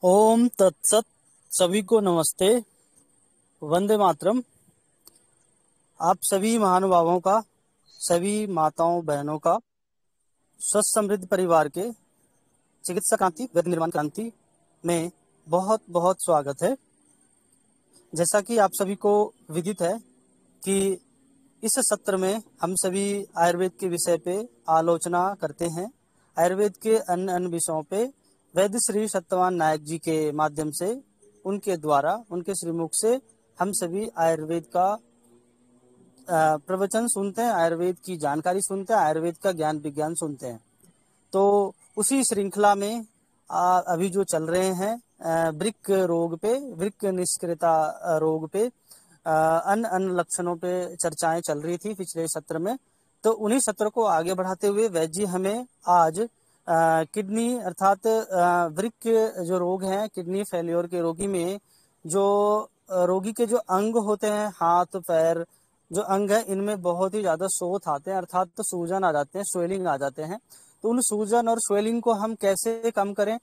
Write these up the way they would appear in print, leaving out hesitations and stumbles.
ओम तत्सत। सभी को नमस्ते। वंदे मातरम। आप सभी महानुभावों का, सभी माताओं बहनों का स्वस्थ समृद्ध परिवार के चिकित्सा क्रांति वेद निर्माण क्रांति में बहुत बहुत स्वागत है। जैसा कि आप सभी को विदित है कि इस सत्र में हम सभी आयुर्वेद के विषय पे आलोचना करते हैं। आयुर्वेद के अन्य अन्य विषयों पे वैद्य श्री सत्यवान नायक जी के माध्यम से, उनके द्वारा, उनके श्रीमुख से हम सभी आयुर्वेद का प्रवचन सुनते हैं, आयुर्वेद की जानकारी सुनते हैं, आयुर्वेद का ज्ञान विज्ञान सुनते हैं। तो उसी श्रृंखला में अभी जो चल रहे हैं वृक्क रोग पे, वृक्क निष्क्रियता रोग पे, अन्य अन्य लक्षणों पे चर्चाएं चल रही थी पिछले सत्र में। तो उन्हीं सत्र को आगे बढ़ाते हुए वैद्य जी हमें आज किडनी अर्थात वृक्क जो रोग हैं, किडनी फेल्योर के रोगी में जो रोगी के जो अंग होते हैं, हाथ पैर जो अंग है, इनमें बहुत ही ज्यादा शोथ आते हैं, अर्थात तो सूजन आ जाते हैं, स्वेलिंग आ जाते हैं। तो उन सूजन और स्वेलिंग को हम कैसे कम करें,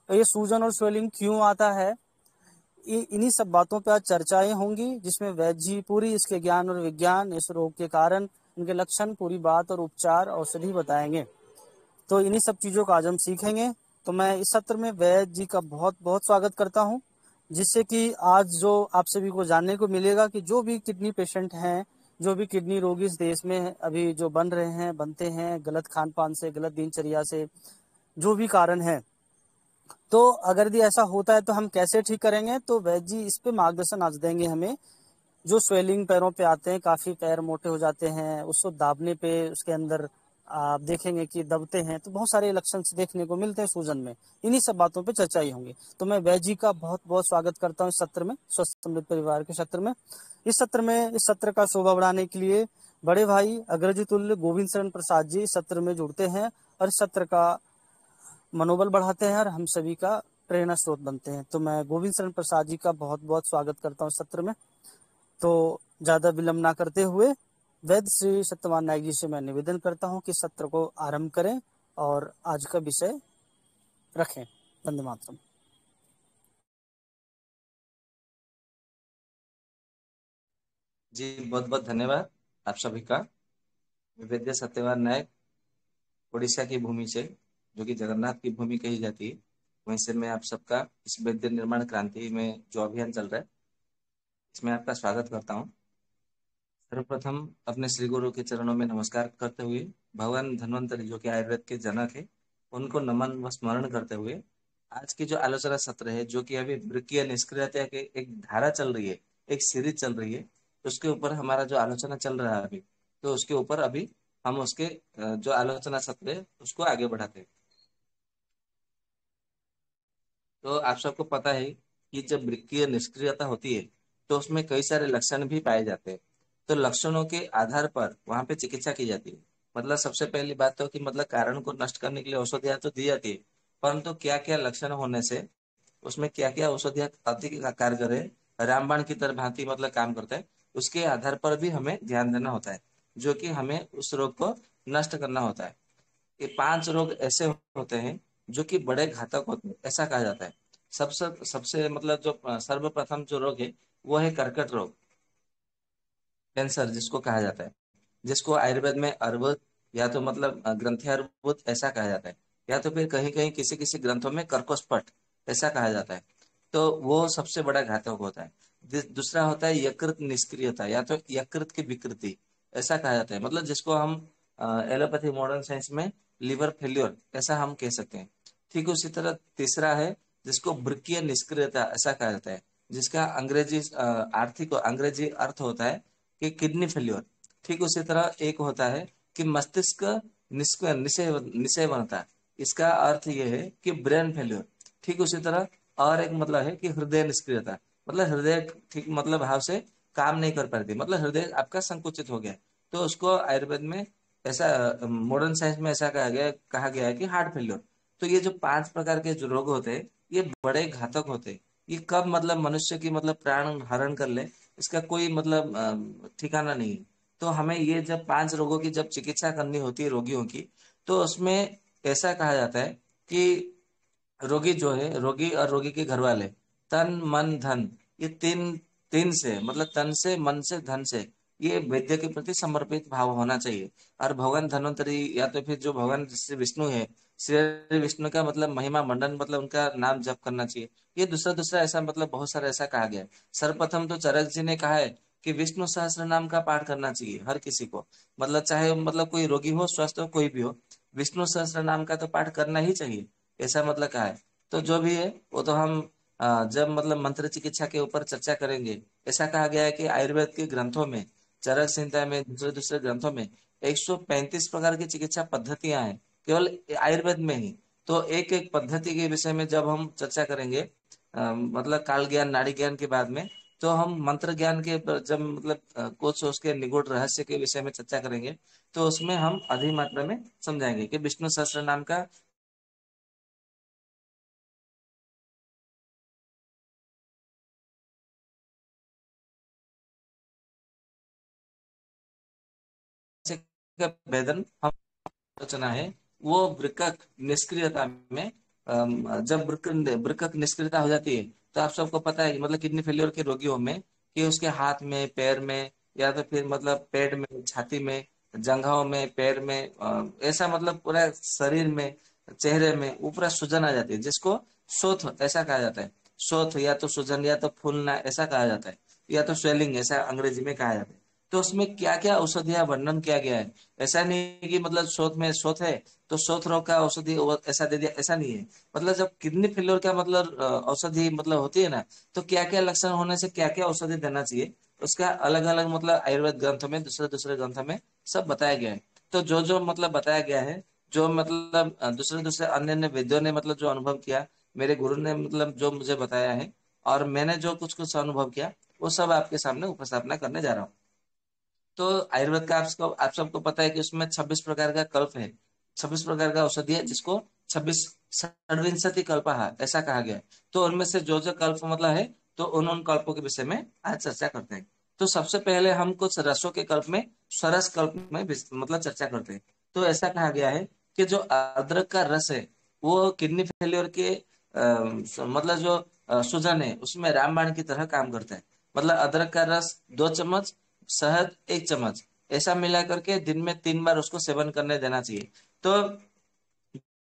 और ये सूजन और स्वेलिंग क्यों आता है, इन्हीं सब बातों पर आज चर्चाएं होंगी, जिसमें वैद्य जी पूरी इसके ज्ञान और विज्ञान, इस रोग के कारण, इनके लक्षण, पूरी बात और उपचार औषधि बताएंगे। तो इन्हीं सब चीजों का आज हम सीखेंगे। तो मैं इस सत्र में वैद्य जी का बहुत बहुत स्वागत करता हूं, जिससे कि आज जो आप सभी को जानने को मिलेगा कि जो भी किडनी पेशेंट हैं, जो भी किडनी रोगी इस देश में अभी जो बन रहे हैं, बनते हैं, गलत खान पान से, गलत दिनचर्या से, जो भी कारण है, तो अगर यदि ऐसा होता है तो हम कैसे ठीक करेंगे। तो वैद्य जी इस पे मार्गदर्शन आज देंगे हमें। जो स्वेलिंग पैरों पे आते हैं, काफी पैर मोटे हो जाते हैं, उसको दाबने पे उसके अंदर आप देखेंगे कि दबते हैं, तो बहुत सारे लक्षण देखने को मिलते हैं सूजन में। इन्हीं सब बातों पे चर्चा ही होंगी। तो मैं वैद्य जी का बहुत बहुत स्वागत करता हूँ इस सत्र में, स्वस्थ समृद्ध परिवार के सत्र में। इस सत्र का शोभा बढ़ाने के लिए बड़े भाई अग्रज तुल्य गोविंद शरण प्रसाद जी इस सत्र में जुड़ते हैं और इस सत्र का मनोबल बढ़ाते हैं और हम सभी का प्रेरणा स्रोत बनते हैं। तो मैं गोविंद शरण प्रसाद जी का बहुत बहुत स्वागत करता हूँ इस सत्र में। तो ज्यादा विलंब ना करते हुए वैद्य श्री सत्यवान नायक जी से मैं निवेदन करता हूँ कि सत्र को आरंभ करें और आज का विषय रखें। वंदे मातरम। जी, बहुत बहुत धन्यवाद आप सभी का। वैद्य सत्यवान नायक उड़ीसा की भूमि से, जो कि जगन्नाथ की भूमि कही जाती है, वहीं से मैं आप सबका इस वैद्य निर्माण क्रांति में जो अभियान चल रहा है, इसमें आपका स्वागत करता हूँ। सर्वप्रथम अपने श्री गुरु के चरणों में नमस्कार करते हुए, भगवान धन्वंतरि जो कि आयुर्वेद के जनक है, उनको नमन व स्मरण करते हुए, आज की जो आलोचना सत्र है, जो कि अभी वृक्कीय निष्क्रियता के एक धारा चल रही है, एक सीरीज चल रही है, उसके ऊपर हमारा जो आलोचना चल रहा है अभी, तो उसके ऊपर अभी हम उसके जो आलोचना सत्र है उसको आगे बढ़ाते हैं। तो आप सबको पता है कि जब वृक्कीय निष्क्रियता होती है तो उसमें कई सारे लक्षण भी पाए जाते हैं। तो लक्षणों के आधार पर वहां पे चिकित्सा की जाती है। मतलब सबसे पहली बात तो कि मतलब कारण को नष्ट करने के लिए औषधियां तो दी जाती है, परंतु क्या क्या लक्षण होने से उसमें क्या क्या औषधियां अधिक कारगर है, रामबाण की तरह भांति मतलब काम करता है, उसके आधार पर भी हमें ध्यान देना होता है, जो कि हमें उस रोग को नष्ट करना होता है। ये 5 रोग ऐसे होते हैं जो कि बड़े घातक होते हैं, ऐसा कहा जाता है। सबसे सबसे मतलब जो सर्वप्रथम जो रोग है वो है कर्कट रोग, कैंसर जिसको कहा जाता है, जिसको आयुर्वेद में अर्बुद या तो मतलब ग्रंथि अर्बुद ऐसा कहा जाता है, या तो फिर कहीं कहीं किसी किसी ग्रंथों में कर्कोस्पट ऐसा कहा जाता है। तो वो सबसे बड़ा घातक होता है। दूसरा होता है यकृत निष्क्रियता या तो यकृत की विकृति, ऐसा कहा जाता है, मतलब जिसको हम एलोपैथी मॉडर्न साइंस में लिवर फेल्योर ऐसा हम कह सकते हैं। ठीक उसी तरह तीसरा है जिसको वृक्कीय निष्क्रियता ऐसा कहा जाता है, जिसका अंग्रेजी आर्थिक अंग्रेजी अर्थ होता है कि किडनी फेल्योर। ठीक उसी तरह एक होता है कि मस्तिष्क निषेव निषेवनता, इसका अर्थ ये है कि ब्रेन फेल्योर। ठीक उसी तरह और एक मतलब है कि हृदय निष्क्रियता, मतलब हृदय ठीक मतलब भाव से काम नहीं कर पाती, मतलब हृदय आपका संकुचित हो गया, तो उसको आयुर्वेद में ऐसा मॉडर्न साइंस में ऐसा कहा गया है कि हार्ट फेल्योर। तो ये जो 5 प्रकार के जो रोग होते हैं ये बड़े घातक होते हैं। ये कब मतलब मनुष्य की मतलब प्राण हरण कर ले इसका कोई मतलब ठिकाना नहीं है। तो हमें ये जब 5 रोगों की जब चिकित्सा करनी होती है रोगियों की, तो उसमें ऐसा कहा जाता है कि रोगी जो है, रोगी और रोगी के घर वाले, तन मन धन, ये तीन, तीन से मतलब तन से, मन से, धन से, ये वैद्य के प्रति समर्पित भाव होना चाहिए। और भगवान धन्वंतरी या तो फिर जो भगवान श्री विष्णु है, श्री विष्णु का मतलब महिमा मंडन, मतलब उनका नाम जप करना चाहिए। ये दूसरा दूसरा ऐसा मतलब बहुत सारा ऐसा कहा गया है। सर्वप्रथम तो चरक जी ने कहा है कि विष्णु सहस्त्र नाम का पाठ करना चाहिए हर किसी को, मतलब चाहे मतलब कोई रोगी हो, स्वस्थ हो, कोई भी हो, विष्णु सहस्त्र नाम का तो पाठ करना ही चाहिए, ऐसा मतलब कहा है। तो जो भी है वो तो हम जब मतलब मंत्र चिकित्सा के ऊपर चर्चा करेंगे। ऐसा कहा गया है कि आयुर्वेद के ग्रंथों में, चरक संहिता में, दूसरे दूसरे ग्रंथों में 135 प्रकार की चिकित्सा पद्धतियां हैं, केवल आयुर्वेद में ही। तो एक एक पद्धति के विषय में जब हम चर्चा करेंगे, मतलब काल ज्ञान, नाड़ी ज्ञान के बाद में, तो हम मंत्र ज्ञान के जब मतलब कुछ उसके निगूढ़ रहस्य के विषय में चर्चा करेंगे, तो उसमें हम अधिक मात्रा में समझाएंगे कि विष्णु सहस्त्र नाम का भेदन हम रचना है। वो वृक्क निष्क्रियता में, जब वृक्क वृक्क निष्क्रियता हो जाती है, तो आप सबको पता है कि मतलब किडनी फेलियर के रोगियों में, कि उसके हाथ में, पैर में, या तो फिर मतलब पेट में, छाती में, जंघाओं में, पैर में, ऐसा मतलब पूरा शरीर में, चेहरे में, वो पूरा सूजन आ जाती है, जिसको शोथ ऐसा कहा जाता है। शोथ या तो सूजन या तो फूलना ऐसा कहा जाता है, या तो स्वेलिंग ऐसा अंग्रेजी में कहा जाता है। तो उसमें क्या क्या औषधियां वर्णन किया गया है। ऐसा नहीं है कि मतलब शोथ में शोथ है तो शोथ रोग का औषधि ऐसा दे दिया, ऐसा नहीं है। मतलब जब किडनी फेलियर का मतलब औषधि मतलब होती है ना, तो क्या क्या लक्षण होने से क्या क्या औषधि देना चाहिए, उसका अलग अलग मतलब आयुर्वेद ग्रंथों में, दूसरे दूसरे ग्रंथों में सब बताया गया है। तो जो जो मतलब बताया गया है, जो मतलब दूसरे दूसरे अन्य अन्य वैद्यों ने मतलब जो अनुभव किया, मेरे गुरु ने मतलब जो मुझे बताया है, और मैंने जो कुछ कुछ अनुभव किया, वो सब आपके सामने उपस्थापना करने जा रहा हूँ। तो आयुर्वेद का आप सबको पता है कि उसमें 26 प्रकार का कल्प है, 26 प्रकार का औषधि है, जिसको 26 षड्विंशति कल्पहा ऐसा कहा गया है। तो उनमें से जो जो कल्प मतलब है, तो उन उन कल्पों के विषय में आज चर्चा करते हैं। तो सबसे पहले हम कुछ रसों के कल्प में, सरस कल्प में मतलब चर्चा करते हैं। तो ऐसा कहा गया है कि जो अदरक का रस है, वो किडनी फेलियर के मतलब जो सूजन है उसमें रामबाण की तरह काम करता है। मतलब अदरक का रस 2 चम्मच, शहद 1 चम्मच, ऐसा मिला करके दिन में 3 बार उसको सेवन करने देना चाहिए। तो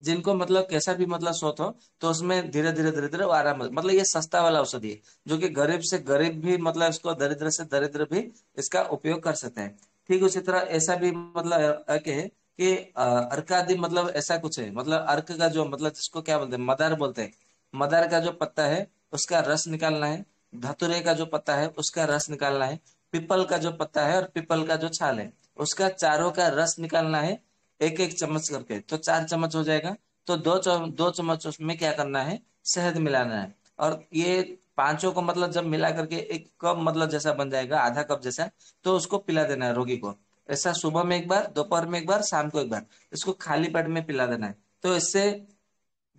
जिनको मतलब कैसा भी मतलब सोच हो, तो उसमें धीरे धीरे धीरे धीरे वो आराम, मतलब ये सस्ता वाला औषधि है, जो कि गरीब से गरीब भी मतलब इसको, दरिद्र से दरिद्र भी इसका उपयोग कर सकते हैं। ठीक उसी तरह ऐसा भी मतलब एक है कि अर्क आदि मतलब ऐसा कुछ है, मतलब अर्क का जो मतलब जिसको क्या बोलते हैं, मदार बोलते हैं, मदार का जो पत्ता है उसका रस निकालना है। धतूरे का जो पत्ता है उसका रस निकालना है। पीपल का जो पत्ता है और पीपल का जो छाल है, उसका चारों का रस निकालना है, एक एक चम्मच करके, तो 4 चम्मच हो जाएगा। तो 2 चम्मच उसमें क्या करना है, शहद मिलाना है। और ये पांचों को मतलब जब मिला करके एक कप मतलब जैसा बन जाएगा, आधा कप जैसा, तो उसको पिला देना है रोगी को। ऐसा सुबह में एक बार, दोपहर में एक बार, शाम को एक बार, इसको खाली पेट में पिला देना है। तो इससे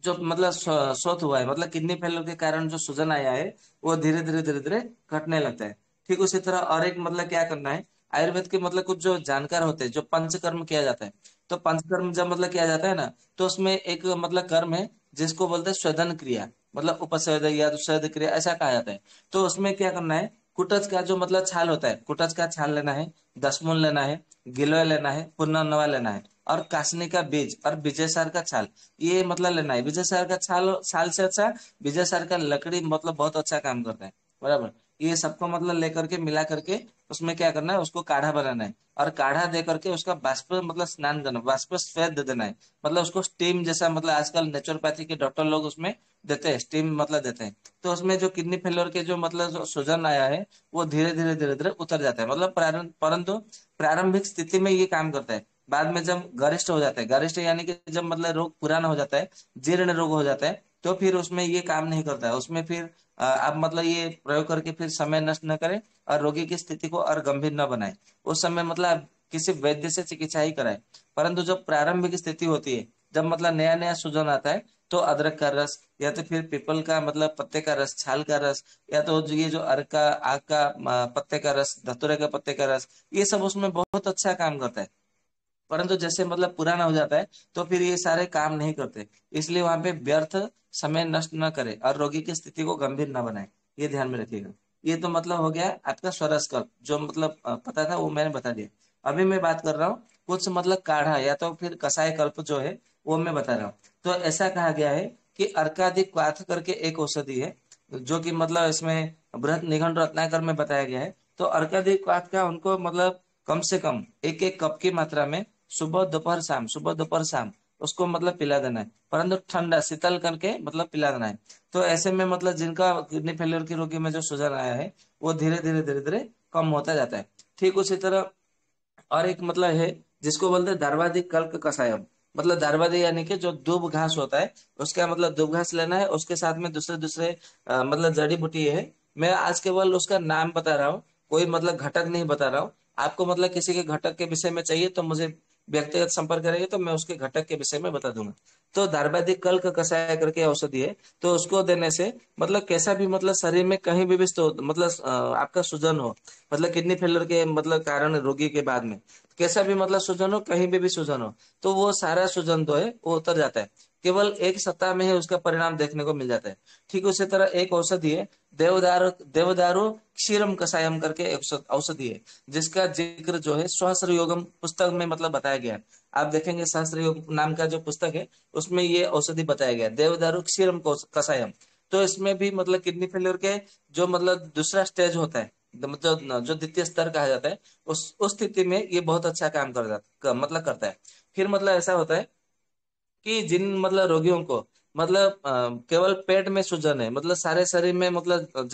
जो मतलब शोथ हुआ है, मतलब किडनी फेलियर के कारण जो सूजन आया है, वो धीरे धीरे धीरे धीरे घटने लगता है। ठीक उसी तरह और एक मतलब क्या करना है, आयुर्वेद के मतलब कुछ जो जानकार होते हैं, जो पंचकर्म किया जाता है, तो पंचकर्म जब मतलब किया जाता है ना, तो उसमें एक मतलब कर्म है जिसको बोलते हैं स्वेदन क्रिया, मतलब उपस्वेद या स्वेद क्रिया ऐसा कहा जाता है। तो उसमें क्या करना है, कुटच का जो मतलब छाल होता है, कुटच का छाल लेना है, दसमूल लेना है, गिलोय लेना है, पुनर्नवा लेना है, और कासनी का बीज और विजय सार का छाल, ये मतलब लेना है। विजय सार का छाल, छाल से अच्छा विजय सार का लकड़ी मतलब बहुत अच्छा काम करता है, बराबर। ये सबको मतलब लेकर के मिला करके उसमें क्या करना है, उसको काढ़ा बनाना है, और काढ़ा दे करके उसका बाष्प मतलब स्नान करना, बाष्प स्वेद दे देना है। मतलब उसको स्टीम जैसा, मतलब आजकल नेचुरोपैथी के डॉक्टर लोग उसमें देते हैं, स्टीम मतलब देते हैं। तो उसमें जो किडनी फेलियर के जो मतलब जो सूजन आया है, वो धीरे धीरे धीरे धीरे उतर जाता है, मतलब परंतु प्रारंभिक स्थिति में ये काम करता है। बाद में जब गरिष्ठ हो जाता है, गरिष्ठ यानी कि जब मतलब रोग पुराना हो जाता है, जीर्ण रोग हो जाता है, तो फिर उसमें ये काम नहीं करता है। उसमें फिर आप मतलब ये प्रयोग करके फिर समय नष्ट न करें, और रोगी की स्थिति को और गंभीर न बनाए। उस समय मतलब आप किसी वैद्य से चिकित्सा ही कराए। परंतु जब प्रारंभिक स्थिति होती है, जब मतलब नया नया सूजन आता है, तो अदरक का रस, या तो फिर पीपल का मतलब पत्ते का रस, छाल का रस, या तो ये जो अर्क का, आग का पत्ते का रस, धतूरे के पत्ते का रस, ये सब उसमें बहुत अच्छा काम करता है। परंतु जैसे मतलब पुराना हो जाता है तो फिर ये सारे काम नहीं करते। इसलिए वहां पे व्यर्थ समय नष्ट न करे और रोगी की स्थिति को गंभीर न बनाए, ये ध्यान में रखिएगा। ये तो मतलब हो गया आपका स्वरसकल्प, जो मतलब पता था वो मैंने बता दिया। अभी मैं बात कर रहा हूँ कुछ मतलब काढ़ा या तो फिर कसाय कल्प जो है वो मैं बता रहा हूँ। तो ऐसा कहा गया है कि अर्कादिक क्वाथ करके एक औषधि है, जो कि मतलब इसमें बृहत निघंट रत्नाकर में बताया गया है। तो अर्कादिक क्वाथ का उनको मतलब कम से कम एक एक कप की मात्रा में सुबह दोपहर शाम, सुबह दोपहर शाम उसको मतलब पिला देना है, परंतु ठंडा शीतल करके मतलब पिला देना है। तो ऐसे में मतलब जिनका किडनी फेलियर की रोगी में जो सूजन आया है वो धीरे धीरे धीरे धीरे कम होता जाता है। ठीक उसी तरह और एक मतलब है जिसको बोलते हैं दार्वादी कल्क कषायम। मतलब दार्वादी यानी कि जो दूब घास होता है, उसका मतलब दूब घास लेना है, उसके साथ में दूसरे दूसरे मतलब जड़ी बूटी है। मैं आज केवल उसका नाम बता रहा हूँ, कोई मतलब घटक नहीं बता रहा हूँ। आपको मतलब किसी के घटक के विषय में चाहिए तो मुझे व्यक्तिगत संपर्क करेंगे तो मैं उसके घटक के विषय में बता दूंगा। तो दार्वादी कल्क कषाय करके औषधि है। तो उसको देने से मतलब कैसा भी मतलब शरीर में कहीं भी मतलब आपका सूजन हो, मतलब किडनी फेलियर के मतलब कारण रोगी के बाद में कैसा भी मतलब सूजन हो, कहीं भी सूजन हो, तो वो सारा सूजन जो है वो उतर जाता है। केवल एक सप्ताह में ही उसका परिणाम देखने को मिल जाता है। ठीक उसी तरह एक औषधि है देवदारू, देवदारू क्षीरम कषायम करके एक औषधि है, जिसका जिक्र जो है सहस्त्र योगम पुस्तक में मतलब बताया गया है। आप देखेंगे सहस्त्र योग नाम का जो पुस्तक है उसमें ये औषधि बताया गया है, देवदारू क्षीरम कषायम। तो इसमें भी मतलब किडनी फेलियर के जो मतलब दूसरा स्टेज होता है, मतलब जो द्वितीय स्तर कहा जाता है, उस स्थिति में ये बहुत अच्छा काम मतलब करता है। फिर मतलब ऐसा होता है कि जिन मतलब रोगियों को मतलब केवल पेट में सूजन है, मतलब सारे शरीर में मतलब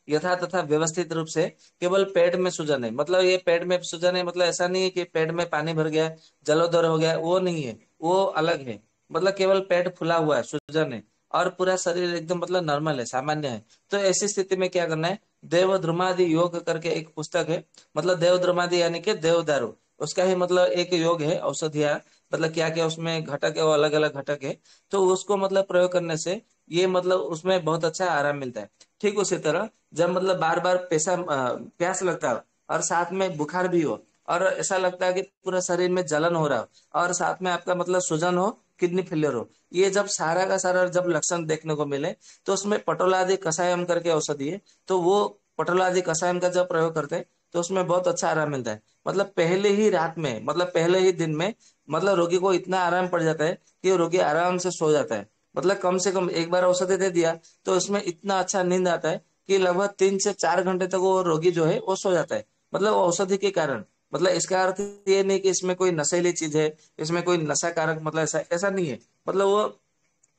यथा तथा व्यवस्थित रूप से केवल पेट में सूजन है, मतलब ये पेट में सूजन है मतलब ऐसा नहीं है कि पेट में पानी भर गया, जलोदर हो गया, वो नहीं है, वो अलग है। मतलब केवल पेट फूला हुआ है, सूजन है, और पूरा शरीर एकदम मतलब नॉर्मल है, सामान्य है। तो ऐसी स्थिति में क्या करना है, देवद्रुमादि योग करके एक पुस्तक है। मतलब देवद्रुमादि यानी कि देवदारू, उसका ही मतलब एक योग है, औषधिया मतलब क्या क्या उसमें घटक है, वो अलग अलग घटक है। तो उसको मतलब प्रयोग करने से ये मतलब उसमें बहुत अच्छा आराम मिलता है। ठीक उसी तरह जब मतलब बार बार प्यास लगता है और साथ में बुखार भी हो और ऐसा लगता है कि पूरा शरीर में जलन हो रहा हो और साथ में आपका मतलब सूजन हो, किडनी फेलियर हो, ये जब सारा का सारा जब लक्षण देखने को मिले तो उसमें पटोलादि कषायम करके औषधि है। तो वो पटोलादि कषायम का जब प्रयोग करते हैं तो उसमें बहुत अच्छा आराम मिलता है। मतलब पहले ही रात में, मतलब पहले ही दिन में मतलब रोगी को इतना आराम पड़ जाता है कि रोगी आराम से सो जाता है। मतलब कम से कम एक बार औषधि दे दिया तो उसमें इतना अच्छा नींद आता है कि लगभग 3 से 4 घंटे तक वो रोगी जो है वो सो जाता है, मतलब औषधि के कारण। मतलब इसका अर्थ ये नहीं कि इसमें कोई नशीली चीज है, इसमें कोई नशा कारक मतलब ऐसा ऐसा नहीं है। मतलब वो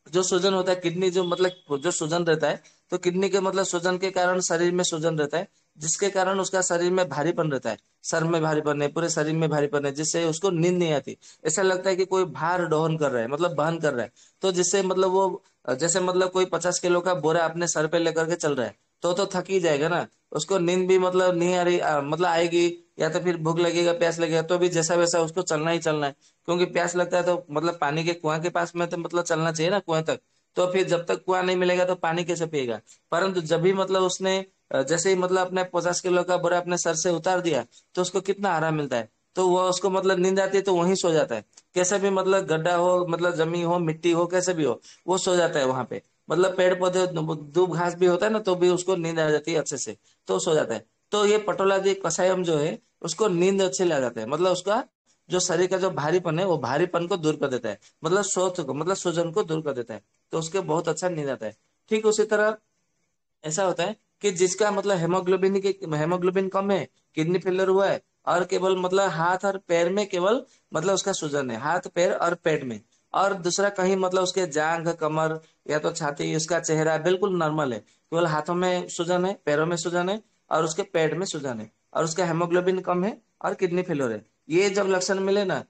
जो सूजन होता है किडनी जो मतलब जो सूजन रहता है, तो किडनी के मतलब सूजन के कारण शरीर में सूजन रहता है, जिसके कारण उसका शरीर में भारीपन रहता है, सर में भारीपन है, पूरे शरीर में भारीपन है, जिससे उसको नींद नहीं आती। ऐसा लगता है कि कोई भार दोहन कर रहा है, मतलब वहन कर रहा है। तो जिससे मतलब वो जैसे मतलब कोई 50 किलो का बोरा अपने सर पे लेकर के चल रहा है तो थक ही जाएगा ना। उसको नींद भी मतलब नहीं आ रही, मतलब आएगी, या तो फिर भूख लगेगा, प्यास लगेगा, तो भी जैसा वैसा उसको चलना ही चलना है। क्योंकि प्यास लगता है तो मतलब पानी के कुआं के पास में तो मतलब चलना चाहिए ना कुएं तक। तो फिर जब तक कुआं नहीं मिलेगा तो पानी कैसे पिएगा। परंतु जब भी मतलब उसने जैसे ही मतलब अपने 50 किलो का बोरा अपने सर से उतार दिया तो उसको कितना आराम मिलता है। तो वह उसको मतलब नींद आती है तो वहीं सो जाता है। कैसे भी मतलब गड्ढा हो, मतलब जमी हो, मिट्टी हो, कैसे भी हो, वो सो जाता है वहां पे। मतलब पेड़ पौधे दूब घास भी होता है ना तो भी उसको नींद आ जाती है अच्छे से, तो सो जाता है। तो ये पटोलादी कषायम जो है उसको नींद अच्छे ले जाता है, मतलब उसका जो शरीर का जो भारीपन है वो भारीपन को दूर कर देता है, मतलब सोच को मतलब सूजन को दूर कर देता है। तो उसके बहुत अच्छा नींद आता है। ठीक उसी तरह ऐसा होता है कि जिसका मतलब हेमोग्लोबिन कम है, किडनी फेलियर हुआ है, और केवल मतलब हाथ और पैर में केवल मतलब उसका सूजन है, हाथ पैर और पेट में, और दूसरा कहीं मतलब उसके जांघ कमर या तो छाती, उसका चेहरा बिल्कुल नॉर्मल है, केवल हाथों में सूजन है, पैरों में सूजन है, और उसके पेट में सूजन है, और उसका हेमोग्लोबिन कम है और किडनी फेलियर है। ये जब लक्षण मिले ना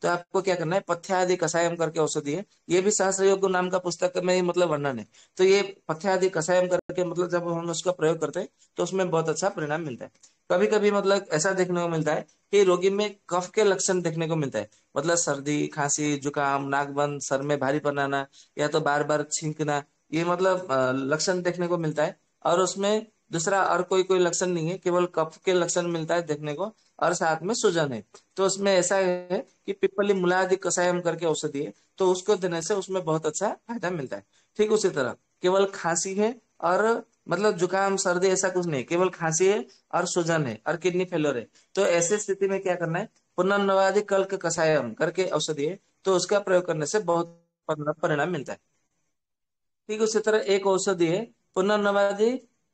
तो आपको क्या करना है, पथ्यादि कषायम करके औषधि है, ये भी सहस्त्र योग नाम का पुस्तक में ही मतलब वर्णन है। तो ये पथ्यादि कषायम करके मतलब जब हम उसका प्रयोग करते हैं तो उसमें बहुत अच्छा परिणाम मिलता है। कभी कभी मतलब ऐसा देखने को मिलता है कि रोगी में कफ के लक्षण देखने को मिलता है, मतलब सर्दी खांसी जुकाम नाक बंद सर में भारीपन आना या तो बार बार छींकना, ये मतलब लक्षण देखने को मिलता है। और उसमें दूसरा और कोई कोई लक्षण नहीं है, केवल कफ के लक्षण मिलता है देखने को। और साथ में सूजन है। तो उसमें ऐसा है कि पिप्पली मुलादि कसायम करके औषधि है, तो उसको देने से उसमें बहुत अच्छा फायदा मिलता है। ठीक उसी तरह केवल खांसी है और मतलब जुकाम सर्दी ऐसा कुछ नहीं, केवल खांसी है और सूजन है और किडनी फेलियर है, तो ऐसी स्थिति में क्या करना है, पुनर्नवादि कल्क कषायम करके औषधि है, तो उसका प्रयोग करने से बहुत परिणाम मिलता है। ठीक उसी तरह एक औषधि है पुनर्नवादि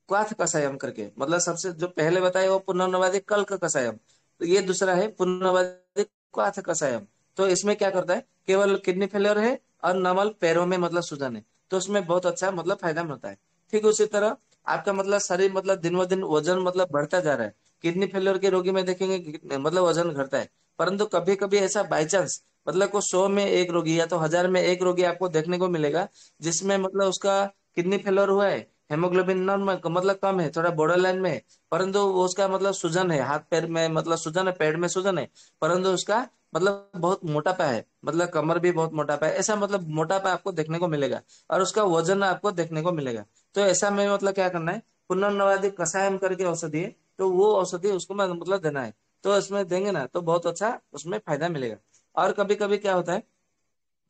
क्वाथ कषायम करके, मतलब सबसे जो पहले बताया वो पुनर्नवादि कल्क कषायम, तो ये दूसरा है पुनर्नवादि क्वाथ कषायम। तो इसमें क्या करता है, केवल किडनी फेलियर है और नवल पैरों में मतलब सूजन है, तो उसमें बहुत अच्छा मतलब फायदा मिलता है। ठीक उसी तरह आपका मतलब शरीर मतलब दिन ब दिन वजन मतलब बढ़ता जा रहा है, किडनी फेलियर के रोगी में देखेंगे मतलब वजन घटता है, परंतु कभी कभी ऐसा बाई चांस मतलब को 100 में एक रोगी या तो 1000 में एक रोगी आपको देखने को मिलेगा जिसमें मतलब उसका किडनी फेलियर हुआ है, हेमोग्लोबिन नॉर्मल मतलब कम है, थोड़ा बॉर्डर लाइन में है, परंतु वो उसका मतलब सूजन है, हाथ पैर में मतलब सूजन है, पेट में सूजन है, परंतु उसका मतलब बहुत मोटापा है, मतलब कमर भी बहुत मोटापा है, ऐसा मतलब मोटापा आपको देखने को मिलेगा और उसका वजन आपको देखने को मिलेगा। तो ऐसा में मतलब क्या करना है, पुनर्नवादि कषायम करके औषधि है, तो वो औषधि उसको मतलब देना है, तो इसमें देंगे ना तो बहुत अच्छा उसमें फायदा मिलेगा। और कभी कभी क्या होता है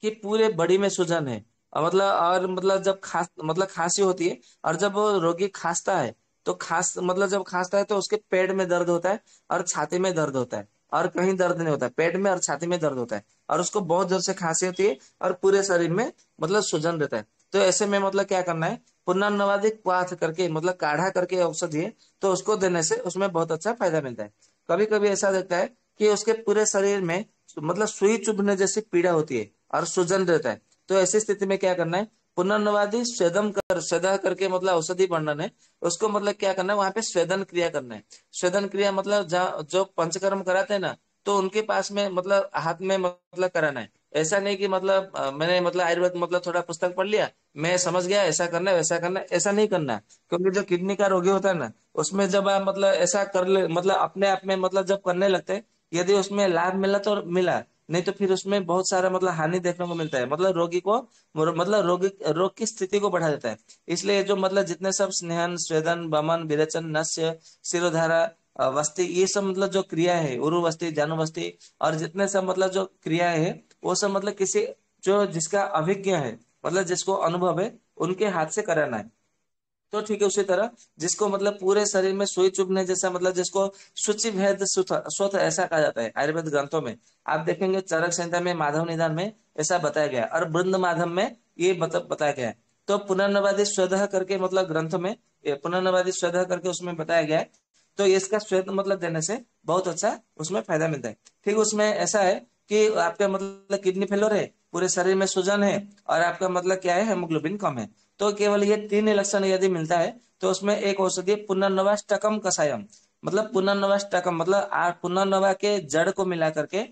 कि पूरे बॉडी में सूजन है, और मतलब जब खांसी होती है और जब वो रोगी खांसता है, तो जब खांसता है तो उसके पेट में दर्द होता है और छाती में दर्द होता है, और कहीं दर्द नहीं होता है, पेट में और छाती में दर्द होता है, और उसको बहुत जोर से खांसी होती है और पूरे शरीर में मतलब सूजन रहता है। तो ऐसे में मतलब क्या करना है, पुनर्नवादि क्वाथ करके मतलब काढ़ा करके औषधि है, तो उसको देने से उसमें बहुत अच्छा फायदा मिलता है। कभी कभी ऐसा लगता है कि उसके पूरे शरीर में मतलब सुई चुभने जैसी पीड़ा होती है और सूजन रहता है, तो ऐसी स्थिति में क्या करना है, पुनर्नवादि स्वेदन करके मतलब औषधि वर्णन है, उसको मतलब क्या करना है, वहां पे स्वेदन क्रिया करना है। स्वेदन क्रिया मतलब जहाँ जो पंचकर्म कराते हैं ना, तो उनके पास में मतलब हाथ में मतलब कराना है। ऐसा नहीं कि मैंने मतलब आयुर्वेद मतलब थोड़ा पुस्तक पढ़ लिया, मैं समझ गया ऐसा करना है वैसा करना है, ऐसा नहीं करना है। क्योंकि जो किडनी का रोगी होता है ना, उसमें जब आप मतलब ऐसा कर ले मतलब अपने आप में मतलब जब करने लगते हैं, यदि उसमें लाभ मिला तो मिला, नहीं तो फिर उसमें बहुत सारा मतलब हानि देखने को मिलता है, मतलब रोगी को मतलब रोग की स्थिति को बढ़ा देता है। इसलिए जो मतलब जितने सब स्नेहन स्वेदन बमन विरेचन नस्य शिरोधारा वस्ती, ये सब मतलब जो क्रिया है, उरु वस्ती जानु वस्ती, और जितने सब मतलब जो क्रियाएं है, वो सब मतलब किसी जो जिसका अभिज्ञ है मतलब जिसको अनुभव है उनके हाथ से कराना है। तो ठीक है उसी तरह जिसको मतलब पूरे शरीर में सुई चुभने जैसा मतलब जिसको शुचि भेद स्वथ ऐसा कहा जाता है आयुर्वेद ग्रंथों में, आप देखेंगे चरक संहिता में माधव निदान में ऐसा बताया गया है, और बृंद माधव में ये मतलब बताया गया है। तो पुनर्नवादि स्वतः करके मतलब ग्रंथ में पुनर्नवादि स्वतः करके उसमें बताया गया है, तो इसका श्वेत मतलब देने से बहुत अच्छा उसमें फायदा मिलता है। ठीक उसमें ऐसा है कि आपका मतलब किडनी फेलियर है, पूरे शरीर में सूजन है, और आपका मतलब क्या है, हेमोग्लोबिन कम है, तो केवल ये तीन लक्षण यदि मिलता है तो उसमें एक औषधि पुनर्नवाष्टकम कषायम, मतलब पुनर्नवाष्टकम मतलब पुनर्नवा के जड़ को मिला करके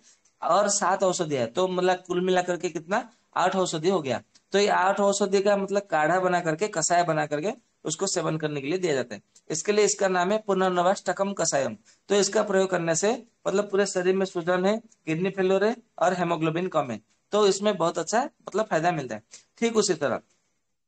और 7 औषधि है, तो मतलब कुल मिला करके कितना, 8 औषधि हो गया। तो ये 8 औषधि का मतलब काढ़ा बना करके कषाय बना करके उसको सेवन करने के लिए दिया जाता है। इसके लिए इसका नाम है पुनर्नवाष्टकम कषायम। तो इसका प्रयोग करने से मतलब पूरे शरीर में सूजन है, किडनी फेलियर है और हेमोग्लोबिन कम है, तो इसमें बहुत अच्छा मतलब फायदा मिलता है। ठीक उसी तरह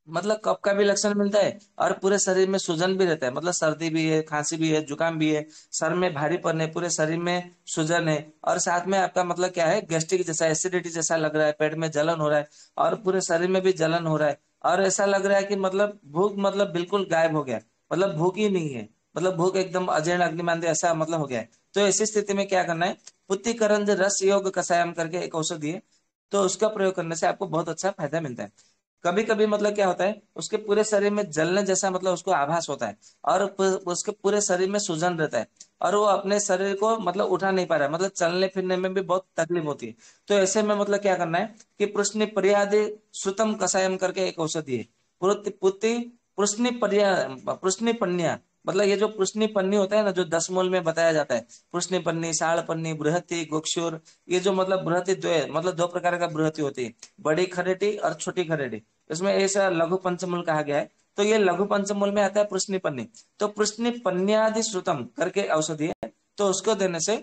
मतलब कफ का भी लक्षण मिलता है और पूरे शरीर में सूजन भी रहता है, मतलब सर्दी भी है, खांसी भी है, जुकाम भी है, सर में भारीपन है, पूरे शरीर में सूजन है, और साथ में आपका मतलब क्या है, गैस्ट्रिक जैसा एसिडिटी जैसा लग रहा है, पेट में जलन हो रहा है और पूरे शरीर में भी जलन हो रहा है, और ऐसा लग रहा है कि मतलब भूख मतलब बिल्कुल गायब हो गया, मतलब भूख ही नहीं है, मतलब भूख एकदम अजीर्ण अग्निमांद्य ऐसा मतलब हो गया है। तो ऐसी स्थिति में क्या करना है, पुत्तिकरंज रस योग कषायम करके एक औषधि है, तो उसका प्रयोग करने से आपको बहुत अच्छा फायदा मिलता है। कभी कभी मतलब क्या होता है, उसके पूरे शरीर में जलने जैसा मतलब उसको आभास होता है, और उसके पूरे शरीर में सूजन रहता है, और वो अपने शरीर को मतलब उठा नहीं पा रहा है, मतलब चलने फिरने में भी बहुत तकलीफ होती है। तो ऐसे में मतलब क्या करना है कि पुष्णि पर्यादि श्रुतम कषायम करके एक औषधि है, पुत्ति पुष्णि पर्या पुष्णि पन्या, मतलब ये जो पुष्णि पन्नी होता है ना, जो 10 मूल में बताया जाता है, पुष्णि पन्नी साड़ पन्नी बृहति गोक्षुर, ये जो मतलब बृहति दो है, मतलब 2 प्रकार का बृहति होती है, बड़ी खरेटी और छोटी खरेटी, इसमें ऐसा लघु पंचमूल कहा गया है। तो ये लघु पंचमूल में आता है पुष्णि पन्नी, तो पुष्णि पन्यादि श्रुतम करके औषधि है, तो उसको देने से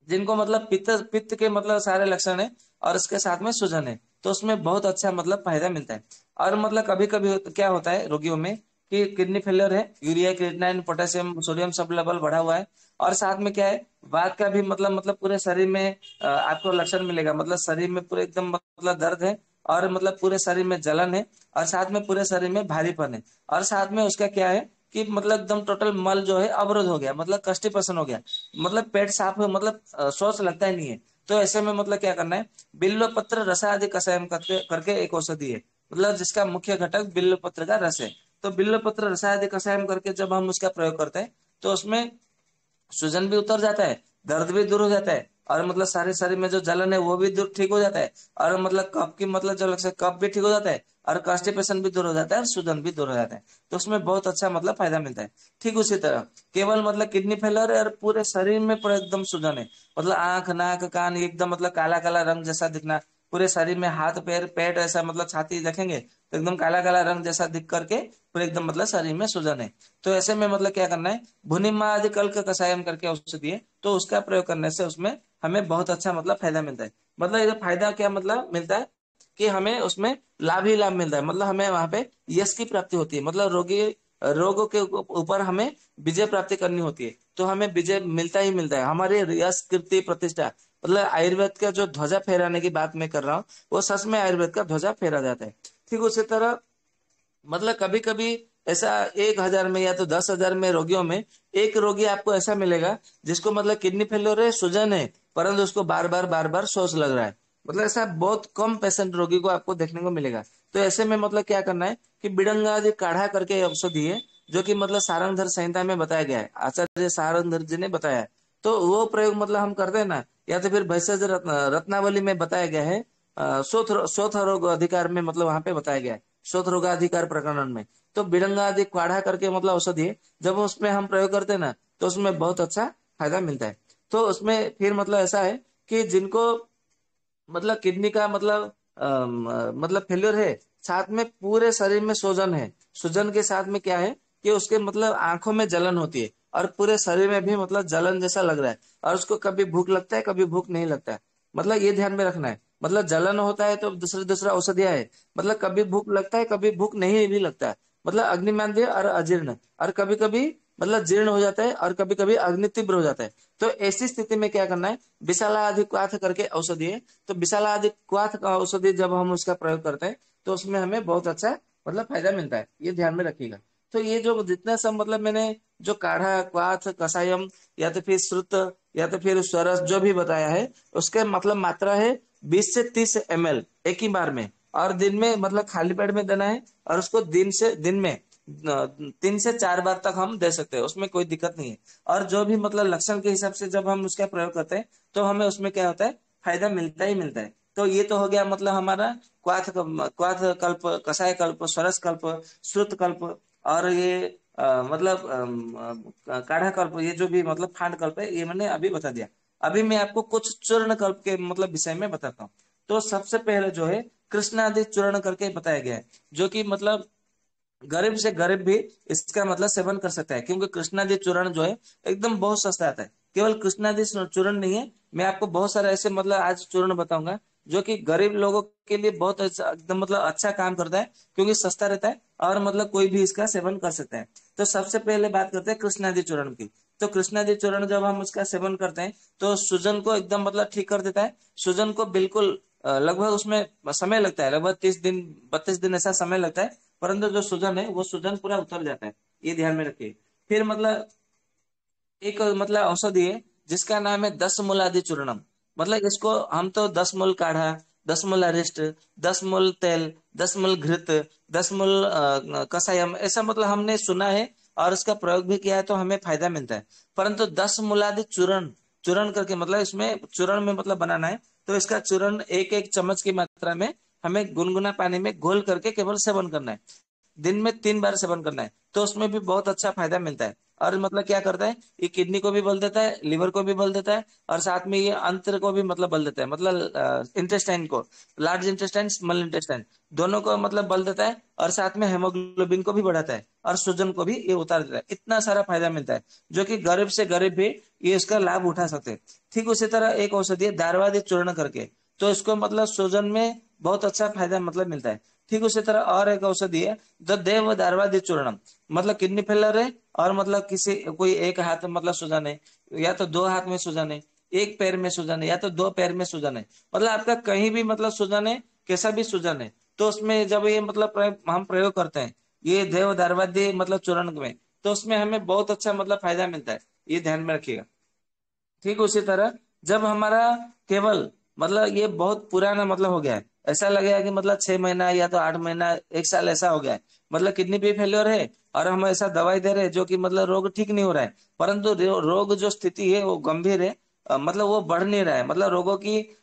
जिनको मतलब पित्त पित्त के मतलब सारे लक्षण है और उसके साथ में सूजन है, तो उसमें बहुत अच्छा मतलब फायदा मिलता है। और मतलब कभी कभी क्या होता है रोगियों में कि किडनी फेलियर है, urea, creatinine, potassium, sodium sub level बढ़ा हुआ है, और साथ में क्या है, वात का भी मतलब पूरे शरीर में आपको लक्षण मिलेगा, मतलब शरीर में पूरे एकदम मतलब दर्द है, और मतलब पूरे शरीर में जलन है, और साथ में पूरे शरीर में भारीपन है, और साथ में उसका क्या है कि मतलब एकदम टोटल मल जो है अवरोध हो गया, मतलब कस्टिपेशन हो गया, मतलब पेट साफ हो, मतलब शौच लगता ही नहीं है। तो ऐसे में मतलब क्या करना है, बिल्व पत्र रसादि कषायम करके करके एक औषधि है, मतलब जिसका मुख्य घटक बिल्व पत्र का रस है। तो बिल्व पत्र रसायन कषायम करके जब हम उसका प्रयोग करते हैं, तो उसमें सूजन भी उतर जाता है, दर्द भी दूर हो जाता है, और मतलब सारे शरीर में जो जलन है वो भी दूर ठीक हो जाता है, और मतलब कफ की मतलब जो लक्षण कफ भी ठीक हो जाता है, और कॉन्स्टिपेशन भी दूर हो जाता है, और सूजन भी दूर हो जाता है। तो उसमें बहुत अच्छा मतलब फायदा मिलता है। ठीक उसी तरह केवल मतलब किडनी फेलियर है और पूरे शरीर में पूरा एकदम सूजन है, मतलब आंख, नाक, कान एकदम मतलब काला काला रंग जैसा दिखना, पूरे शरीर में हाथ पैर पेट ऐसा मतलब छाती देखेंगे तो एकदम काला काला रंग जैसा दिख करके पूरे एकदम मतलब शरीर में सूजन है। तो ऐसे में मतलब क्या करना है, भुनिमा आदि कल्क कषायम करके औषधि है, तो उसका प्रयोग करने से उसमें हमें बहुत अच्छा मतलब फायदा मिलता है। मतलब ये फायदा क्या मतलब मिलता है कि हमें उसमें लाभ ही लाभ मिलता है, मतलब हमें वहां पे यश की प्राप्ति होती है, मतलब रोगों के ऊपर हमें विजय प्राप्ति करनी होती है, तो हमें विजय मिलता ही मिलता है, हमारे यश कीर्ति प्रतिष्ठा, मतलब आयुर्वेद का जो ध्वजा फहराने की बात मैं कर रहा हूँ, वो सच में आयुर्वेद का ध्वजा फहरा जाता है। ठीक उसी तरह मतलब कभी कभी ऐसा 1,000 में या तो 10,000 में रोगियों में एक रोगी आपको ऐसा मिलेगा जिसको मतलब किडनी फेलियर है, सूजन है, परंतु उसको बार बार शौच लग रहा है, मतलब ऐसा बहुत कम पेशेंट रोगी को आपको देखने को मिलेगा। तो ऐसे में मतलब क्या करना है कि बिडंगा आदि काढ़ा करके औषधि है, जो कि मतलब सारंगधर संहिता में बताया गया है, आचार्य सारंगधर जी ने बताया है। तो वो प्रयोग मतलब हम करते हैं ना, या तो फिर भैषज रत्नावली में बताया गया है, शोथ रोग अधिकार में मतलब वहां पे बताया गया है, शोथ रोगाधिकार प्रकरण में। तो बिडंगा आदि काढ़ा करके मतलब औषधि है, जब उसमें हम प्रयोग करते हैं ना, तो उसमें बहुत अच्छा फायदा मिलता है। तो उसमें फिर मतलब ऐसा है कि जिनको मतलब किडनी का मतलब मतलब फेल्योर है, साथ में पूरे शरीर में सूजन है, सूजन के साथ में क्या है कि उसके मतलब आंखों में जलन होती है, और पूरे शरीर में भी मतलब जलन जैसा लग रहा है, और उसको कभी भूख लगता है कभी भूख नहीं लगता है, मतलब ये ध्यान में रखना है। मतलब जलन होता है तो दूसरे दूसरा औषधियां है, मतलब कभी भूख लगता है कभी भूख नहीं भी लगता है, मतलब अग्निमांद्य और अजीर्ण, और कभी कभी मतलब जीर्ण हो जाता है, और कभी कभी अग्नि तीव्र हो जाता है। तो ऐसी स्थिति में क्या करना है, विशाला आदि क्वाथ करके औषधि है, तो विशाला आदि क्वाथ का औषधि जब हम उसका प्रयोग करते हैं, तो उसमें हमें बहुत अच्छा मतलब फायदा मिलता है, ये ध्यान में रखिएगा। तो ये जो जितना सब मतलब मैंने जो काढ़ा, क्वाथ, कसायम, या तो फिर श्रुत, या तो फिर स्वरस जो भी बताया है, उसके मतलब मात्रा है 20 से 30 ml एक ही बार में, और दिन में मतलब खाली पेट में देना है, और उसको दिन में 3 से 4 बार तक हम दे सकते हैं, उसमें कोई दिक्कत नहीं है। और जो भी मतलब लक्षण के हिसाब से जब हम उसका प्रयोग करते हैं, तो हमें उसमें क्या होता है, फायदा मिलता ही मिलता है। तो ये तो हो गया मतलब हमारा क्वाथ कल्प, कषाय कल्प, स्वरस कल्प, श्रुत कल्प, और ये मतलब काढ़ा कल्प, ये जो भी मतलब फांड कल्प है, ये मैंने अभी बता दिया। अभी मैं आपको कुछ चूर्ण कल्प के मतलब विषय में बताता हूँ। तो सबसे पहले जो है कृष्णादि चूर्ण करके बताया गया है, जो कि मतलब गरीब से गरीब भी इसका मतलब सेवन कर सकता है, क्योंकि कृष्णादि चूर्ण जो है एकदम बहुत सस्ता आता है। केवल कृष्णादि चूर्ण नहीं है, मैं आपको बहुत सारे ऐसे मतलब आज चूर्ण बताऊंगा जो कि गरीब लोगों के लिए बहुत एकदम मतलब अच्छा काम करता है, क्योंकि सस्ता रहता है, और मतलब कोई भी इसका सेवन कर सकता है। तो सबसे पहले बात करते हैं कृष्णादि चूर्ण की। तो कृष्णादि चूर्ण जब हम उसका सेवन करते हैं, तो सूजन को एकदम मतलब ठीक कर देता है, सूजन को बिल्कुल लगभग उसमें समय लगता है, लगभग 30 दिन 32 दिन ऐसा समय लगता है, परंतु जो सूजन है वो सूजन पूरा उतर जाता है, ये ध्यान में रखिए। फिर मतलब एक मतलब औषधि है जिसका नाम है 10 मूलादि चूर्णम, मतलब इसको हम तो 10 मूल काढ़ा, 10 मूल अरिष्ट, 10 मूल तेल, 10 मूल घृत, 10 मूल कसायम, ऐसा मतलब हमने सुना है, और इसका प्रयोग भी किया है, तो हमें फायदा मिलता है। परंतु 10 मूलादि चूर्ण, चूर्ण करके मतलब इसमें चूर्ण में मतलब बनाना है, तो इसका चूर्ण एक एक चम्मच की मात्रा में हमें गुनगुना पानी में घोल करके केवल सेवन करना है, दिन में 3 बार सेवन करना है, तो उसमें भी बहुत अच्छा फायदा मिलता है। और मतलब क्या करता है, ये किडनी को भी बल देता है, लिवर को भी बल देता है, और साथ में ये अंत्र को भी मतलब बल देता है, मतलब इंटेस्टाइन को, लार्ज इंटेस्टाइन, स्मॉल इंटेस्टाइन, दोनों को मतलब बल देता है, और साथ में हेमोग्लोबिन को भी बढ़ाता है, और सूजन को भी ये उतार देता है। इतना सारा फायदा मिलता है, जो कि गरीब से गरीब भी ये इसका लाभ उठा सकते हैं। ठीक उसी तरह एक औषधि है दारवादी चूर्ण करके, तो इसको मतलब सूजन में बहुत अच्छा फायदा मतलब मिलता है। ठीक उसी तरह और एक औषधि है जो देव दारवादी चूर्णम, मतलब किडनी फेलर है और मतलब किसी कोई एक हाथ में मतलब सूजन है, या तो दो हाथ में सूजन है, एक पैर में सूजन है, या तो दो पैर में सूजन है, मतलब आपका कहीं भी मतलब सूजन है, कैसा भी सूजन है, तो उसमें जब ये मतलब हम प्रयोग करते हैं ये देव दारवादी मतलब चूर्ण में, तो उसमें हमें बहुत अच्छा मतलब फायदा मिलता है, ये ध्यान में रखिएगा। ठीक उसी तरह जब हमारा केवल मतलब ये बहुत पुराना मतलब हो गया है, ऐसा लगेगा कि मतलब 6 महीना या तो 8 महीना 1 साल ऐसा हो गया है, मतलब किडनी भी फेल्योर है और हम ऐसा दवाई दे रहे हैं जो कि मतलब रोग ठीक नहीं हो रहा है, परंतु रोग जो स्थिति है वो गंभीर है, मतलब वो बढ़ नहीं रहा है, मतलब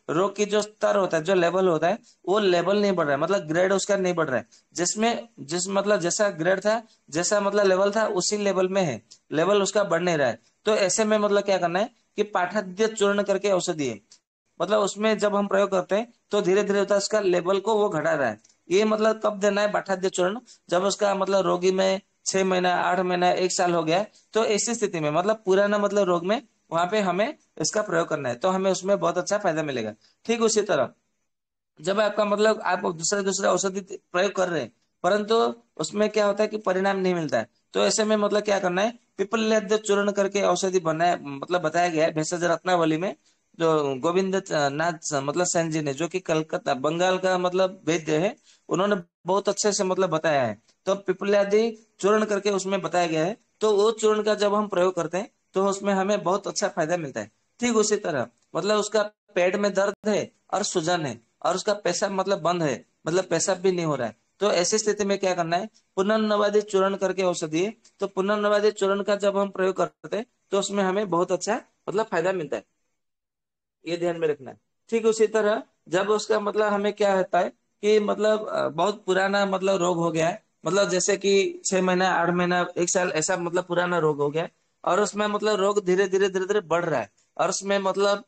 रोग की जो स्तर होता है, जो लेवल होता है, वो लेवल नहीं बढ़ रहा है, मतलब ग्रेड उसका नहीं बढ़ रहा है, जिस मतलब जैसा ग्रेड था, जैसा मतलब लेवल था उसी लेवल में है, लेवल उसका बढ़ नहीं रहा है। तो ऐसे में मतलब क्या करना है कि पाठाद्य चूर्ण करके औषधि है, मतलब उसमें जब हम प्रयोग करते हैं तो धीरे धीरे होता है उसका लेवल को वो घटा रहा है। ये मतलब कब देना है पाठाद्य चूर्ण, जब उसका मतलब रोगी में 6 महीना 8 महीना 1 साल हो गया है, तो ऐसी स्थिति में मतलब पुराना मतलब रोग में वहां पे हमें इसका प्रयोग करना है, तो हमें उसमें बहुत अच्छा फायदा मिलेगा। ठीक उसी तरह जब आपका मतलब आप दूसरे दूसरे औषधि प्रयोग कर रहे हैं, परंतु उसमें क्या होता है कि परिणाम नहीं मिलता है, तो ऐसे में मतलब क्या करना है, पिपल्याद्य चूर्ण करके औषधि बनाया मतलब बताया गया है भेषज रत्नावली में, जो गोविंद नाथ मतलब सेन जी ने, जो कि कलकत्ता बंगाल का मतलब वैद्य है, उन्होंने बहुत अच्छे से मतलब बताया है। तो पिपल्यादि चूर्ण करके उसमें बताया गया है, तो वो चूर्ण का जब हम प्रयोग करते हैं तो उसमें हमें बहुत अच्छा फायदा मिलता है। ठीक उसी तरह मतलब उसका पेट में दर्द है और सूजन है और उसका पेशाब मतलब बंद है, मतलब पेशाब भी नहीं हो रहा है, तो ऐसी स्थिति में क्या करना है, पुनर्नवादी चूर्ण करके औषधि है, तो पुनर्नवादी चूर्ण का जब हम प्रयोग करते हैं तो उसमें हमें बहुत अच्छा मतलब फायदा मिलता है, ये ध्यान में रखना है। ठीक उसी तरह जब उसका मतलब हमें क्या होता है कि मतलब बहुत पुराना मतलब रोग हो गया है, मतलब जैसे कि 6 महीना 8 महीना 1 साल ऐसा मतलब पुराना रोग हो गया है, और उसमें मतलब रोग धीरे धीरे बढ़ रहा है, और उसमें मतलब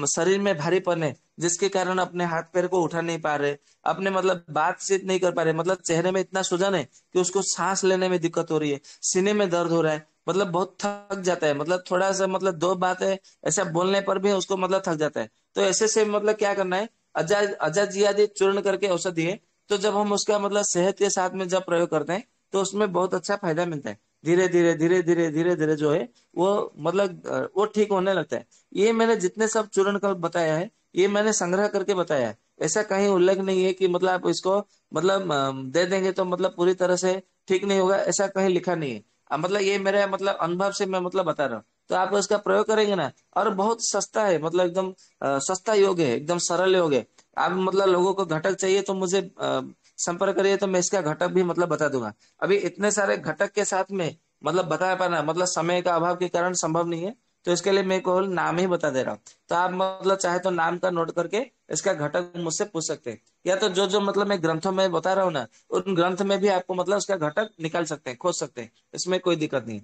शरीर में भारीपन है, जिसके कारण अपने हाथ पैर को उठा नहीं पा रहे, अपने मतलब बातचीत नहीं कर पा रहे, मतलब चेहरे में इतना सूजन है कि उसको सांस लेने में दिक्कत हो रही है, सीने में दर्द हो रहा है, मतलब बहुत थक जाता है, मतलब थोड़ा सा मतलब दो बातें ऐसा बोलने पर भी उसको मतलब थक जाता है। तो ऐसे से मतलब क्या करना है, अजाजियादि चूर्ण करके औषधि है, तो जब हम उसका मतलब सेहत के साथ में जब प्रयोग करते हैं तो उसमें बहुत अच्छा फायदा मिलता है, धीरे धीरे जो है वो मतलब वो ठीक होने लगता है। ये मैंने जितने सब चूर्ण का बताया है ये मैंने संग्रह करके बताया है, ऐसा कहीं उल्लेख नहीं है कि मतलब आप इसको मतलब दे देंगे तो मतलब पूरी तरह से ठीक नहीं होगा, ऐसा कहीं लिखा नहीं है। मतलब ये मेरे मतलब अनुभव से मैं मतलब बता रहा हूँ, तो आप इसका प्रयोग करेंगे ना, और बहुत सस्ता है, मतलब एकदम सस्ता योग है, एकदम सरल योग है। आप मतलब लोगों को घटक चाहिए तो मुझे संपर्क करिए, तो मैं इसका घटक भी मतलब बता दूंगा। अभी इतने सारे घटक के साथ में मतलब बता पाना मतलब समय का अभाव के कारण संभव नहीं है, तो इसके लिए मैं केवल नाम ही बता दे रहा हूँ। तो आप मतलब चाहे तो नाम का नोट करके इसका घटक मुझसे पूछ सकते हैं, या तो जो जो मतलब मैं ग्रंथों में बता रहा हूँ ना, उन ग्रंथ में भी आपको मतलब उसका घटक निकाल सकते हैं, खोज सकते हैं, इसमें कोई दिक्कत नहीं।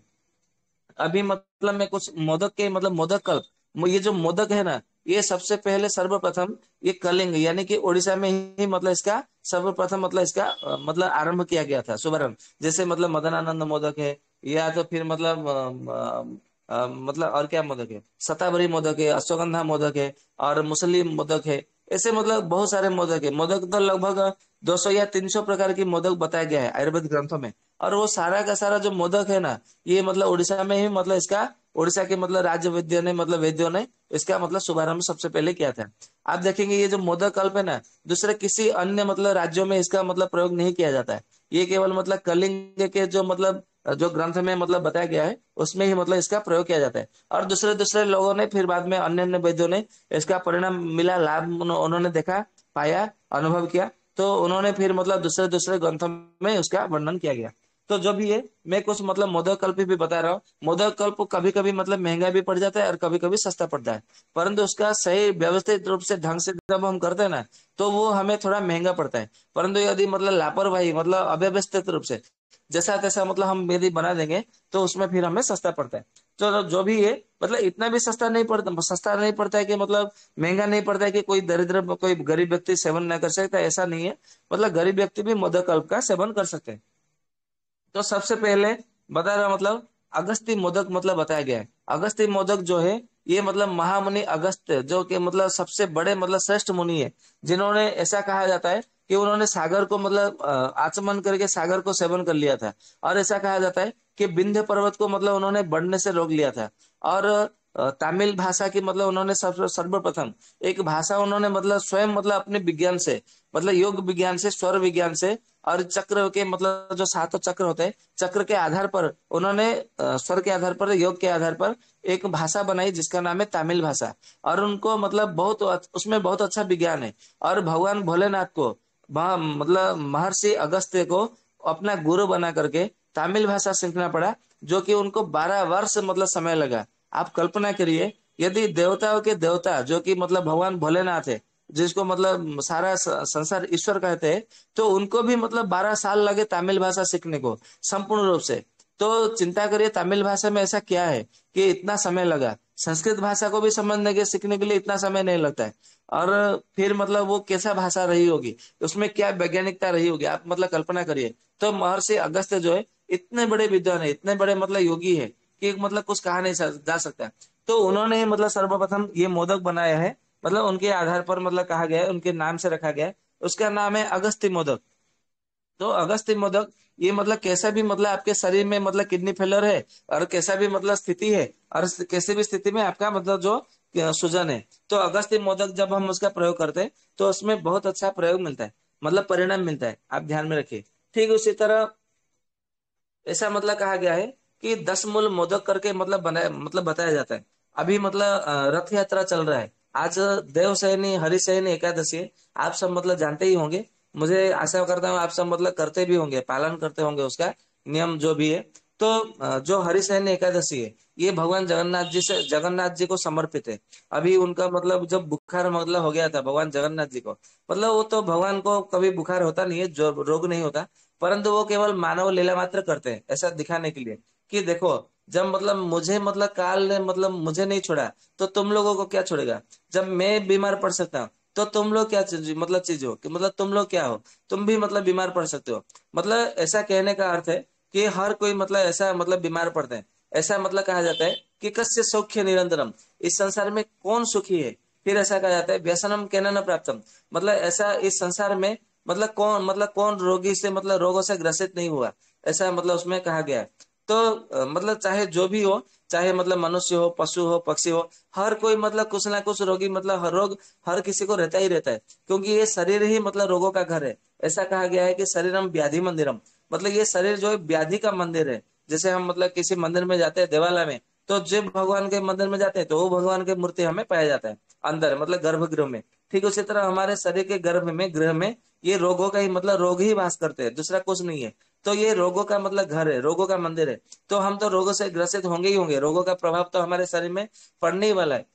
अभी मतलब मैं कुछ मोदक के मतलब मोदक कल्प, ये जो मोदक है ना, ये सबसे पहले सर्वप्रथम ये कलिंग यानी कि उड़ीसा में ही मतलब इसका सर्वप्रथम मतलब इसका मतलब आरंभ किया गया था, शुभारंभ। जैसे मतलब मदन आनंद मोदक है, या तो फिर मतलब मतलब और क्या मोदक है, शतावरी मोदक है, अश्वगंधा मोदक है, और मुसली मोदक है, ऐसे मतलब बहुत सारे मोदक है। मोदक तो लगभग 200 या 300 प्रकार की मोदक बताया गया है आयुर्वेद ग्रंथों में। और वो सारा का सारा जो मोदक है ना, ये मतलब उड़ीसा में ही मतलब इसका उड़ीसा के मतलब राज्य वैद्य ने मतलब वैद्यों ने इसका मतलब शुभारंभ सबसे पहले किया था। आप देखेंगे ये जो मोदक कल्प है ना, दूसरे किसी अन्य मतलब राज्यों में इसका मतलब प्रयोग नहीं किया जाता है, ये केवल मतलब कलिंग के जो मतलब जो ग्रंथ में मतलब बताया गया है उसमें ही मतलब इसका प्रयोग किया जाता है। और दूसरे दूसरे लोगों ने फिर बाद में अन्य अन्य वैद्यों ने इसका परिणाम मिला, लाभ उन्होंने देखा, पाया, अनुभव किया, तो उन्होंने फिर मतलब दूसरे दूसरे ग्रंथों में उसका वर्णन किया गया। तो जो भी है मैं कुछ मतलब मोदक कल्प भी बता रहा हूँ। मोदक कल्प कभी कभी मतलब महंगा भी पड़ जाता है और कभी कभी सस्ता पड़ता है, परंतु उसका सही व्यवस्थित रूप से ढंग से जब हम करते हैं ना, तो वो हमें थोड़ा महंगा पड़ता है। परंतु यदि मतलब लापरवाही मतलब अव्यवस्थित रूप से जैसा तैसा मतलब हम यदि बना देंगे तो उसमें फिर हमें सस्ता पड़ता है। तो जो भी है मतलब इतना भी सस्ता नहीं पड़ता है कि मतलब महंगा नहीं पड़ता है कि कोई दरिद्र कोई गरीब व्यक्ति सेवन ना कर सकता, ऐसा नहीं है। मतलब गरीब व्यक्ति भी मोदक कल्प का सेवन कर सकते हैं। तो सबसे पहले बता रहा मतलब अगस्ती मोदक मतलब बताया गया है। अगस्ती मोदक जो है ये मतलब महामुनि अगस्त जो कि मतलब सबसे बड़े मतलब श्रेष्ठ मुनि है, जिन्होंने ऐसा कहा जाता है कि उन्होंने सागर को मतलब आचमन करके सागर को सेवन कर लिया था। और ऐसा कहा जाता है कि विंध्य पर्वत को मतलब उन्होंने बढ़ने से रोक लिया था। और तमिल भाषा की मतलब उन्होंने सर्वप्रथम एक भाषा उन्होंने मतलब स्वयं मतलब अपने विज्ञान से मतलब योग विज्ञान से स्वर विज्ञान से और चक्र के मतलब जो सातों चक्र होते हैं चक्र के आधार पर उन्होंने स्वर के आधार पर योग के आधार पर एक भाषा बनाई जिसका नाम है तमिल भाषा। और उनको मतलब उसमें बहुत अच्छा विज्ञान है। और भगवान भोलेनाथ को मतलब महर्षि अगस्त्य को अपना गुरु बना करके तमिल भाषा सीखना पड़ा, जो कि उनको 12 वर्ष मतलब समय लगा। आप कल्पना करिए, यदि देवताओं के देवता जो कि मतलब भगवान भोलेनाथ है, जिसको मतलब सारा संसार ईश्वर कहते हैं, तो उनको भी मतलब 12 साल लगे तमिल भाषा सीखने को संपूर्ण रूप से। तो चिंता करिए तमिल भाषा में ऐसा क्या है कि इतना समय लगा। संस्कृत भाषा को भी समझने के सीखने के लिए इतना समय नहीं लगता है। और फिर मतलब वो कैसा भाषा रही होगी, उसमें क्या वैज्ञानिकता रही होगी, आप मतलब कल्पना करिए। तो महर्षि अगस्त्य जो है इतने बड़े विद्वान है, इतने बड़े मतलब योगी है कि मतलब कुछ कहा नहीं जा सकता। तो उन्होंने मतलब सर्वप्रथम ये मोदक बनाया है, मतलब उनके आधार पर मतलब कहा गया है, उनके नाम से रखा गया है। उसका नाम है अगस्त्य मोदक। तो अगस्त्य मोदक ये मतलब कैसा भी मतलब आपके शरीर में मतलब किडनी फेलर है और कैसा भी मतलब स्थिति है और कैसे भी स्थिति में आपका मतलब जो सूजन है, तो अगस्त्य मोदक जब हम उसका प्रयोग करते हैं तो उसमें बहुत अच्छा प्रयोग मिलता है, मतलब परिणाम मिलता है। आप ध्यान में रखिए। ठीक उसी तरह ऐसा मतलब कहा गया है कि 10 मूल मोदक करके मतलब बनाया मतलब बताया जाता है। अभी मतलब रथ यात्रा चल रहा है। आज देवशयनी हरिशयनी एकादशी है। आप सब मतलब जानते ही होंगे। मुझे आशा करता हूँ आप सब मतलब करते भी होंगे, पालन करते होंगे उसका नियम जो भी है। तो जो हरिशयनी एकादशी है ये भगवान जगन्नाथ जी को समर्पित है। अभी उनका मतलब जब बुखार मतलब हो गया था भगवान जगन्नाथ जी को, मतलब वो तो भगवान को कभी बुखार होता नहीं है, जो रोग नहीं होता, परंतु वो केवल मानव लीला मात्र करते हैं ऐसा दिखाने के लिए कि देखो, जब मतलब मुझे मतलब काल ने मतलब मुझे नहीं छोड़ा तो तुम लोगों को क्या छोड़ेगा। जब मैं बीमार पड़ सकता हूँ तो तुम लोग क्या चीज हो कि मतलब तुम लोग क्या हो, तुम भी मतलब बीमार पड़ सकते हो। मतलब ऐसा कहने का अर्थ है कि हर कोई मतलब ऐसा मतलब बीमार पड़ता है। ऐसा मतलब कहा जाता है कि कस्य सौख्य निरंतरम, इस संसार में कौन सुखी है। फिर ऐसा कहा जाता है व्यसनम केन न प्राप्तम, मतलब ऐसा इस संसार में मतलब कौन रोगी से मतलब रोगों से ग्रसित नहीं हुआ, ऐसा मतलब उसमें कहा गया है। तो मतलब चाहे जो भी हो, चाहे मतलब मनुष्य हो पशु हो पक्षी हो, हर कोई मतलब कुछ ना कुछ रोगी मतलब हर रोग हर किसी को रहता ही रहता है, क्योंकि ये शरीर ही मतलब रोगों का घर है। ऐसा कहा गया है कि शरीरम व्याधि मंदिरम, मतलब ये शरीर जो है व्याधि का मंदिर है। जैसे हम मतलब किसी मंदिर में जाते हैं देवालय में, तो जब भगवान के मंदिर में जाते हैं तो वो भगवान की मूर्ति हमें पाया जाता है अंदर मतलब गर्भगृह में। ठीक उसी तरह हमारे शरीर के गर्भ में गृह में ये रोगों का ही मतलब रोग ही वास करते हैं, दूसरा कुछ नहीं है। तो ये रोगों का मतलब घर है, रोगों का मंदिर है। तो हम तो रोगों से ग्रसित होंगे ही होंगे, रोगों का प्रभाव तो हमारे शरीर में पड़ने ही वाला है।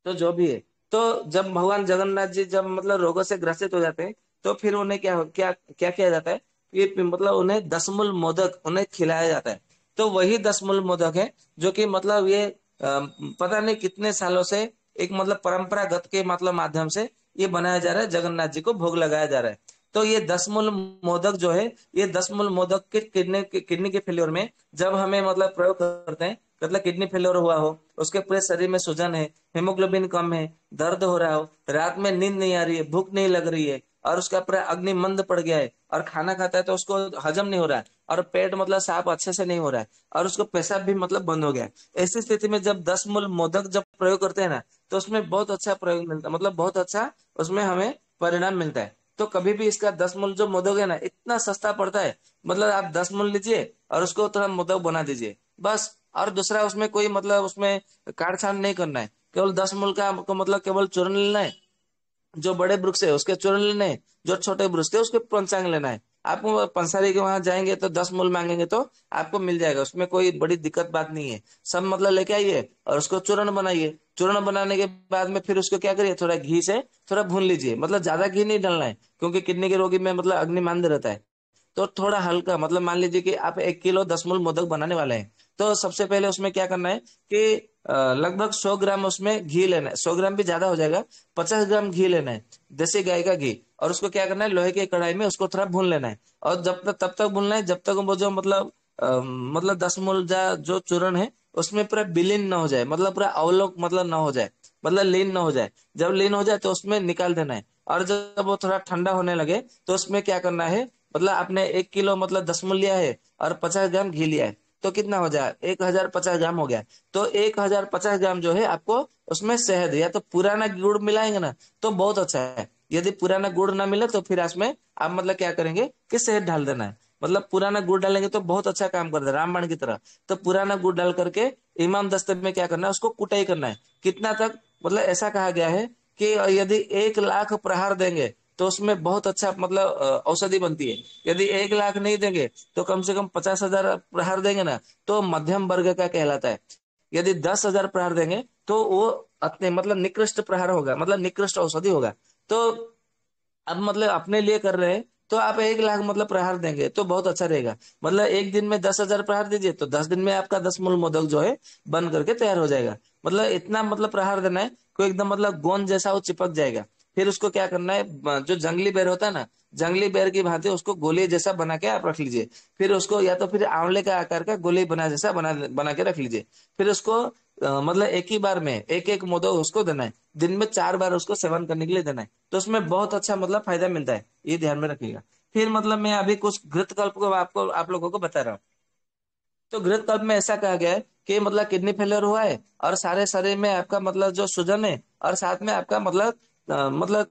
तो जो भी है, तो जब भगवान जगन्नाथ जी जब मतलब रोगों से ग्रसित हो जाते हैं तो फिर उन्हें क्या क्या क्या किया जाता है, ये मतलब उन्हें 10 मूल मोदक उन्हें खिलाया जाता है। तो वही 10 मूल मोदक है जो कि मतलब ये पता नहीं कितने सालों से एक मतलब परंपरागत के मतलब माध्यम से ये बनाया जा रहा है, जगन्नाथ जी को भोग लगाया जा रहा है। तो ये 10 मूल मोदक जो है, ये 10 मूल मोदक के किडनी के फेल्योर में जब हमें मतलब प्रयोग करते हैं, मतलब किडनी फेल्योर हुआ हो, उसके पूरे शरीर में सूजन है, हेमोग्लोबिन कम है, दर्द हो रहा हो, रात में नींद नहीं आ रही है, भूख नहीं लग रही है, और उसका पूरा अग्नि मंद पड़ गया है, और खाना खाता है तो उसको हजम नहीं हो रहा है, और पेट मतलब साफ अच्छे से नहीं हो रहा है, और उसको पेशाब भी मतलब बंद हो गया है। ऐसी स्थिति में जब 10 मूल मोदक जब प्रयोग करते हैं ना, तो उसमें बहुत अच्छा प्रयोग मिलता है, मतलब बहुत अच्छा उसमें हमें परिणाम मिलता है। तो कभी भी इसका 10 मूल जो मोदक है ना इतना सस्ता पड़ता है, मतलब आप 10 मूल लीजिए और उसको थोड़ा मोदक बना दीजिए बस। और दूसरा उसमें कोई मतलब उसमें काट छान नहीं करना है, केवल 10 मूल का आपको मतलब केवल चूर्ण लेना है। जो बड़े वृक्ष है उसके चूर्ण लेने हैं, जो छोटे वृक्ष है उसके पंचांग लेना है। आपको पंसारी के वहां जाएंगे तो 10 मूल मांगेंगे तो आपको मिल जाएगा, उसमें कोई बड़ी दिक्कत बात नहीं है। सब मतलब लेके आइए और उसको चूर्ण बनाइए। चूर्ण बनाने के बाद में फिर उसको क्या करिए, थोड़ा घी से थोड़ा भून लीजिए, मतलब ज्यादा घी नहीं डालना है क्योंकि किडनी के रोगी में मतलब अग्निमांद रहता है। तो थोड़ा हल्का मतलब मान लीजिए कि आप 1 किलो 10 मूल मोदक बनाने वाले हैं, तो सबसे पहले उसमें क्या करना है कि लगभग 100 ग्राम उसमें घी लेना है, 100 ग्राम भी ज्यादा हो जाएगा, 50 ग्राम घी लेना है, देसी गाय का घी। और उसको क्या करना है, लोहे की कढ़ाई में उसको थोड़ा भून लेना है। और जब तक तब तक भूनना है जब तक वो जो मतलब 10 मूल जो चूर्ण है उसमें पूरा विलीन ना हो जाए, मतलब पूरा अवलोक मतलब ना हो जाए, मतलब लीन ना हो जाए। जब लीन हो जाए तो उसमें निकाल देना है। और जब वो थोड़ा ठंडा होने लगे तो उसमें क्या करना है, मतलब आपने 1 किलो मतलब दशमूल लिया है और 50 ग्राम घी लिया है, तो कितना हो जाए, 1050 ग्राम हो गया। तो 1050 ग्राम जो है आपको उसमें शहद या तो पुराना गुड़ मिलाएंगे ना तो बहुत अच्छा है। यदि पुराना गुड़ ना मिले तो फिर उसमें आप मतलब क्या करेंगे कि शहद डाल देना है। मतलब पुराना गुड़ डालेंगे तो बहुत अच्छा काम करता है रामबाण की तरह। तो पुराना गुड़ डाल करके इमाम दस्तक में क्या करना है, उसको कुटाई करना है। कितना तक, मतलब ऐसा कहा गया है कि यदि 1 लाख प्रहार देंगे तो उसमें बहुत अच्छा मतलब औषधि बनती है। यदि 1 लाख नहीं देंगे तो कम से कम 50,000 प्रहार देंगे ना तो मध्यम वर्ग का कहलाता है। यदि 10,000 प्रहार देंगे तो वो अपने मतलब निकृष्ट प्रहार होगा, मतलब निकृष्ट औषधि होगा। तो अब मतलब अपने लिए कर रहे हैं तो आप 1 लाख मतलब प्रहार देंगे तो बहुत अच्छा रहेगा। मतलब एक दिन में 10,000 प्रहार दीजिए तो 10 दिन में आपका 10 मूल मोदक जो है बन करके तैयार हो जाएगा। मतलब इतना मतलब प्रहार देना है कोई एकदम मतलब गोंद जैसा वो चिपक जाएगा। फिर उसको क्या करना है, जो जंगली बेर होता है ना, जंगली बेर की भांति उसको गोली जैसा बना के आप रख लीजिए। फिर उसको या तो फिर आंवले का आकार का गोली बना जैसा बना बना के रख लीजिए। फिर उसको मतलब एक ही बार में एक एक मोदक उसको देना है। दिन में 4 बार उसको सेवन करने के लिए देना है। तो उसमें बहुत अच्छा मतलब फायदा मिलता है, ये ध्यान में रखिएगा। फिर मतलब मैं अभी कुछ घृत कल्प को आपको आप लोगों को बता रहा हूँ। तो घृत कल्प में ऐसा कहा गया है कि मतलब किडनी फेलियर हुआ है और सारे शरीर में आपका मतलब जो सूजन है और साथ में आपका मतलब मतलब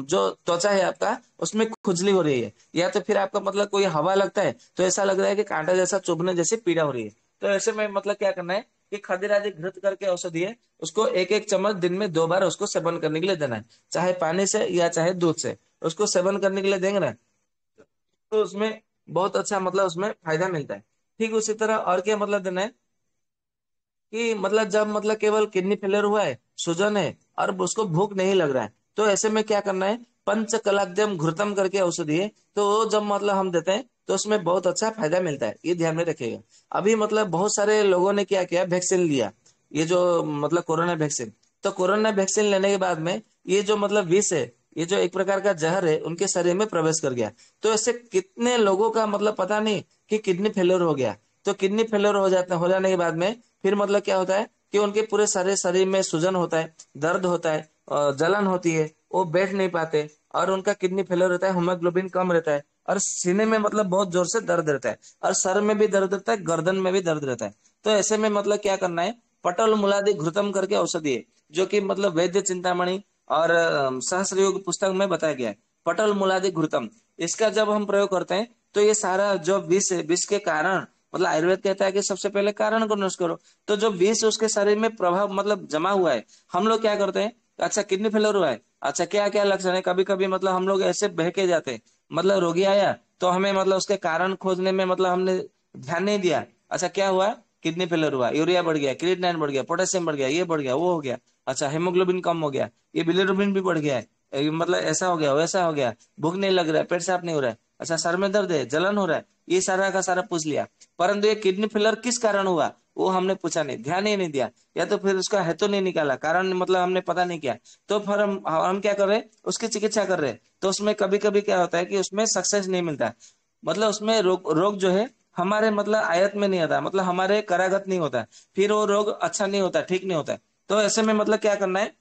जो त्वचा है आपका उसमें खुजली हो रही है, या तो फिर आपका मतलब कोई हवा लगता है तो ऐसा लग रहा है कि कांटा जैसा चुभने जैसी पीड़ा हो रही है। तो ऐसे में मतलब क्या करना है कि खदिर आदि घृत करके औषधि है, उसको एक एक चम्मच दिन में 2 बार उसको सेवन करने के लिए देना है, चाहे पानी से या चाहे दूध से। उसको सेवन करने के लिए देंगे ना तो उसमें बहुत अच्छा मतलब उसमें फायदा मिलता है। ठीक उसी तरह और क्या मतलब देना है कि मतलब जब मतलब केवल किडनी फेलियर हुआ है, सूजन है और उसको भूख नहीं लग रहा है, तो ऐसे में क्या करना है, पंचकलाद्यम घृतम करके औषधि है तो वो जब मतलब हम देते हैं तो उसमें बहुत अच्छा फायदा मिलता है, ये ध्यान में रखिएगा। अभी मतलब बहुत सारे लोगों ने क्या किया, वैक्सीन लिया, ये जो मतलब कोरोना वैक्सीन। तो कोरोना वैक्सीन लेने के बाद में ये जो मतलब विष है, ये जो एक प्रकार का जहर है उनके शरीर में प्रवेश कर गया। तो ऐसे कितने लोगों का मतलब पता नहीं कि किडनी फेलियर हो गया। तो किडनी फेलियर हो जाने के बाद में फिर मतलब क्या होता है कि उनके पूरे सारे शरीर में सूजन होता है, दर्द होता है, जलन होती है, वो बैठ नहीं पाते और उनका किडनी फेलियर रहता है, हीमोग्लोबिन कम रहता है और सीने में मतलब बहुत जोर से दर्द रहता है और सर में भी दर्द रहता है, गर्दन में भी दर्द रहता है। तो ऐसे में मतलब क्या करना है, पटल मुलादि घृतम करके औषधि है जो कि मतलब वैद्य चिंतामणि और सहस्त्र योग पुस्तक में बताया गया है। पटल मुलादि घृतम, इसका जब हम प्रयोग करते हैं तो ये सारा जो विष है, विष के कारण मतलब आयुर्वेद कहता है कि सबसे पहले कारण को नष्ट करो। तो जो विष उसके शरीर में प्रभाव मतलब जमा हुआ है, हम लोग क्या करते हैं, अच्छा किडनी फेलियर हुआ है, अच्छा क्या क्या लक्षण है, कभी कभी मतलब हम लोग ऐसे बहके जाते हैं। मतलब रोगी आया तो हमें मतलब उसके कारण खोजने में मतलब हमने ध्यान नहीं दिया। अच्छा क्या हुआ, किडनी फेलियर हुआ, यूरिया बढ़ गया, क्रिएटिनिन बढ़ गया, पोटेशियम बढ़ गया, ये बढ़ गया, वो हो गया, अच्छा हेमोग्लोबिन कम हो गया, ये बिलिरुबिन भी बढ़ गया है, मतलब ऐसा हो गया वैसा हो गया, भूख नहीं लग रहा है, पेट साफ नहीं हो रहा है, अच्छा सर में दर्द है, जलन हो रहा है, ये सारा का सारा पूछ लिया। परंतु ये किडनी फेलियर किस कारण हुआ वो हमने पूछा नहीं, ध्यान ही नहीं दिया, या तो फिर उसका हेतु नहीं निकाला, कारण मतलब हमने पता नहीं किया। तो फिर हम क्या कर रहे हैं, उसकी चिकित्सा कर रहे हैं। तो उसमें कभी कभी क्या होता है कि उसमें सक्सेस नहीं मिलता है। मतलब उसमें रोग जो है हमारे मतलब आयत में नहीं आता, मतलब हमारे करागत नहीं होता, फिर वो रोग अच्छा नहीं होता, ठीक नहीं होता। तो ऐसे में मतलब क्या करना है,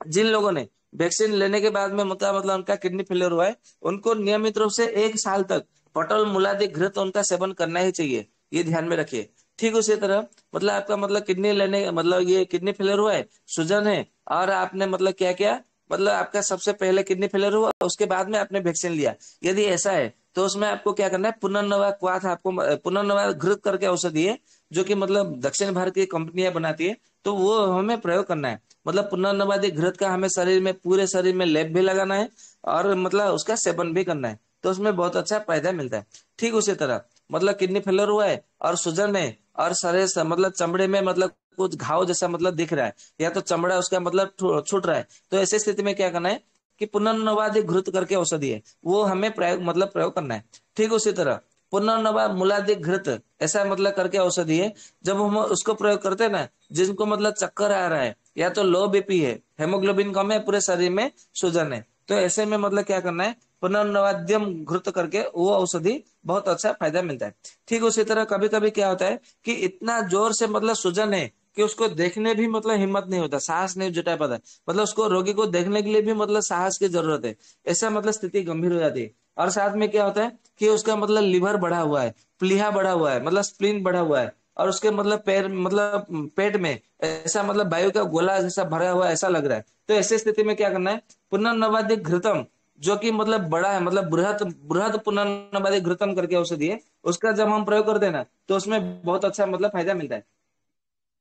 जिन लोगों ने वैक्सीन लेने के बाद में मतलब उनका किडनी फेलियर हुआ है, उनको नियमित रूप से 1 साल तक पटल मुलादि घृत उनका सेवन करना ही चाहिए, ये ध्यान में रखिए। ठीक उसी तरह मतलब आपका मतलब किडनी लेने मतलब ये किडनी फेलियर हुआ है, सूजन है और आपने मतलब क्या किया, मतलब आपका सबसे पहले किडनी फेलियर हुआ उसके बाद में आपने वैक्सीन लिया, यदि ऐसा है तो उसमें आपको क्या करना है, पुनर्नवा क्वाथ आपको पुनर्नवा घृत करके औषधि है जो कि मतलब दक्षिण भारतीय कंपनियां बनाती है, तो वो हमें प्रयोग करना है। मतलब पुनर्नवादी घृत का हमें शरीर में पूरे शरीर में लेप भी लगाना है और मतलब उसका सेवन भी करना है, तो उसमें बहुत अच्छा फायदा मिलता है। ठीक उसी तरह मतलब किडनी फेलियर हुआ है और सूजन है और शरीर मतलब चमड़े में मतलब कुछ घाव जैसा मतलब दिख रहा है, या तो चमड़ा उसका मतलब छूट रहा है, तो ऐसी स्थिति में क्या करना है कि पुनर्नवादी घृत करके औषधि है वो हमें प्रयोग मतलब प्रयोग करना है। ठीक उसी तरह पुनर्नवा मूलादि घृत ऐसा मतलब करके औषधि है, जब हम उसको प्रयोग करते हैं ना, जिनको मतलब चक्कर आ रहा है या तो लो बीपी है, हेमोग्लोबिन कम है, पूरे शरीर में सूजन है, तो ऐसे में मतलब क्या करना है, पुनर्नवाद्यम घृत करके वो औषधि बहुत अच्छा फायदा मिलता है। ठीक उसी तरह कभी कभी क्या होता है कि इतना जोर से मतलब सूजन है कि उसको देखने भी मतलब हिम्मत नहीं होता, साहस नहीं जुटा पाता, मतलब उसको रोगी को देखने के लिए भी मतलब साहस की जरूरत है, ऐसा मतलब स्थिति गंभीर हो जाती है। और साथ में क्या होता है कि उसका मतलब लिवर बढ़ा हुआ है, प्लीहा बढ़ा हुआ है, मतलब स्प्लीन बढ़ा हुआ है, और उसके मतलब पैर मतलब पेट में ऐसा मतलब वायु का गोला जैसा भरा हुआ है, ऐसा लग रहा है। तो ऐसी स्थिति में क्या करना है, पुनर्नवादिक घृतम, जो कि मतलब बड़ा है, मतलब बृहद बृहद पुनर्नवादिक घृतम करके औषधि है, उसका जब हम प्रयोग करते हैं ना तो उसमें बहुत अच्छा मतलब फायदा मिलता है।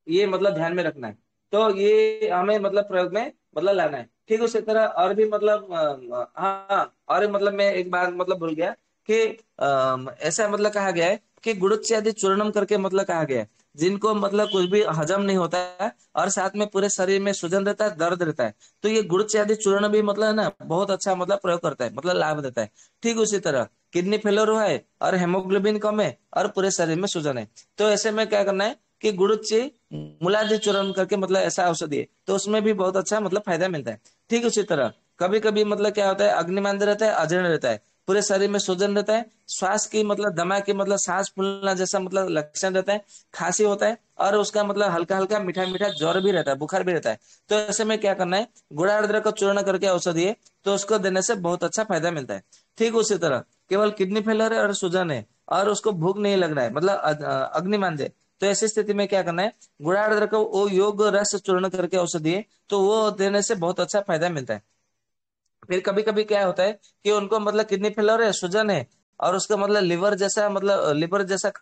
ये मतलब ध्यान में रखना है। तो ये हमें मतलब प्रयोग में मतलब लाना है। ठीक उसी तरह और भी मतलब हाँ, और मतलब मैं एक बात मतलब भूल गया कि ऐसा मतलब कहा गया है कि गुड़ुच्य आदि चूर्णम करके मतलब कहा गया है, जिनको मतलब कुछ भी हजम नहीं होता है और साथ में पूरे शरीर में सूजन रहता है, दर्द रहता है, तो ये गुड़ुच्य आदि चूर्ण भी मतलब है ना बहुत अच्छा मतलब प्रयोग करता है, मतलब लाभ देता है। ठीक उसी तरह किडनी फेलियर हुआ है और हेमोग्लोबिन कम है और पूरे शरीर में सूजन है, तो ऐसे में क्या करना है कि गुड़ुच्य मूलाधि चूर्ण करके मतलब ऐसा औषधि है, तो उसमें भी बहुत अच्छा मतलब फायदा मिलता है। ठीक उसी तरह कभी कभी मतलब क्या होता है, अग्निमांद्य रहता है, अजीर्ण रहता है, पूरे शरीर में सूजन रहता है, श्वास की मतलब दमा की मतलब सांस फूलना जैसा मतलब लक्षण रहता है, खांसी होता है, और उसका मतलब हल्का हल्का मीठा मीठा ज्वर भी रहता है, बुखार भी रहता है। तो ऐसे में क्या करना है, गुड़ार्द्र का चूर्ण करके औषधि है, तो उसको देने से बहुत अच्छा फायदा मिलता है। ठीक उसी तरह केवल किडनी फेलर है और सूजन है और उसको भूख नहीं लग रहा है, मतलब अग्निमांद्य, तो ऐसी स्थिति में क्या करना है, गुड़ार्द्र का वो योग रस चूर्ण करके औषधि है, तो वो देने से बहुत अच्छा फायदा मिलता है। फिर कभी कभी क्या होता है कि उनको मतलब किडनी फेलियर है, सूजन है, और उसका मतलब लिवर जैसा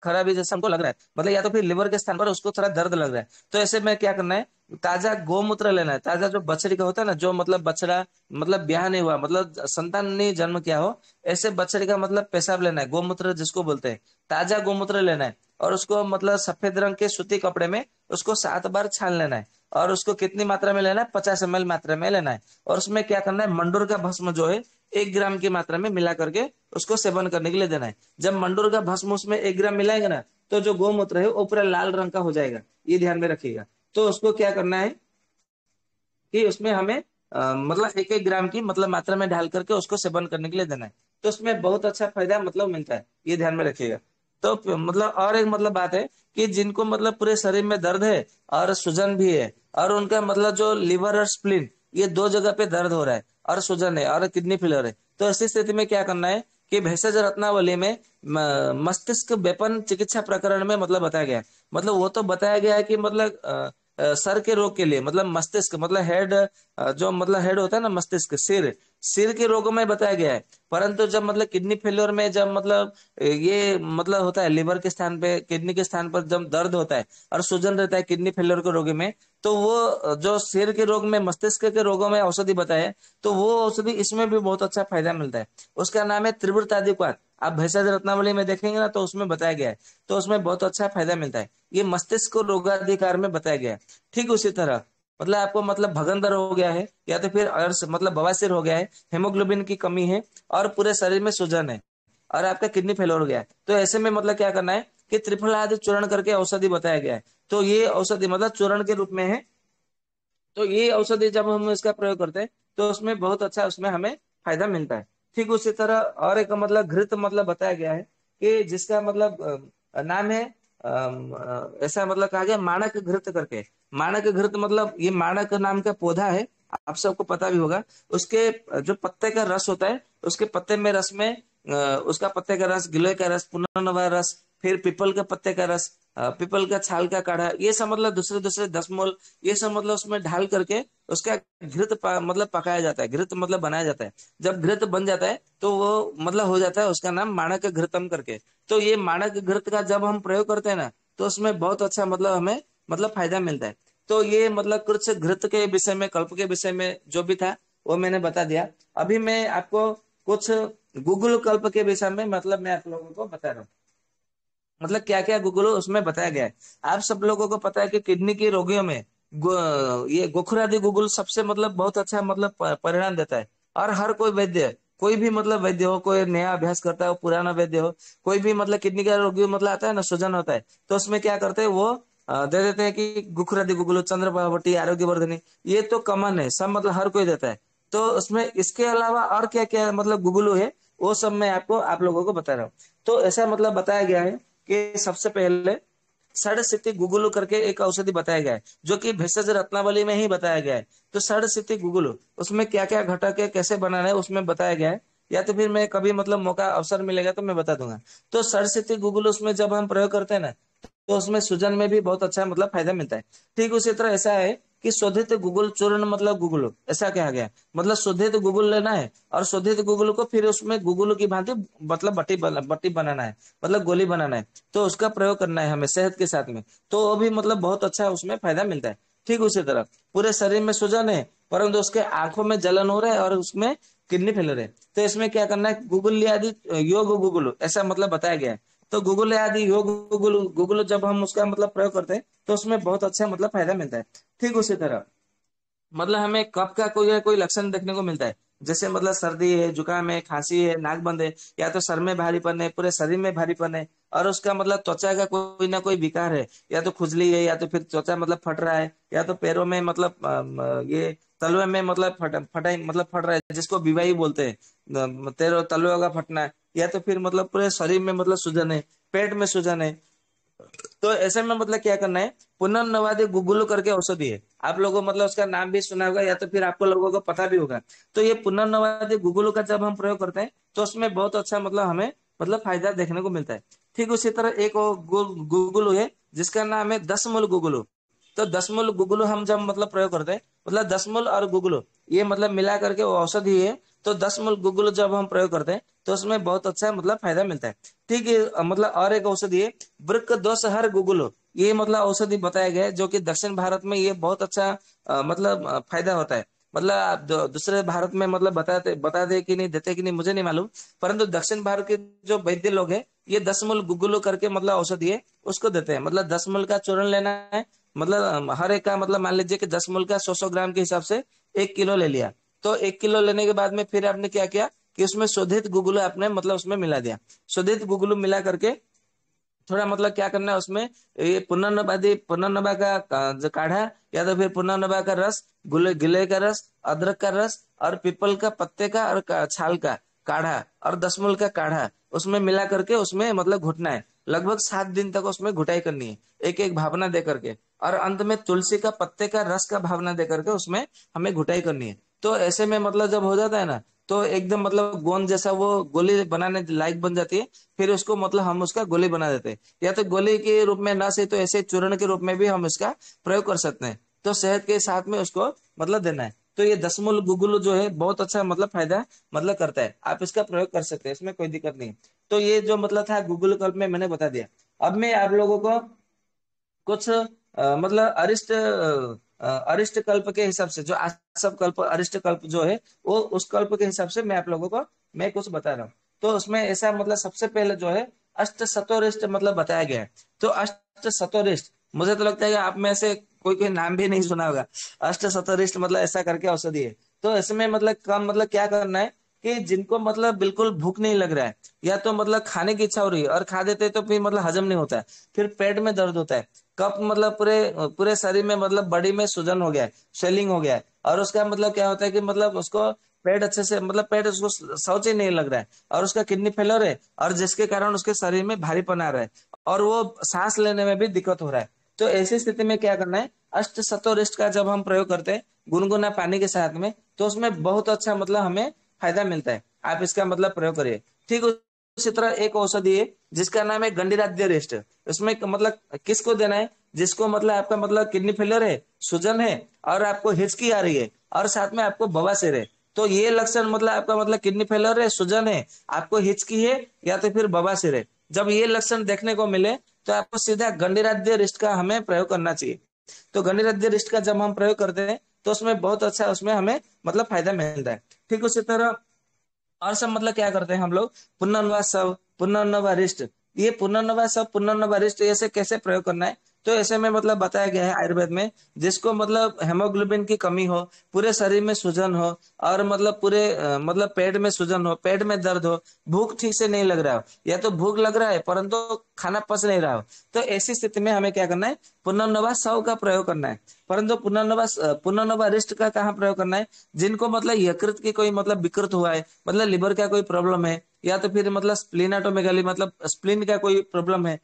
खराबी जैसा हमको लग रहा है, मतलब या तो फिर लिवर के स्थान पर उसको थोड़ा दर्द लग रहा है, तो ऐसे में क्या करना है, ताजा गोमूत्र लेना है, ताजा जो बछड़ी का होता है ना, जो मतलब बछड़ा मतलब ब्याह नहीं हुआ, मतलब संतान नहीं जन्म किया हो, ऐसे बछड़ी का मतलब पेशाब लेना है, गोमूत्र जिसको बोलते हैं, ताजा गोमूत्र लेना है, और उसको मतलब सफेद रंग के सूती कपड़े में उसको 7 बार छान लेना है, और उसको कितनी मात्रा में लेना है, 50 ml मात्रा में लेना है, और उसमें क्या करना है, मंडूर का भस्म जो है 1 ग्राम की मात्रा में मिला करके उसको सेवन करने के लिए देना है। जब मंडूर का भस्म उसमें 1 ग्राम मिलाएंगे ना, तो जो गोमूत्र है वो पूरा लाल रंग का हो जाएगा, ये ध्यान में रखिएगा। तो उसको क्या करना है कि उसमें हमें मतलब 1 1 ग्राम की मतलब मात्रा में डाल करके उसको सेवन करने के लिए देना है, तो उसमें बहुत अच्छा फायदा मतलब मिलता है, ये ध्यान में रखिएगा। तो मतलब और एक मतलब बात है कि जिनको मतलब पूरे शरीर में दर्द है और सूजन भी है, और उनका मतलब जो लिवर और स्प्लीन ये 2 जगह पे दर्द हो रहा है और सूजन है और किडनी फेलियर है, तो ऐसी स्थिति में क्या करना है कि भेषज रत्नावली में मस्तिष्क वेपन चिकित्सा प्रकरण में मतलब बताया गया है, मतलब वो तो बताया गया है कि मतलब सर के रोग के लिए मतलब मस्तिष्क मतलब हेड, जो मतलब हेड होता है ना, मस्तिष्क सिर, सिर के रोगों में बताया गया है, परंतु जब मतलब किडनी फेलियर में जब मतलब ये मतलब होता है लिवर के स्थान पे, किडनी के स्थान पर जब दर्द होता है और सूजन रहता है किडनी फेलियर के रोगी में, तो वो जो सिर के रोग में, मस्तिष्क के रोगों में औषधि बताया है, तो वो औषधि इसमें भी बहुत अच्छा फायदा मिलता है। उसका नाम है त्रिवृतादिक्वात, आप भेषज रत्नावली में देखेंगे ना तो उसमें बताया गया है, तो उसमें बहुत अच्छा फायदा मिलता है, ये मस्तिष्क को रोगाधिकार में बताया गया है। ठीक उसी तरह मतलब आपको मतलब भगंदर हो गया है या तो फिर अर्श मतलब बवासीर हो गया है, हेमोग्लोबिन की कमी है और पूरे शरीर में सूजन है और आपका किडनी फेलियर हो गया है, तो ऐसे में मतलब क्या करना है कि त्रिफला आदि चूर्ण करके औषधि बताया गया है, तो ये औषधि मतलब चूर्ण के रूप में है, तो ये औषधि जब हम इसका प्रयोग करते हैं तो उसमें बहुत अच्छा उसमें हमें फायदा मिलता है। ठीक उसी तरह और एक मतलब घृत मतलब बताया गया है कि जिसका मतलब नाम है ऐसा मतलब कहा गया माणक घृत करके। माणक घृत मतलब ये माणक नाम का पौधा है, आप सबको पता भी होगा, उसके जो पत्ते का रस होता है, उसके पत्ते में रस में उसका पत्ते का रस, गिलोय का रस, पुनर्नवा रस, फिर पीपल के पत्ते का रस, पीपल का छाल का काढ़ा, ये सब मतलब दूसरे दूसरे 10 मोल ये सब मतलब उसमें ढाल करके उसका घृत मतलब पकाया जाता है, घृत मतलब बनाया जाता है। जब घृत बन जाता है तो वो मतलब हो जाता है, उसका नाम माणक घृतम करके। तो ये माणक घृत का जब हम प्रयोग करते हैं ना तो उसमें बहुत अच्छा मतलब हमें मतलब फायदा मिलता है। तो ये मतलब कुछ घृत के विषय में, कल्प के विषय में जो भी था वो मैंने बता दिया। अभी मैं आपको कुछ गूगल कल्प के विषय में मतलब मैं आप लोगों को बता रहा हूँ, मतलब क्या क्या गूगल उसमें बताया गया है। आप सब लोगों को पता है कि किडनी के रोगियों में ये गोखरादी गूगल सबसे मतलब बहुत अच्छा मतलब परिणाम देता है। और हर कोई वैद्य, कोई भी मतलब वैद्य हो, कोई नया अभ्यास करता है, पुराना वैद्य हो, कोई भी मतलब किडनी का रोगी मतलब आता है ना, सूजन होता है, तो उसमें क्या करते हैं वो दे देते हैं कि गुखरादी गुगलू, चंद्रपावटी, आरोग्य वर्धनी, ये तो कॉमन है, सब मतलब हर कोई देता है। तो उसमें इसके अलावा और क्या क्या मतलब गुगलू है वो सब मैं आपको आप लोगों को बता रहा हूँ। तो ऐसा मतलब बताया गया है कि सबसे पहले षड सिद्धि गुगुलु करके एक औषधि बताया गया है, जो कि भेषज रत्नावली में ही बताया गया है। तो षड सिद्धि गुगुलु उसमें क्या क्या घटक है, कैसे बनाना है, उसमें बताया गया है। या तो फिर मैं कभी मतलब मौका अवसर मिलेगा तो मैं बता दूंगा। तो षड सिद्धि गुगुलु उसमें जब हम प्रयोग करते हैं ना, तो उसमें सूजन में भी बहुत अच्छा मतलब फायदा मिलता है। ठीक उसी तरह ऐसा है कि शोधित गुगुल चूर्ण मतलब गुगुल, ऐसा कहा गया है। मतलब शोधित गुगुल लेना है और शोधित गुगुल को फिर उसमें गुगुल की भांति मतलब बट्टी बनाना है, मतलब गोली बनाना है। तो उसका प्रयोग करना है हमें शहद के साथ में, तो वो भी मतलब बहुत अच्छा उसमें फायदा मिलता है। ठीक उसी तरह पूरे शरीर में सूजन है, परंतु उसके आंखों में जलन हो रहा है और उसमें किडनी फेल रहे, तो इसमें क्या करना है, गूगल आदि योग गुगुल ऐसा मतलब बताया गया है। तो गूगल आदि योग गूगल गूगल जब हम उसका मतलब प्रयोग करते हैं तो उसमें बहुत अच्छा मतलब फायदा मिलता है। ठीक उसी तरह मतलब हमें कफ का कोई लक्षण देखने को मिलता है, जैसे मतलब सर्दी है, जुकाम है, खांसी है, नाक बंद है, या तो सर में भारीपन है, पूरे शरीर में भारीपन है, और उसका मतलब त्वचा का कोई ना कोई विकार है, या तो खुजली है, या तो फिर त्वचा मतलब फट रहा है, या तो पैरों में मतलब ये तलवे में मतलब फटाई मतलब फट रहा है, जिसको बीवाई बोलते हैं, तेरो तलवे का फटना है, या तो फिर मतलब पूरे शरीर में मतलब सूजन है, पेट में सूजन है। तो ऐसे में मतलब क्या करना है, पुनर्नवादि गुगुल करके औषधि है, आप लोगों को मतलब उसका नाम भी सुना होगा या तो फिर आपको लोगों को पता भी होगा। तो ये पुनर्नवादि गुगुल का जब हम प्रयोग करते हैं तो उसमें बहुत अच्छा मतलब हमें मतलब फायदा देखने को मिलता है। ठीक उसी तरह एक और गुगुल है जिसका नाम है 10 मूल गुगुल। तो 10 मूल गुगुल हम जब मतलब प्रयोग करते हैं, मतलब 10 मूल और गुगुल ये मतलब मिला करके वो औषधि है। तो 10 मूल गुगुल जब हम प्रयोग करते हैं तो उसमें बहुत अच्छा मतलब फायदा मिलता है। ठीक है, मतलब और एक औषधि है वृक्क दोष हर गुगुल, ये मतलब औषधि बताया गया है, जो कि दक्षिण भारत में ये बहुत अच्छा मतलब फायदा होता है। मतलब आप दूसरे भारत में मतलब बता दे कि नहीं देते कि नहीं मुझे नहीं मालूम, परंतु दक्षिण भारत के जो वैद्य लोग हैं ये 10 मूल गुगुल करके मतलब औषधि है उसको देते हैं। मतलब 10 मूल का चूर्ण लेना है, मतलब हर एक का मतलब मान लीजिए कि 10 मूल का 100 100 ग्राम के हिसाब से 1 किलो ले लिया। तो 1 किलो लेने के बाद में फिर आपने क्या किया कि उसमें शोधित गुगुल आपने मतलब उसमें मिला दिया। शोधित गुगुल मिला करके थोड़ा मतलब क्या करना है उसमें, ये पुनर्नबा का जो काढ़ा, या तो फिर पुनर्नबा का रस, गुले गिले का रस, अदरक का रस, और पीपल का पत्ते का और छाल का काढ़ा, और 10 मूल का काढ़ा उसमें मिला करके उसमें मतलब घुटना है। लगभग 7 दिन तक उसमें घुटाई करनी है, एक एक भावना दे करके, और अंत में तुलसी का पत्ते का रस का भावना दे करके उसमें हमें घुटाई करनी है। तो ऐसे में मतलब जब हो जाता है ना, तो एकदम मतलब गोंद जैसा वो गोली बनाने लायक बन जाती है। फिर उसको मतलब हम उसका गोली बना देते हैं, या तो गोली के रूप में ना सही तो ऐसे चूर्ण के रूप में भी हम इसका प्रयोग कर सकते हैं। तो शहद के साथ में उसको मतलब देना है। तो ये 10 मूल गुगुल जो है बहुत अच्छा मतलब फायदा मतलब करता है, आप इसका प्रयोग कर सकते हैं, इसमें कोई दिक्कत नहीं। तो ये जो मतलब था गूगल कल्प में मैंने बता दिया। अब मैं आप लोगों को कुछ मतलब अरिष्ट कल्प के हिसाब से, जो आसव कल्प अरिष्ट कल्प जो है वो उस कल्प के हिसाब से मैं आप लोगों को मैं कुछ बता रहा हूँ। तो उसमें ऐसा मतलब सबसे पहले जो है अष्ट सतोरिष्ट मतलब बताया गया है। तो अष्ट सतोरिष्ट मुझे तो लगता है कि आप में से कोई कोई नाम भी नहीं सुना होगा। अष्ट सतोरिष्ट मतलब ऐसा करके औषधि है। तो इसमें मतलब कम मतलब क्या करना है कि जिनको मतलब बिल्कुल भूख नहीं लग रहा है, या तो मतलब खाने की इच्छा हो रही है और खा देते हैं तो फिर मतलब हजम नहीं होता है, फिर पेट में दर्द होता है, कफ मतलब पूरे पूरे शरीर में मतलब बॉडी में सूजन हो गया है, स्वेलिंग हो गया है, और उसका मतलब क्या होता है कि मतलब उसको पेट अच्छे से मतलब पेट उसको शौच ही नहीं लग रहा है, और उसका किडनी फेलर है, और जिसके कारण उसके शरीर में भारीपन आ रहा है, और वो सांस लेने में भी दिक्कत हो रहा है। तो ऐसी स्थिति में क्या करना है, अष्ट सतोरिष्ट का जब हम प्रयोग करते हैं गुनगुना पानी के साथ में, तो उसमें बहुत अच्छा मतलब हमें फायदा मिलता है। आप इसका मतलब प्रयोग करिए। ठीक उसी तरह एक औषधि है जिसका नाम है गंडीराध्य रेस्ट। उसमें मतलब किसको देना है, जिसको मतलब आपका मतलब किडनी फेलियर है, सूजन है, और आपको हिचकी आ रही है, और साथ में आपको बवासीर है। तो ये लक्षण मतलब आपका मतलब किडनी फेलियर है, सूजन है, आपको हिचकी है, या तो फिर बवासीर है, जब ये लक्षण देखने को मिले तो आपको सीधा गंडीराध्य रिष्ट का हमें प्रयोग करना चाहिए। तो गंडीराध्य रिष्ट का जब हम प्रयोग करते हैं तो उसमें बहुत अच्छा उसमें हमें मतलब फायदा मिलता है। ठीक उसी तरह और सब मतलब क्या करते हैं हम लोग, पुनर्नवा सब पुनर्नवा रिष्ट, ये पुनर्नवा सब पुनर्नवा रिष्ट ऐसे कैसे प्रयोग करना है। तो ऐसे में मतलब बताया गया है आयुर्वेद में, जिसको मतलब हेमोग्लोबिन की कमी हो, पूरे शरीर में सूजन हो, और मतलब पूरे मतलब पेट में सूजन हो, पेट में दर्द हो, भूख ठीक से नहीं लग रहा हो, या तो भूख लग रहा है परंतु खाना पच नहीं रहा हो, तो ऐसी स्थिति में हमें क्या करना है, पुनर्नवा सौ का प्रयोग करना है। परंतु पुनर्नवा रिष्ट का कहाँ प्रयोग करना है, जिनको मतलब यकृत की कोई मतलब विकृत हुआ है, मतलब लिवर का कोई प्रॉब्लम है, या तो फिर मतलब स्प्लीनाटोमेगाली मतलब स्प्लीन का कोई प्रॉब्लम है,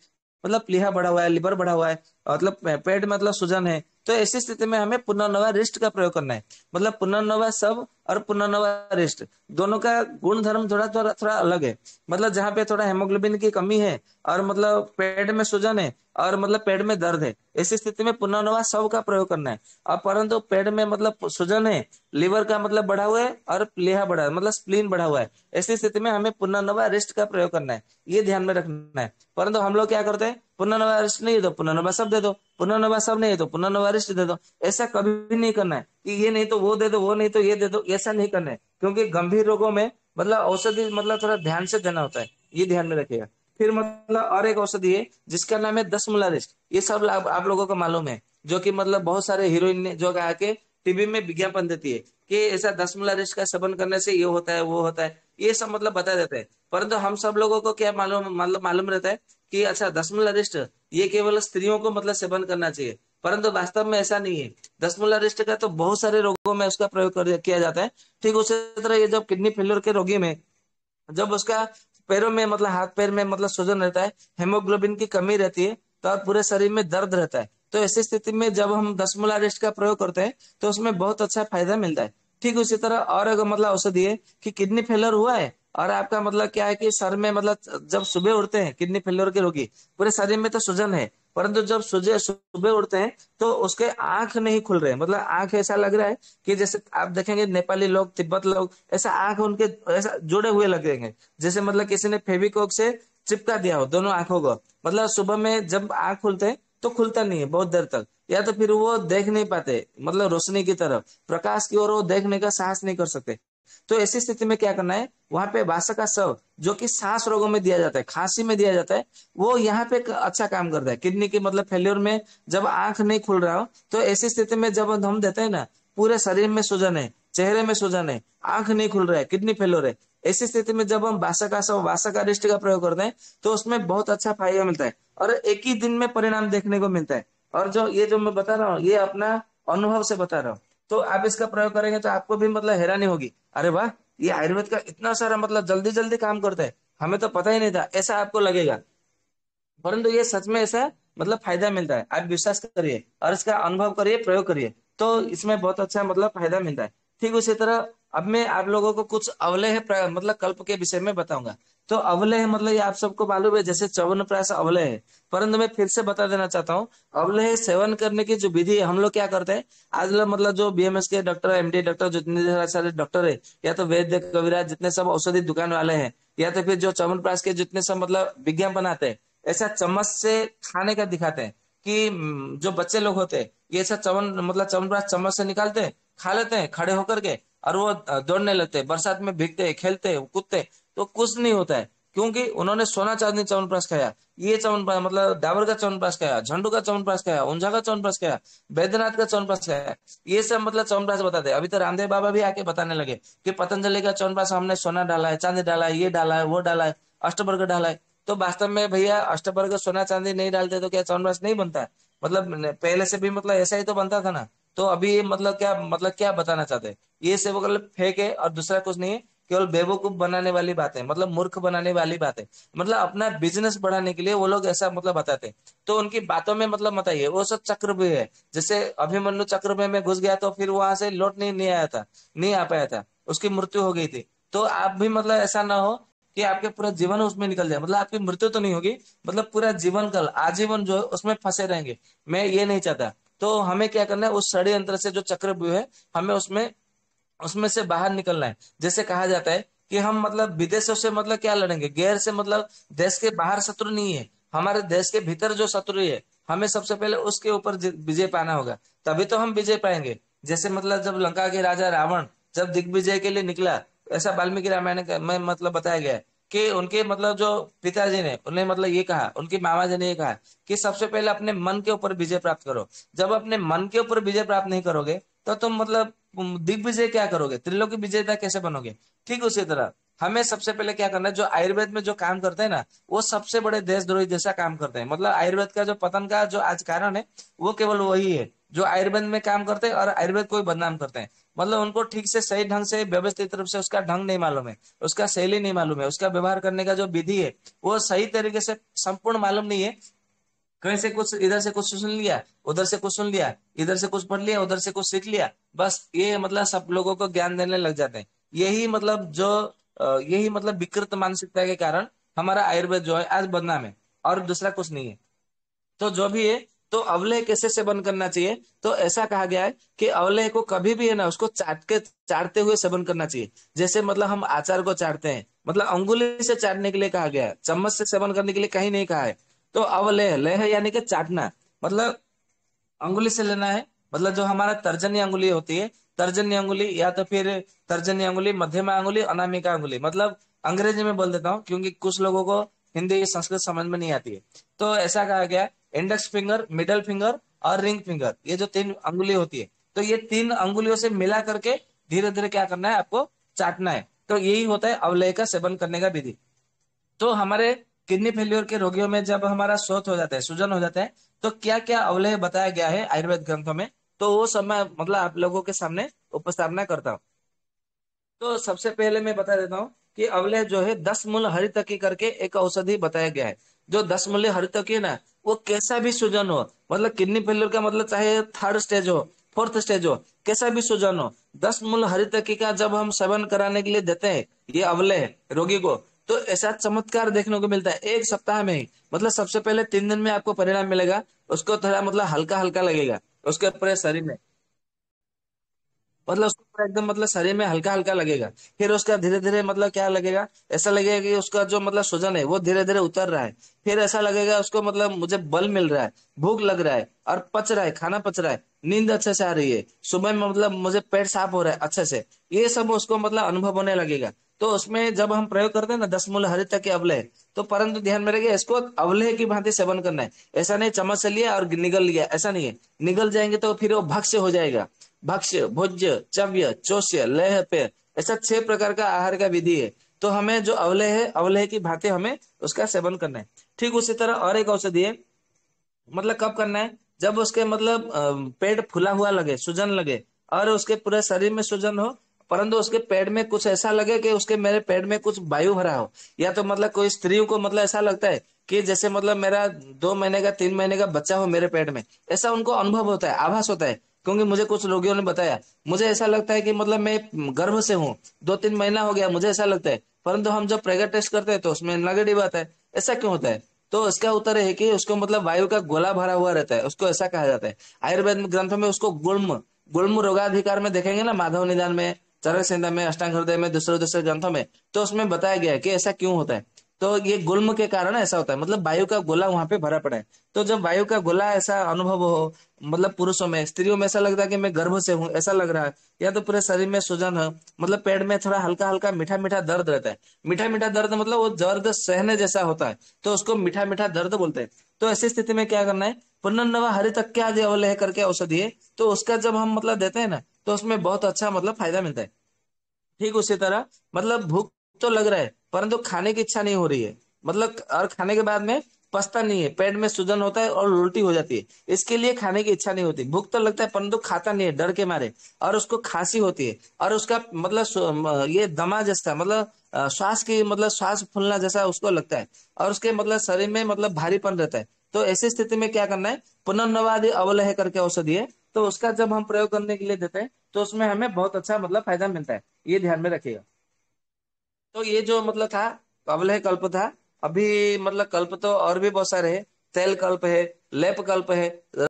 मतलब प्लीहा बढ़ा हुआ है, लिवर बढ़ा हुआ है, मतलब पेट में मतलब सूजन है, तो ऐसी स्थिति में हमें पुनर्नवा रिस्ट का प्रयोग करना है। मतलब पुनर्नवा सब और पुनर्नवा रिस्ट दोनों का गुण धर्म थोड़ा थोड़ा थोड़ा अलग है। मतलब जहाँ पे थोड़ा हेमोग्लोबिन की कमी है और मतलब पेट में सूजन है और मतलब पेट में दर्द है, ऐसी स्थिति में पुनर्नवा सब का प्रयोग करना है। और परंतु पेट में मतलब सूजन है, लिवर का मतलब बढ़ा हुआ है और प्लीहा बढ़ा है, मतलब स्प्लीन बढ़ा हुआ है, ऐसी स्थिति में हमें पुनर्नवा रिस्ट का प्रयोग करना है, ये ध्यान में रखना है। परंतु हम लोग क्या करते हैं, पुनर्नवा रिस्ट नहीं है तो पुनर्नवा सब दे दो, पुनर्नवा सब नहीं है तो पुनर्नवा रिस्ट दे दो। ऐसा कभी नहीं करना है कि ये नहीं तो वो दे दो, वो नहीं तो ये दे दो, ऐसा नहीं करना है। क्योंकि गंभीर रोगों में मतलब औषधि मतलब थोड़ा ध्यान से देना होता है, ये ध्यान में रखिएगा। फिर मतलब और एक औषधि है जिसका नाम है 10 मूला रिस्ट, ये सब आप लोगों को मालूम है, जो कि मतलब बहुत सारे हीरोइन ने जो आके टीवी में विज्ञापन देती है कि ऐसा 10 मूला रिस्ट का सेवन करने से ये होता है वो होता है, ये सब मतलब बता देते हैं। परंतु हम सब लोगों को क्या मालूम मतलब मालूम रहता है कि अच्छा 10 मूला रिस्ट ये केवल स्त्रियों को मतलब सेवन करना चाहिए, परंतु वास्तव में ऐसा नहीं है। 10 मूला रिस्ट का तो बहुत सारे रोगों में उसका प्रयोग किया जाता है। ठीक उसी तरह ये जब किडनी फेलियर के रोगी में जब उसका पैरों में मतलब हाथ पैर में मतलब सूजन रहता है, हेमोग्लोबिन की कमी रहती है, तो और पूरे शरीर में दर्द रहता है, तो ऐसी स्थिति में जब हम 10 मूला का प्रयोग करते हैं तो उसमें बहुत अच्छा फायदा मिलता है। ठीक उसी तरह और एक मतलब औषधि है कि किडनी फेलियर हुआ है और आपका मतलब क्या है कि सर में मतलब जब सुबह उठते हैं किडनी फेलियर के रोगी, पूरे शरीर में तो सूजन है, परंतु जब सुबह सुबह उठते हैं तो उसके आंख नहीं खुल रहे, मतलब आंख ऐसा लग रहा है कि जैसे आप देखेंगे नेपाली लोग तिब्बत लोग ऐसा आंख उनके ऐसा जुड़े हुए लगेंगे, जैसे मतलब किसी ने फेविकोक से चिपका दिया हो दोनों आंखों को। मतलब सुबह में जब आंख खुलते हैं तो खुलता नहीं है बहुत देर तक, या तो फिर वो देख नहीं पाते, मतलब रोशनी की तरफ प्रकाश की ओर वो देखने का साहस नहीं कर सकते। तो ऐसी स्थिति में क्या करना है, वहां पे बासा का शव जो कि सांस रोगों में दिया जाता है, खांसी में दिया जाता है, वो यहाँ पे अच्छा काम करता है। किडनी की मतलब फेल्योर में जब आंख नहीं खुल रहा हो तो ऐसी स्थिति में जब हम देते हैं ना, पूरे शरीर में सूजन है, चेहरे में सूजन है, आंख नहीं खुल रहा है, किडनी फेल्योर है, ऐसी स्थिति में जब हम बासा का रिष्ट का प्रयोग करते हैं तो उसमें बहुत अच्छा फायदा मिलता है और एक ही दिन में परिणाम देखने को मिलता है। और जो ये जो मैं बता रहा हूँ ये अपना अनुभव से बता रहा हूँ, तो आप इसका प्रयोग करेंगे तो आपको भी मतलब हैरानी होगी, अरे वाह ये आयुर्वेद का इतना सारा मतलब जल्दी जल्दी काम करता है, हमें तो पता ही नहीं था, ऐसा आपको लगेगा। परंतु ये सच में ऐसा मतलब फायदा मिलता है, आप विश्वास करिए और इसका अनुभव करिए, प्रयोग करिए, तो इसमें बहुत अच्छा मतलब फायदा मिलता है। ठीक उसी तरह अब मैं आप लोगों को कुछ अवलेह मतलब कल्प के विषय में बताऊंगा। तो अवलेह मतलब ये आप सबको मालूम है जैसे च्यवनप्राश अवलेह है, परंतु मैं फिर से बता देना चाहता हूँ अवलेह सेवन करने की जो विधि है, हम लोग क्या करते हैं आज लोग मतलब जो बीएमएस के डॉक्टर एमडी डॉक्टर जितने सारे डॉक्टर है, या तो वैद्य कविराज जितने सब औषधि दुकान वाले हैं, या तो फिर जो च्यवनप्राश के जितने सब मतलब विज्ञापन आते हैं, ऐसा चम्मच से खाने का दिखाते हैं कि जो बच्चे लोग होते हैं ये ऐसा च्यवनप्राश चम्मच से निकालते हैं, खा लेते हैं खड़े होकर के, और वो दौड़ने लगते हैं, बरसात में भीगते हैं, खेलते हैं, कूदते हैं, तो कुछ नहीं होता है, क्योंकि उन्होंने सोना चांदी च्यवनप्राश खाया, ये च्यवनप्राश मतलब डाबर का च्यवनप्राश खाया, झंडू का च्यवनप्राश खाया, ऊंझा का च्यवनप्राश खाया, बैद्यनाथ का च्यवनप्राश खाया, ये सब मतलब च्यवनप्राश बताते हैं। अभी तो रामदेव बाबा भी आके बताने लगे कि पतंजलि का च्यवनप्राश हमने सोना डाला है, चांदी डाला है, ये डाला है, वो डाला है, अष्टवर्ग डाला है। तो वास्तव में भैया अष्टवर्ग सोना चांदी नहीं डालते तो क्या च्यवनप्राश नहीं बनता है? मतलब पहले से भी मतलब ऐसा ही तो बनता था ना। तो अभी ये मतलब क्या बताना चाहते हैं, ये सिर्फ मतलब फेक है और दूसरा कुछ नहीं है, केवल बेवकूफ बनाने वाली बात है, मतलब मूर्ख बनाने वाली बात है, मतलब अपना बिजनेस बढ़ाने के लिए वो लोग ऐसा मतलब बताते हैं। तो उनकी बातों में मतलब बताइए वो सब चक्र भी है, जैसे अभिमन्यु चक्र में घुस गया तो फिर वहां से लौट नहीं आया था, नहीं आ पाया था, उसकी मृत्यु हो गई थी। तो आप भी मतलब ऐसा ना हो कि आपके पूरा जीवन उसमें निकल जाए, मतलब आपकी मृत्यु तो नहीं होगी, मतलब पूरा जीवन काल आजीवन जो है उसमें फंसे रहेंगे, मैं ये नहीं चाहता। तो हमें क्या करना है, उस षड्यंत्र से जो चक्रव्यूह है हमें उसमें उसमें से बाहर निकलना है। जैसे कहा जाता है कि हम मतलब विदेशों से मतलब क्या लड़ेंगे, गैर से मतलब देश के बाहर शत्रु नहीं है, हमारे देश के भीतर जो शत्रु है हमें सबसे पहले उसके ऊपर विजय पाना होगा, तभी तो हम विजय पाएंगे। जैसे मतलब जब लंका के राजा रावण जब दिग्विजय के लिए निकला, ऐसा वाल्मीकि रामायण में मतलब बताया गया है कि उनके मतलब जो पिताजी ने उन्हें मतलब ये कहा, उनके मामा जी ने ये कहा कि सबसे पहले अपने मन के ऊपर विजय प्राप्त करो। जब अपने मन के ऊपर विजय प्राप्त नहीं करोगे तो तुम मतलब दिग्विजय क्या करोगे, त्रिलोकी विजेता कैसे बनोगे? ठीक उसी तरह हमें सबसे पहले क्या करना है, जो आयुर्वेद में जो काम करते हैं ना वो सबसे बड़े देशद्रोही जैसा काम करते हैं। मतलब आयुर्वेद का जो पतन का जो आज कारण है वो केवल वही है जो आयुर्वेद में काम करते हैं और आयुर्वेद को ही बदनाम करते हैं। मतलब उनको ठीक से सही ढंग से व्यवस्थित रूप से उसका ढंग नहीं मालूम है, उसका शैली नहीं मालूम है, उसका व्यवहार करने का जो विधि है वो सही तरीके से संपूर्ण मालूम नहीं है। कहीं से कुछ, इधर से कुछ सुन लिया, उधर से कुछ सुन लिया, इधर से कुछ पढ़ लिया, उधर से कुछ सीख लिया, बस ये मतलब सब लोगों को ज्ञान देने लग जाते हैं। यही मतलब यही मतलब विकृत मानसिकता के कारण हमारा आयुर्वेद जो है आज बदनाम है, और दूसरा कुछ नहीं है। तो जो भी है, तो अवलेह कैसे सेवन करना चाहिए, तो ऐसा कहा गया है कि अवलेह को कभी भी है ना उसको चाटते हुए सेवन करना चाहिए। जैसे मतलब हम अचार को चाटते हैं, मतलब अंगुली से चाटने के लिए कहा गया है, चम्मच से सेवन करने के लिए कहीं नहीं कहा है। तो अवलेह, लेह यानी कि चाटना, मतलब अंगुली से लेना है। मतलब जो हमारा तर्जनी अंगुली होती है, तर्जनी अंगुली या तो फिर तर्जनी अंगुली, मध्यमा अंगुली, अनामिका अंगुली, मतलब अंग्रेजी में बोल देता हूँ क्योंकि कुछ लोगों को हिंदी संस्कृत समझ में नहीं आती है। तो ऐसा कहा गया, इंडेक्स फिंगर, मिडल फिंगर और रिंग फिंगर, ये जो तीन अंगुली होती है, तो ये तीन अंगुलियों से मिला करके धीरे धीरे क्या करना है, आपको चाटना है। तो यही होता है अवलेह का सेवन करने का विधि। तो हमारे किडनी फेल्योर के रोगियों में जब हमारा शोथ हो जाता है, सूजन हो जाता है, तो क्या क्या अवलेह बताया गया है आयुर्वेद ग्रंथों में, तो वो सब मैं मतलब आप लोगों के सामने उपस्थापना करता हूँ। तो सबसे पहले मैं बता देता हूँ कि अवलेह जो है 10 मूल हरितकी करके एक औषधि बताया गया है। जो 10 मूल हरितकी है ना, वो कैसा भी सूजन हो, मतलब किडनी फेल्योर का मतलब चाहे थर्ड स्टेज हो, फोर्थ स्टेज हो, कैसा भी सूजन हो, 10 मूल हरितकी का जब हम सेवन कराने के लिए देते हैं ये अवलेह रोगी को, तो ऐसा चमत्कार देखने को मिलता है 1 सप्ताह में ही। मतलब सबसे पहले 3 दिन में आपको परिणाम मिलेगा, उसको थोड़ा मतलब हल्का हल्का लगेगा उसके पूरे शरीर में, मतलब उसको पूरा एकदम मतलब शरीर में हल्का हल्का लगेगा। फिर उसका धीरे धीरे मतलब क्या लगेगा, ऐसा लगेगा कि उसका जो मतलब सूजन है वो धीरे धीरे उतर रहा है। फिर ऐसा लगेगा उसको मतलब मुझे बल मिल रहा है, भूख लग रहा है और पच रहा है, खाना पच रहा है, नींद अच्छे से आ रही है, सुबह में मतलब मुझे पेट साफ हो रहा है अच्छे से, ये सब उसको मतलब अनुभव होने लगेगा। तो उसमें जब हम प्रयोग करते हैं ना 10 मूल हरित के अवलेह, तो परंतु ध्यान में रखिए इसको अवलेह की भांति सेवन करना है। ऐसा नहीं चम्मच से लिया और निगल लिया, ऐसा नहीं है। निगल जाएंगे तो फिर वो भक्ष्य हो जाएगा। भक्ष्य, भोज्य, चव्य, चोष्य, लेह, पेय, ऐसा 6 प्रकार का आहार का विधि है। तो हमें जो अवलेह है, अवलेह की भांति हमें उसका सेवन करना है। ठीक उसी तरह और एक औषधि है, मतलब कब करना है, जब उसके मतलब पेट फूला हुआ लगे, सूजन लगे, और उसके पूरे शरीर में सूजन हो, परंतु उसके पेट में कुछ ऐसा लगे कि उसके मेरे पेट में कुछ वायु भरा हो, या तो मतलब कोई स्त्रियों को मतलब ऐसा लगता है कि जैसे मतलब मेरा 2 महीने का 3 महीने का बच्चा हो मेरे पेट में, ऐसा उनको अनुभव होता है, आभास होता है। क्योंकि मुझे कुछ रोगियों ने बताया, मुझे ऐसा लगता है कि मतलब मैं गर्भ से हूँ, 2-3 महीना हो गया, मुझे ऐसा लगता है, परंतु हम जब प्रेगर टेस्ट करते हैं तो उसमें नेगेटिव आता है। ऐसा क्यों होता है, तो इसका उत्तर है कि उसको मतलब वायु का गोला भरा हुआ रहता है, उसको ऐसा कहा जाता है। आयुर्वेद ग्रंथों में उसको गुल्म, गुल्म रोगाधिकार में देखेंगे ना, माधव निदान में, चरक संहिता में, अष्टांग हृदय में, दूसरे दूसरे ग्रंथों में, तो उसमें बताया गया है कि ऐसा क्यों होता है। तो ये गुल्म के कारण ऐसा होता है, मतलब वायु का गोला वहां पे भरा पड़ा है। तो जब वायु का गोला ऐसा अनुभव हो, मतलब पुरुषों में, स्त्रियों में ऐसा लगता है कि मैं गर्भ से हूँ ऐसा लग रहा है, या तो पूरे शरीर में सूजन है, मतलब पेट में थोड़ा हल्का हल्का मीठा मीठा दर्द रहता है। मीठा मीठा दर्द मतलब वो दर्द सहने जैसा होता है, तो उसको मीठा मीठा दर्द बोलते हैं। तो ऐसी स्थिति में क्या करना है, पुनर्नवा हरितक्या आदि अवलेह करके औषधि है, तो उसका जब हम मतलब देते हैं ना, तो उसमें बहुत अच्छा मतलब फायदा मिलता है। ठीक उसी तरह मतलब भूख तो लग रहा है परंतु खाने की इच्छा नहीं हो रही है, मतलब और खाने के बाद में पछता नहीं है, पेट में सूजन होता है और उल्टी हो जाती है, इसके लिए खाने की इच्छा नहीं होती, भूख तो लगता है परंतु खाता नहीं है डर के मारे, और उसको खांसी होती है, और उसका मतलब ये दमा जैसा मतलब श्वास की मतलब श्वास फूलना जैसा उसको लगता है, और उसके मतलब शरीर में मतलब भारीपन रहता है। तो ऐसी स्थिति में क्या करना है, पुनर्नवादि अवलय करके औषधि है, तो उसका जब हम प्रयोग करने के लिए देते हैं तो उसमें हमें बहुत अच्छा मतलब फायदा मिलता है, ये ध्यान में रखिएगा। तो ये जो मतलब था अवलय कल्प था। अभी मतलब कल्प तो और भी बहुत सारे हैं, तेल कल्प है, लेप कल्प है,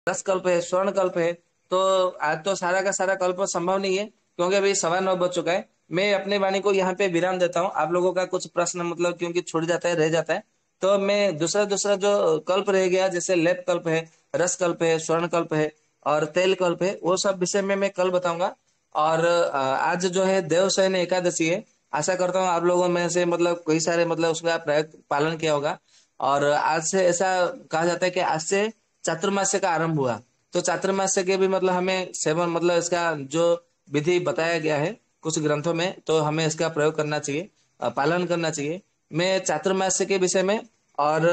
रस कल्प है, स्वर्ण कल्प है। तो आज तो सारा का सारा कल्प संभव नहीं है क्योंकि अभी 9:15 बज चुका है। मैं अपनी वाणी को यहाँ पे विराम देता हूँ, आप लोगों का कुछ प्रश्न मतलब क्योंकि छूट जाता है, रह जाता है, तो मैं दूसरा दूसरा जो कल्प रह गया, जैसे लेप कल्प है, रस कल्प है, स्वर्ण कल्प है और तेल कल्प है, वो सब विषय में मैं कल बताऊंगा। और आज जो है देवशयन एकादशी है, आशा करता हूँ आप लोगों में से मतलब कई सारे मतलब उसका प्रयोग पालन किया होगा। और आज से ऐसा कहा जाता है कि आज से चातुर्मास्य का आरंभ हुआ, तो चातुर्मास्य के भी मतलब हमें सेवन मतलब इसका जो विधि बताया गया है कुछ ग्रंथों में, तो हमें इसका प्रयोग करना चाहिए, पालन करना चाहिए। मैं चातुर्मास्य के विषय में और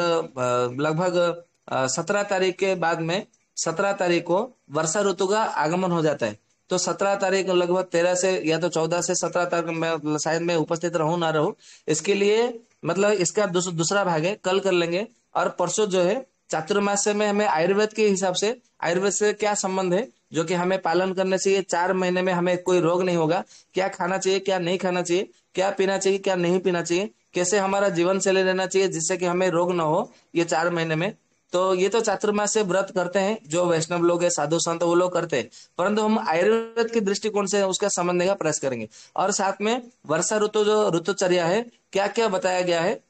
लगभग 17 तारीख के बाद में, 17 तारीख को वर्षा ऋतु का आगमन हो जाता है, तो 17 तारीख लगभग 13 से या तो 14 से 17 तक मैं शायद मैं उपस्थित रहूं ना रहूं, इसके लिए मतलब इसका दूसरा भाग है, कल कर लेंगे। और परसों जो है चातुर्मास्य में हमें आयुर्वेद के हिसाब से आयुर्वेद से क्या संबंध है जो कि हमें पालन करने चाहिए, 4 महीने में हमें कोई रोग नहीं होगा, क्या खाना चाहिए क्या नहीं खाना चाहिए, क्या पीना चाहिए क्या नहीं पीना चाहिए, कैसे हमारा जीवन शैली रहना चाहिए जिससे कि हमें रोग ना हो, ये 4 महीने में। तो ये तो चातुर्मास से व्रत करते हैं जो वैष्णव लोग हैं, साधु संत, वो लोग करते हैं। परंतु हम आयुर्वेद के दृष्टिकोण से उसका समझने का प्रयास करेंगे। और साथ में वर्षा ऋतु जो ऋतुचर्या है, क्या क्या बताया गया है,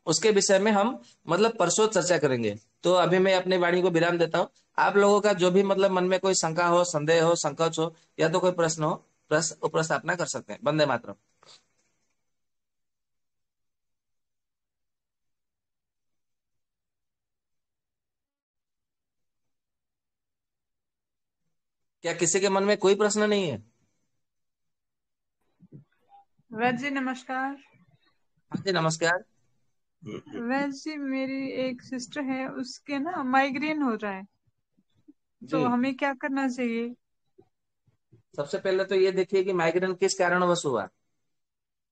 उसके विषय में हम मतलब परसों चर्चा करेंगे। तो अभी मैं अपनी वाणी को विराम देता हूँ। आप लोगों का जो भी मतलब मन में कोई शंका हो, संदेह हो, संकोच हो, या तो कोई प्रश्न हो, प्रश्न उपस्थापना कर सकते हैं। वंदे मातरम। क्या किसी के मन में कोई प्रश्न नहीं है? वैद्य जी नमस्कार। हाँ जी नमस्कार। वैद्य जी, मेरी एक सिस्टर है, उसके ना माइग्रेन हो रहा है, जी, तो हमें क्या करना चाहिए? सबसे पहले तो ये देखिए कि माइग्रेन किस कारणवश हुआ,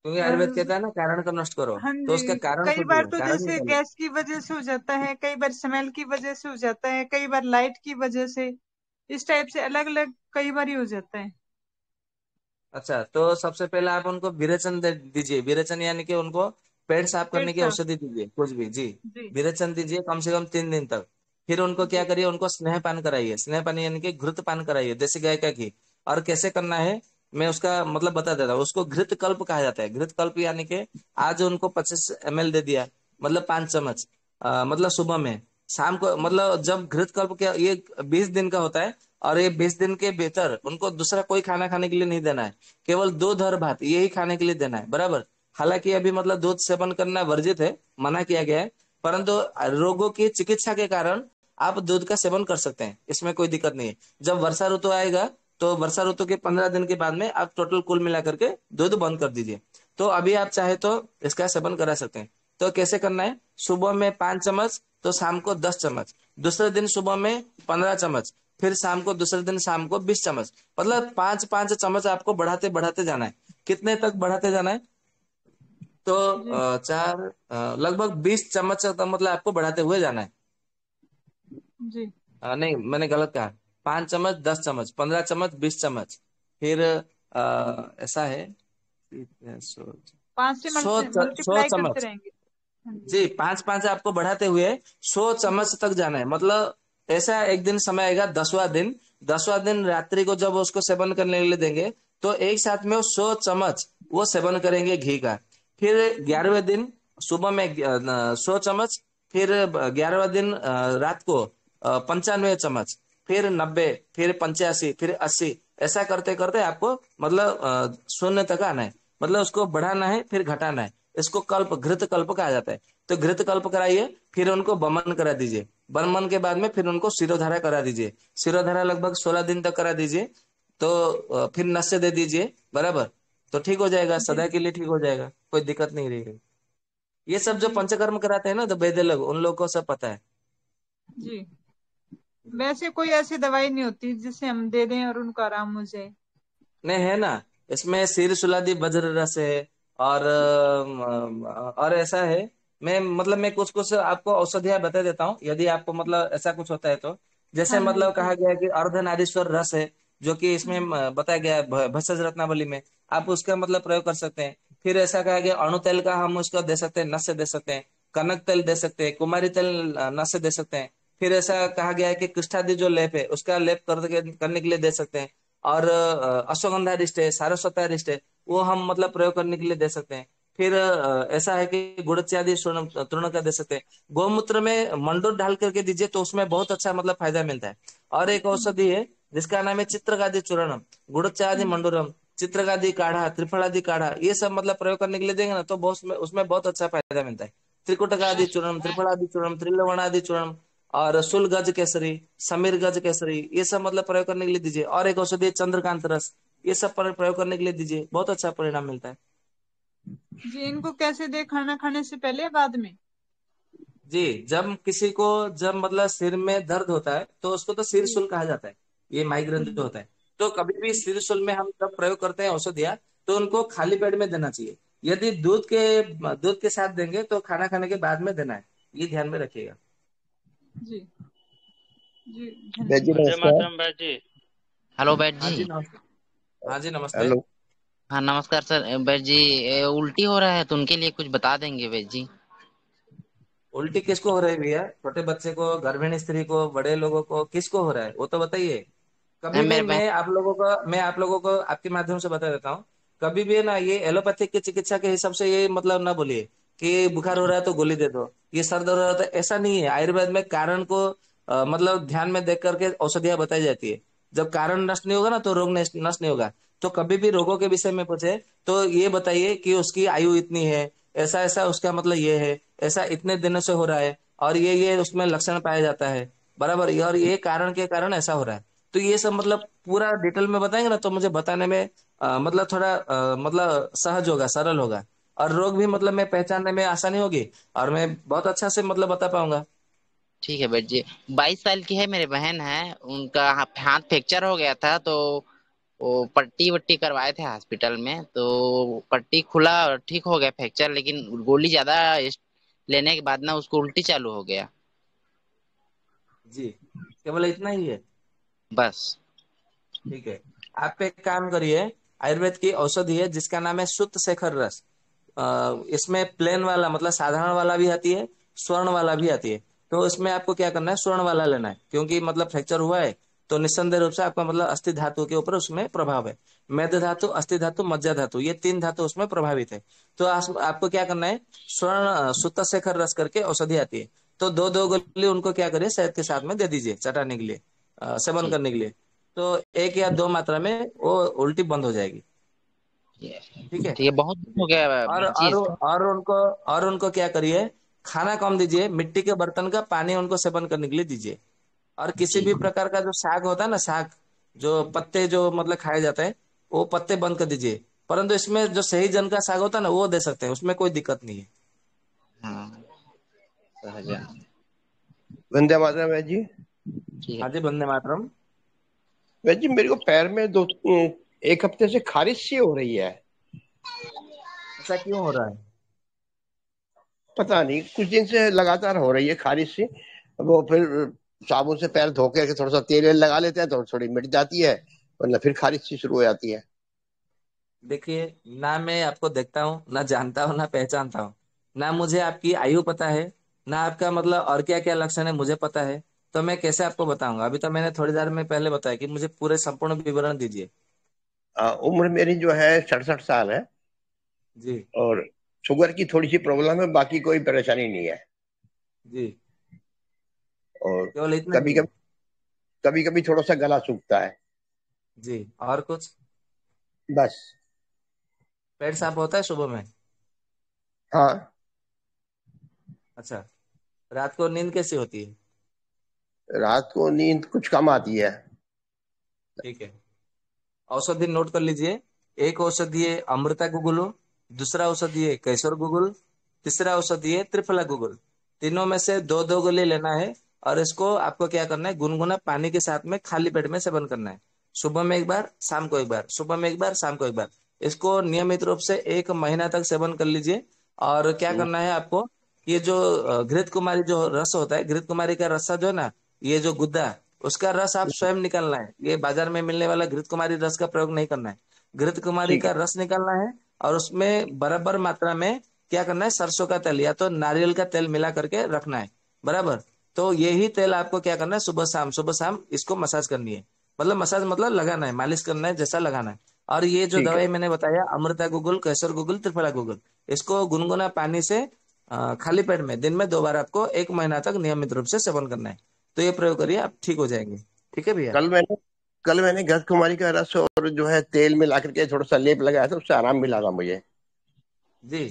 क्योंकि अ, आयुर्वेद कहता है ना कारण को नष्ट करो। हाँ तो उसका जी, कारण कई बार खोजिए, तो कारण जैसे निकालो। गैस की वजह से हो जाता है, कई बार स्मेल की वजह से हो जाता है, कई बार लाइट की वजह से, इस टाइप से अलग अलग कई बार ही हो जाता है। अच्छा, तो सबसे पहले आप उनको विरेचन दीजिए। विरेचन यानी कि उनको पेट साफ पेट करने की साफ। औषधि दीजिए, कुछ भी जी। जी विरेचन दीजिए कम से कम 3 दिन तक। फिर उनको क्या जी करिए, उनको स्नेह पान कराइए। स्नेह पान यानी कि घृत पान कराइए, देसी गाय का घी। और कैसे करना है मैं उसका मतलब बता देता हूँ। उसको घृत कल्प कहा जाता है। घृत कल्प यानी कि आज उनको 25 ml दे दिया, मतलब 5 चम्मच, मतलब सुबह में। शाम को मतलब जब घृत कल्प के ये 20 दिन का होता है, और ये 20 दिन के भीतर उनको दूसरा कोई खाना खाने के लिए नहीं देना है। केवल दूध और भात यही खाने के लिए देना है, बराबर। हालांकि अभी मतलब दूध सेवन करना वर्जित है, मना किया गया है। परंतु रोगों की चिकित्सा के कारण आप दूध का सेवन कर सकते हैं, इसमें कोई दिक्कत नहीं है। जब वर्षा ऋतु आएगा तो वर्षा ऋतु के 15 दिन के बाद में आप टोटल कुल मिला करके दूध बंद कर दीजिए। तो अभी आप चाहे तो इसका सेवन करा सकते हैं। तो कैसे करना है, सुबह में 5 चम्मच, तो शाम को 10 चम्मच, दूसरे दिन सुबह में 15 चम्मच, फिर शाम को दूसरे दिन शाम को 20 चम्मच। मतलब 5-5 चम्मच आपको बढ़ाते बढ़ाते जाना है। कितने तक बढ़ाते जाना है, तो जी लगभग 20 चम्मच तक मतलब आपको बढ़ाते हुए जाना है। जी। नहीं, मैंने गलत कहा। 5 चम्मच, 10 चम्मच, 15 चम्मच, 20 चम्मच, फिर ऐसा है, सौ 5 से सौ मल्टीप्लाई करते चम्मच रहेंगे। हाँ जी जी, 5-5 आपको बढ़ाते हुए 100 चम्मच जी तक जाना है। मतलब ऐसा एक दिन समय आएगा, 10वां दिन, 10वां दिन रात्रि को जब उसको सेवन करने के लिए देंगे, तो एक साथ में वो 100 चम्मच वो सेवन करेंगे घी का। फिर जी 11वें दिन सुबह में 100 चम्मच, फिर 11वां दिन रात को 95 चम्मच, फिर 90, फिर 85, फिर 80, ऐसा करते करते आपको मतलब शून्य तक आना है। मतलब उसको बढ़ाना है फिर घटाना है। इसको कल्प, घृत कल्प कहा जाता है। तो घृत कल्प कराइए, फिर उनको बमन करा दीजिए। बमन के बाद में फिर उनको शिरोधारा करा दीजिए। शिरोधारा लगभग 16 दिन तक करा दीजिए। तो फिर नशे दे दीजिए, बराबर। तो ठीक हो जाएगा, जी सदा के लिए ठीक हो जाएगा, कोई दिक्कत नहीं रहेगी। ये सब जो जी पंचकर्म कराते हैं ना, तो वैद्य लोग, उन लोगों को सब पता है। जी। वैसे कोई ऐसी दवाई नहीं होती जिसे हम दे दें और उनको आराम हो जाए? नहीं है ना, इसमें सिर सुलादी वज्र रस है, और और ऐसा है। मैं कुछ कुछ आपको औषधियां बता देता हूँ, यदि आपको मतलब ऐसा कुछ होता है तो। जैसे हाँ जी मतलब जी कहा गया है कि अर्धनारीश्वर रस है, जो कि इसमें बताया गया है भस्म रत्नावली में। आप उसका मतलब प्रयोग कर सकते हैं। फिर ऐसा कहा गया अणु तेल का हम उसका दे सकते हैं, नस से दे सकते हैं। कनक तेल दे सकते हैं, कुमारी तेल नस से दे सकते हैं। फिर ऐसा कहा गया है कि कुष्ठादि जो लेप है उसका लेप करने के लिए दे सकते हैं। और अश्वगंधा रिष्ट है, सारस्वता रिष्ट है, वो हम मतलब प्रयोग करने के लिए दे सकते हैं। फिर ऐसा है कि गुड़च्यादि चूर्ण चूर्ण का दे सकते हैं। गौमूत्र में मंडूर डाल करके दीजिए तो उसमें बहुत अच्छा मतलब फायदा मिलता है। और एक औषधि है जिसका नाम है चित्रकादि चूर्णम, गुड़च्यादि मंडूरम, चित्रकादि काढ़ा, त्रिफलादि काढ़ा, ये सब मतलब प्रयोग करने के लिए देंगे ना, तो बहुत उसमें बहुत अच्छा फायदा मिलता है। त्रिकुटकादि चूर्णम, त्रिफलादि चूर्णम, त्रिलवणादि चूर्णम, और सुल गज केसरी, समीर गज केसरी, ये सब मतलब प्रयोग करने के लिए दीजिए। और एक औषधि है चंद्रकांत रस, ये सब प्रयोग करने के लिए दीजिए, बहुत अच्छा परिणाम मिलता है। जी। इनको कैसे दे, खाना खाने से पहले या बाद में? जी, जब किसी को जब मतलब सिर में दर्द होता है तो उसको तो सिर जी शुल कहा जाता है, ये माइग्रेन जो होता है। तो कभी भी सिर शुल में हम जब प्रयोग करते हैं औषधिया, तो उनको खाली पेट में देना चाहिए। यदि दूध के साथ देंगे तो खाना खाने के बाद में देना है, ये ध्यान में रखिएगा। जी जी बैद जी धन्यवाद। वंदे नमस्कार। मातरम बैद जी। हेलो बैठ हाँ जी। जी नमस्ते। हाँ जी नमस्ते। हेलो। हाँ नमस्कार सर। बैठ जी उल्टी हो रहा है तो उनके लिए कुछ बता देंगे बैठ जी। उल्टी किसको हो रही है भैया? छोटे बच्चे को, गर्भिणी स्त्री को, बड़े लोगों को, किसको हो रहा है वो तो बताइए। कभी भी मेरे बहन। मैं आप लोगों को आपके माध्यम से बता देता हूँ। कभी भी ना ये एलोपैथिक की चिकित्सा के हिसाब से ये मतलब ना बोलिए कि बुखार हो रहा है तो गोली दे दो, ये सर दर्द हो रहा है तो ऐसा नहीं है। आयुर्वेद में कारण को मतलब ध्यान में देख करके औषधियां बताई जाती है। जब कारण नष्ट नहीं होगा ना तो रोग नष्ट नहीं होगा। तो कभी भी रोगों के विषय में पूछे तो ये बताइए कि उसकी आयु इतनी है, ऐसा ऐसा उसका मतलब ये है, ऐसा इतने दिनों से हो रहा है, और ये उसमें लक्षण पाया जाता है, बराबर, और ये कारण के कारण ऐसा हो रहा है। तो ये सब मतलब पूरा डिटेल में बताएंगे ना तो मुझे बताने में मतलब थोड़ा मतलब सहज होगा, सरल होगा, और रोग भी मतलब मैं पहचानने में आसानी होगी, और मैं बहुत अच्छा से मतलब बता पाऊंगा। ठीक है बैठ जी। 22 साल की है, मेरे बहन है। उनका हाथ फ्रैक्चर हो गया था तो वो पट्टी वट्टी करवाए थे हॉस्पिटल में, तो पट्टी खुला और ठीक हो गया फ्रैक्चर, लेकिन गोली ज्यादा लेने के बाद ना उसको उल्टी चालू हो गया। जी, केवल इतना ही है? बस। ठीक है। आप एक काम करिए, आयुर्वेद की औषधि है जिसका नाम है शुद्ध शेखर रस। इसमें प्लेन वाला मतलब साधारण वाला भी आती है, स्वर्ण वाला भी आती है। तो इसमें आपको क्या करना है, स्वर्ण वाला लेना है, क्योंकि मतलब फ्रैक्चर हुआ है तो निस्संदेह रूप से आपका मतलब अस्थि धातु के ऊपर उसमें प्रभाव है। मेद धातु, अस्थि धातु, मज्जा धातु, ये 3 धातु उसमें प्रभावित है। तो आपको क्या करना है, स्वर्ण शुद्ध शेखर रस करके औषधि आती है। तो दो दो गोली उनको क्या करिए, शहद के साथ में दे दीजिए चटाने के लिए, सेवन ठीक करने के लिए। तो 1 या 2 मात्रा में वो उल्टी बंद हो जाएगी। है। ठीक है। ठीक है, बहुत दिन जी। हो गया और बैठ जी और इसको। और उनको और उनको क्या करिए, खाना कम दीजिए, मिट्टी के बर्तन का पानी उनको सेवन करने के लिए दीजिए। और किसी ठीक। भी प्रकार का जो साग होता है ना, साग जो पत्ते जो मतलब खाए जाते हैं, वो पत्ते बंद कर दीजिए। परंतु इसमें जो सही जन का साग होता है ना वो दे सकते हैं, उसमें कोई दिक्कत नहीं है। हाँ सहजा। वंदे मातरम बैद जी। ठीक हाँ है। जी, वंदे मातरम। बैद जी मेरे को पैर में एक हफ्ते से खारिश सी हो रही है। ऐसा क्यों हो रहा है? पता नहीं, कुछ दिन से लगातार हो रही है खारिश सी। वो फिर साबुन से पैर धो के थोड़ा सा तेल वेल लगा लेते हैं तो थोड़ी मिट जाती है, वरना फिर खारिश सी शुरू हो जाती है। देखिए, ना मैं आपको देखता हूँ, ना जानता हूँ, ना पहचानता हूँ, ना मुझे आपकी आयु पता है, ना आपका मतलब और क्या क्या लक्षण है मुझे पता है। तो मैं कैसे आपको बताऊंगा? अभी तो मैंने थोड़ी देर में पहले बताया कि मुझे पूरे संपूर्ण विवरण दीजिए। उम्र मेरी जो है 67 साल है। जी। और शुगर की थोड़ी सी प्रॉब्लम है, बाकी कोई परेशानी नहीं है। जी। और केवल इतना कभी ही है? कभी कभी कभी थोड़ा सा गला सूखता है। जी। और कुछ? बस। पेट साफ होता है सुबह में? हाँ। अच्छा। रात को नींद कैसी होती है? रात को नींद कुछ कम आती है। ठीक है। औषधि नोट कर लीजिए। एक औषधि है अमृता गुगुलू, दूसरा औषधि है कैसर गुगुल, तीसरा औषधि है त्रिफला गुगुल। तीनों में से दो दो गोली लेना है, और इसको आपको क्या करना है, गुनगुना पानी के साथ में खाली पेट में सेवन करना है। सुबह में एक बार, शाम को एक बार, सुबह में एक बार, शाम को एक बार। इसको नियमित रूप से 1 महीना तक सेवन कर लीजिए। और क्या हम्म, करना है आपको, ये जो घृत कुमारी जो रस होता है, घृत कुमारी का रसा जो है ना, ये जो गुद्दा, उसका रस आप स्वयं निकालना है। ये बाजार में मिलने वाला घृत कुमारी रस का प्रयोग नहीं करना है। घृत कुमारी ठीक का है। रस निकालना है, और उसमें बराबर मात्रा में क्या करना है, सरसों का तेल या तो नारियल का तेल मिला करके रखना है, बराबर। तो यही तेल आपको क्या करना है, सुबह शाम इसको मसाज करनी है। मतलब मसाज मतलब लगाना है, मालिश करना है, जैसा लगाना है। और ये जो ठीक है। दवाई मैंने बताया, अमृता गुगुल, कैसर गुगुल, त्रिफला गुगुल, इसको गुनगुना पानी से खाली पेट में दिन में 2 बार आपको 1 महीना तक नियमित रूप से सेवन करना है। तो ये प्रयोग करिए, आप ठीक हो जाएंगे। ठीक है भैया? कल मैंने कल मैंने घृत कुमारी का रस और जो है तेल मिला करके थोड़ा सा लेप लगाया था, उससे आराम मिला था मुझे। जी।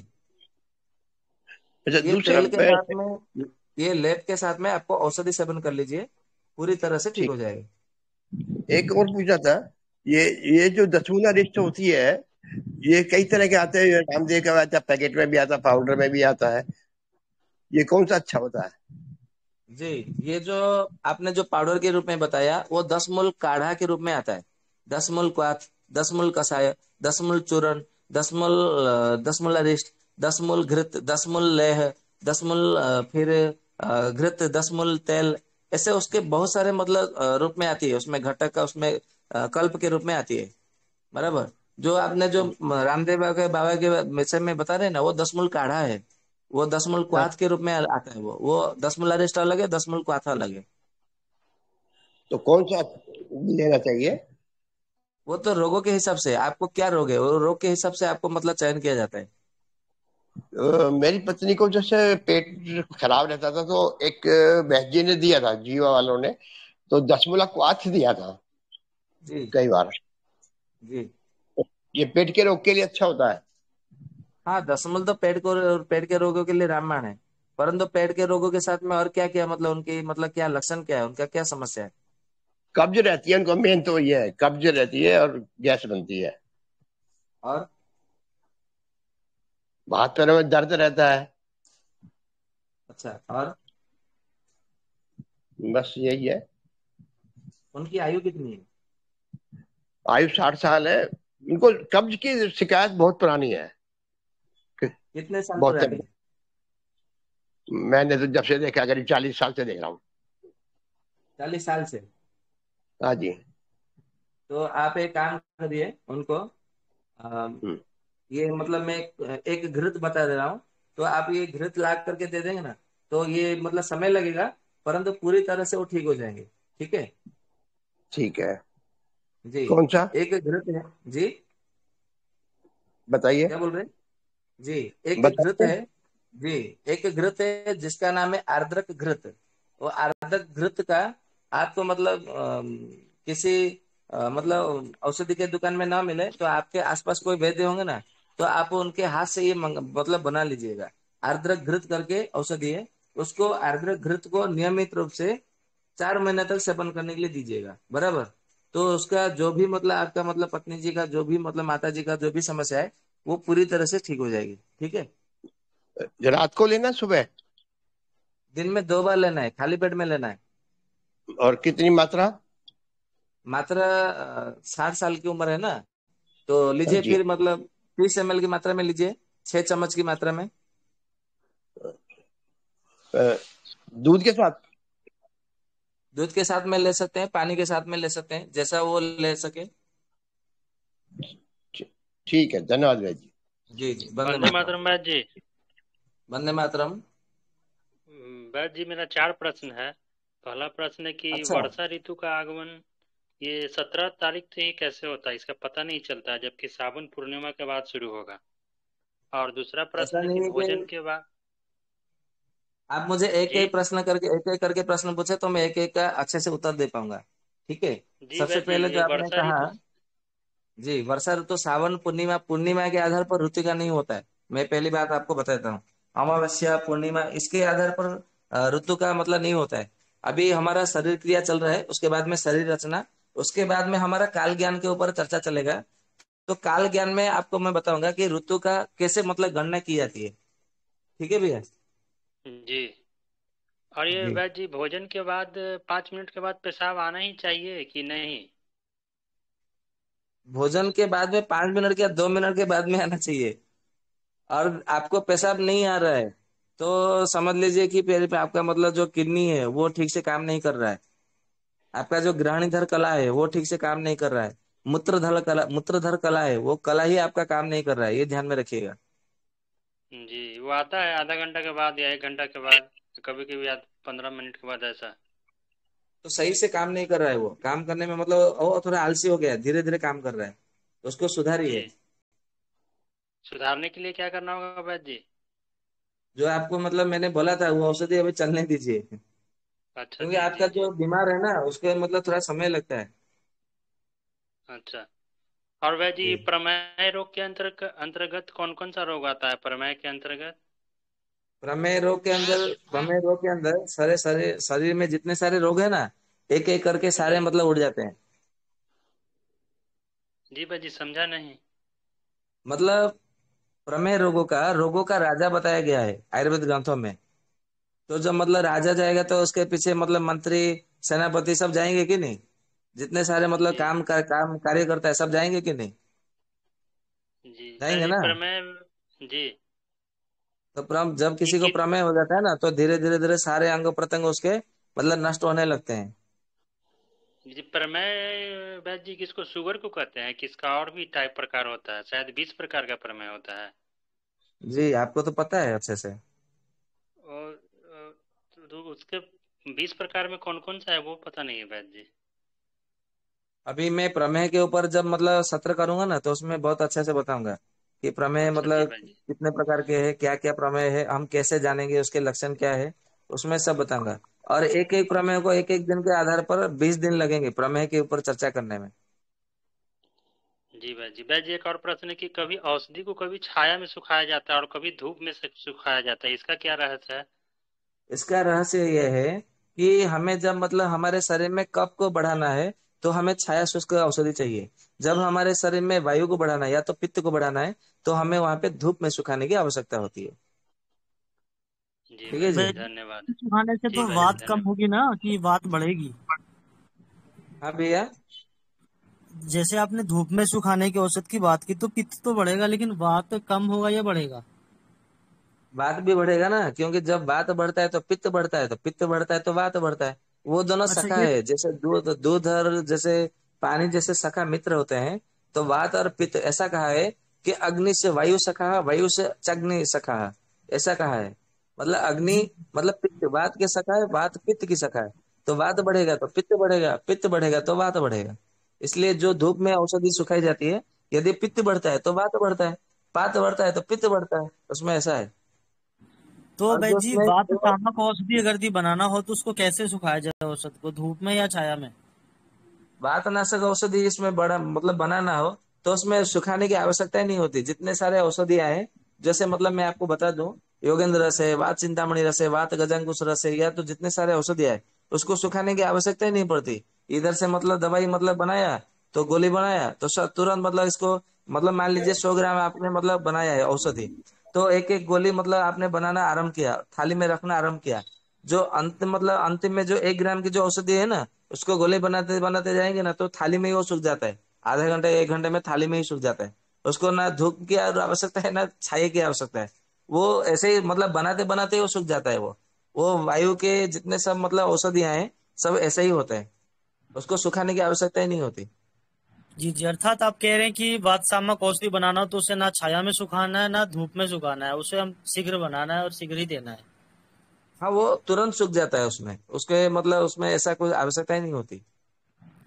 अच्छा, ये दूसरा तेल के साथ में, ये लेप के साथ में आपको औषधि सेवन कर लीजिए, पूरी तरह से ठीक ठीक। हो जाएगा। एक और पूछना था। ये ये जो दसमूला रिस्ट होती है, ये कई तरह के आते हैं। ये रामदेव का आता है, पैकेट में भी आता है, पाउडर में भी आता है। ये कौन सा अच्छा होता है? जी। ये जो आपने जो पाउडर के रूप में बताया, वो 10 मूल काढ़ा के रूप में आता है। 10 मूल क्वाथ, 10 मूल कषाय, 10 मूल चूर्ण, 10 मूल अरिष्ट, 10 मूल घृत, 10 मूल लेह, 10 मूल फिर घृत, 10 मूल तेल, ऐसे उसके बहुत सारे मतलब रूप में आती है, उसमें घटक का, उसमें कल्प के रूप में आती है। बराबर। जो आपने जो रामदेव बाबा के विषय में बता रहे हैं ना, वो 10 मूल काढ़ा है। वो 10 मूल हाँ, क्वाथ के रूप में आता है। वो 10 मूल अरिष्ट अलग है, 10 मूल क्वाथ अलग है। तो कौन सा लेना चाहिए? वो तो रोगों के हिसाब से, आपको क्या रोग है, वो रोग के हिसाब से आपको मतलब चयन किया जाता है। मेरी पत्नी को जैसे पेट खराब रहता था, तो एक वैद्य जी ने दिया था, जीवा वालों ने, तो 10 मूला क्वाथ दिया था जी कई बार। जी। ये पेट के रोग के लिए अच्छा होता है। हाँ, 10 मूल तो पेट के रोगों के लिए रामबाण है। परंतु पेट के रोगों के साथ में और क्या क्या मतलब उनकी मतलब क्या लक्षण क्या है, उनका क्या समस्या है? कब्ज रहती है उनको, मेन तो ये है, कब्ज रहती है और गैस बनती है। और हाथ पैरों में दर्द रहता है। अच्छा, और बस यही है। उनकी आयु कितनी है? आयु 60 साल है। इनको कब्ज की शिकायत बहुत पुरानी है। कितने साल बहुत पुरानी तक, है? मैंने तो जब से देखा, करीब 40 साल से देख रहा हूँ। 40 साल से? हाँ जी। तो आप एक काम करिए उनको, अ, हम्म, ये मतलब मैं एक घृत बता दे रहा हूँ। तो आप ये घृत ला करके दे देंगे ना, तो ये मतलब समय लगेगा, परंतु पूरी तरह से वो ठीक हो जाएंगे। ठीक है। ठीक है। जी। कौन सा? एक घृत है। जी। बताइए। क्या बोल रहे हैं? जी। एक घृत बताइए। है। जी। एक घृत है जिसका नाम है आर्द्रक घृत। वो आर्द्रक घृत का आपको मतलब किसी मतलब औषधि के दुकान में ना मिले तो आपके आसपास कोई वैद्य होंगे ना, तो आप उनके हाथ से ये मतलब बना लीजिएगा। आर्द्रक घृत करके औषधि है। उसको आर्द्रक घृत को नियमित रूप से 4 महीने तक सेवन करने के लिए दीजिएगा। बराबर। तो उसका जो भी मतलब आपका मतलब पत्नी जी का जो भी मतलब माता जी का जो भी समस्या है, वो पूरी तरह से ठीक हो जाएगी। ठीक है। रात को लेना, सुबह? दिन में 2 बार लेना है, खाली पेट में लेना है। और कितनी मात्रा? मात्रा 60 साल की उम्र है ना, तो हाँ लीजिए जी। फिर मतलब 30 ml की मात्रा में लीजिए, 6 चम्मच की मात्रा में। अ, दूध के साथ? दूध के साथ में ले सकते हैं, पानी के साथ में ले सकते हैं, जैसा वो ले सके। ठी- ठीक है, धन्यवाद भाई जी। जी जी। वंदे वंदे मातरम। मातरम बैद जी। वंदे मातरम। बैद जी, मेरा 4 प्रश्न है। पहला प्रश्न है कि अच्छा। वर्षा ऋतु का आगमन ये 17 तारीख से ही कैसे होता है, इसका पता नहीं चलता है, जबकि सावन पूर्णिमा के बाद शुरू होगा। और दूसरा ऐसा प्रश्न है कि नहीं है कि भोजन के बाद। आप मुझे एक जी एक प्रश्न करके एक एक करके प्रश्न पूछे तो मैं एक एक का अच्छे से उत्तर दे पाऊंगा। ठीक है। जी सबसे बैद जी, पहले ये जो आपने वर्षा कहा, ऋतु। जी, वर्षा ऋतु सावन पूर्णिमा, पूर्णिमा के आधार पर ऋतु का नहीं होता है। मैं पहली बात आपको बताता हूँ। अमावस्या पूर्णिमा इसके आधार पर ऋतु का मतलब नहीं होता है। अभी हमारा शरीर क्रिया चल रहा है, उसके बाद में शरीर रचना, उसके बाद में हमारा काल ज्ञान के ऊपर चर्चा चलेगा। तो काल ज्ञान में आपको मैं बताऊंगा कि ऋतु का कैसे मतलब गणना की जाती है। ठीक है भैया। जी। और ये जी। बैद जी, भोजन के बाद 5 मिनट के बाद पेशाब आना ही चाहिए कि नहीं? भोजन के बाद में 5 मिनट या 2 मिनट के बाद में आना चाहिए। और आपको पेशाब नहीं आ रहा है तो समझ लीजिए कि फिर आपका मतलब जो किडनी है वो ठीक से काम नहीं कर रहा है। आपका जो ग्रहणीधर कला है वो ठीक से काम नहीं कर रहा है। मूत्रधर कला है, वो कला ही आपका काम नहीं कर रहा है, ये ध्यान में रखिएगा। जी, वो आता है आधा घंटा के बाद या 1 घंटा के बाद, कभी कभी 15 मिनट के बाद ऐसा। तो सही से काम नहीं कर रहा है, वो काम करने में मतलब वो थोड़ा आलसी हो गया है, धीरे धीरे काम कर रहा है, तो उसको जी। सुधारिए। सुधारने के लिए क्या करना होगा वैद्य जी? जो आपको मतलब मैंने बोला था वो औषधि अभी चलने दीजिए, अच्छा क्योंकि जी आपका जी जी। जो बीमार है ना उसके मतलब थोड़ा समय लगता है। अच्छा। और वैद्य जी, जी। प्रमेह रोग के अंतर्गत कौन कौन सा रोग आता है प्रमेह के अंतर्गत? प्रमेय रोग के अंदर सारे सारे शरीर में जितने सारे रोग है ना, एक एक करके सारे जी मतलब उड़ जाते हैं। जी वैद्य जी, समझा नहीं। मतलब प्रमेय रोगों का राजा बताया गया है आयुर्वेद ग्रंथों में। तो जब मतलब राजा जाएगा तो उसके पीछे मतलब मंत्री, सेनापति सब जाएंगे कि नहीं? जितने सारे मतलब जी काम कार्य करता है सब जाएंगे कि नहीं? जी जाएंगे वैद्य जी, ना? प्रमेह। जी तो जब किसी को कि प्रमेह हो जाता है ना, तो धीरे धीरे धीरे सारे अंग प्रत्यंग उसके मतलब नष्ट होने लगते हैं। जी प्रमेय वैद्य जी किसको शुगर को कहते हैं, किसका और भी टाइप प्रकार होता है, शायद 20 प्रकार का प्रमेय होता है। जी आपको तो पता है अच्छे से। और तो उसके 20 प्रकार में कौन कौन सा है वो पता नहीं है वैद्य जी। अभी मैं प्रमेय के ऊपर जब मतलब सत्र करूंगा ना, तो उसमें बहुत अच्छे से बताऊंगा कि प्रमेय अच्छा जी मतलब वैद्य जी। कितने प्रकार के हैं, क्या क्या प्रमेय है, हम कैसे जानेंगे उसके लक्षण क्या है, उसमें सब बताऊंगा। और एक एक प्रमेय को एक एक दिन के आधार पर 20 दिन लगेंगे प्रमेय के ऊपर चर्चा करने में। जी वैद्य जी। वैद्य जी एक और प्रश्न है कि कभी औषधि को कभी छाया में सुखाया जाता है और कभी धूप में सुखाया जाता है, इसका क्या रहस्य है? इसका रहस्य यह है कि हमें जब मतलब हमारे शरीर में कफ को बढ़ाना है, तो हमें छाया शुष्क औषधि चाहिए। जब हमारे शरीर में वायु को बढ़ाना है या तो पित्त को बढ़ाना है, तो हमें वहां पे धूप में सुखाने की आवश्यकता होती है। जी ठीक है वैद्य जी। जी वैद्य धन्यवाद। सुखाने से जी तो वैद्य वात जी कम धन्यवाद। होगी ना कि वात बढ़ेगी? हाँ भैया। जैसे आपने धूप में सुखाने की औषध की बात की, तो पित्त तो बढ़ेगा, लेकिन वात कम होगा या बढ़ेगा? वात भी बढ़ेगा ना, क्योंकि जब वात बढ़ता है तो पित्त बढ़ता है, तो पित्त बढ़ता है तो वात बढ़ता है। वो दोनों अच्छा सखा ये है, जैसे दूध दूध और जैसे पानी जैसे सखा मित्र होते हैं। तो वात और पित्त ऐसा कहा है कि अग्नि से वायु सखा, वायु से अग्नि सखा, ऐसा कहा है। मतलब अग्नि जी मतलब पित्त वात के सखा है, वात पित्त की सखा है। तो वात बढ़ेगा तो पित्त बढ़ेगा, पित्त बढ़ेगा तो वात बढ़ेगा। इसलिए जो धूप में औषधि सुखाई जाती है, यदि पित्त बढ़ता है तो वात बढ़ता है, वात बढ़ता है तो पित्त बढ़ता है, उसमें ऐसा है। तो और जो वैद्य जी, उसमें वात शामक औषधि अगर दी बनाना हो तो उसको कैसे सुखाया जाए औषध को, धूप में या छाया में? वातनाशक औषधि इसमें बड़ा मतलब बनाना हो, तो उसमें सुखाने की आवश्यकता ही नहीं होती। जितने सारे औषधियां हैं, जैसे मतलब मैं आपको बता दूं, योगेंद्र रस है, वात चिंतामणि रस है, वात गजांकुश रस है, या तो जितने सारे औषधियां है, उसको सुखाने की आवश्यकता ही नहीं पड़ती। इधर से मतलब दवाई मतलब बनाया, तो गोली बनाया तो तुरंत मतलब इसको मतलब मान लीजिए 100 ग्राम आपने मतलब बनाया है औषधि, तो एक एक गोली मतलब आपने बनाना आरंभ किया, थाली में रखना आरंभ किया। जो अंत मतलब अंतिम में जो 1 ग्राम की जो औषधि है ना, उसको गोले बनाते बनाते जाएंगे ना, तो थाली में ही वो सूख जाता है। आधे घंटे 1 घंटे में थाली में ही सूख जाता है। उसको ना धूप की आवश्यकता है, ना छाये की आवश्यकता है। वो ऐसे ही मतलब बनाते बनाते ही वो सूख जाता है। वो वायु के जितने सब मतलब औषधियां हैं, सब ऐसे ही होते हैं। उसको सुखाने की आवश्यकता ही नहीं होती। जी जी, अर्थात आप कह रहे हैं कि वात शामक औषधि बनाना हो तो उसे ना छाया में सुखाना है ना धूप में सुखाना है, उसे हम शीघ्र बनाना है और शीघ्र ही देना है। हाँ, वो तुरंत सूख जाता है, उसमें उसके मतलब उसमें ऐसा कोई आवश्यकता ही नहीं होती।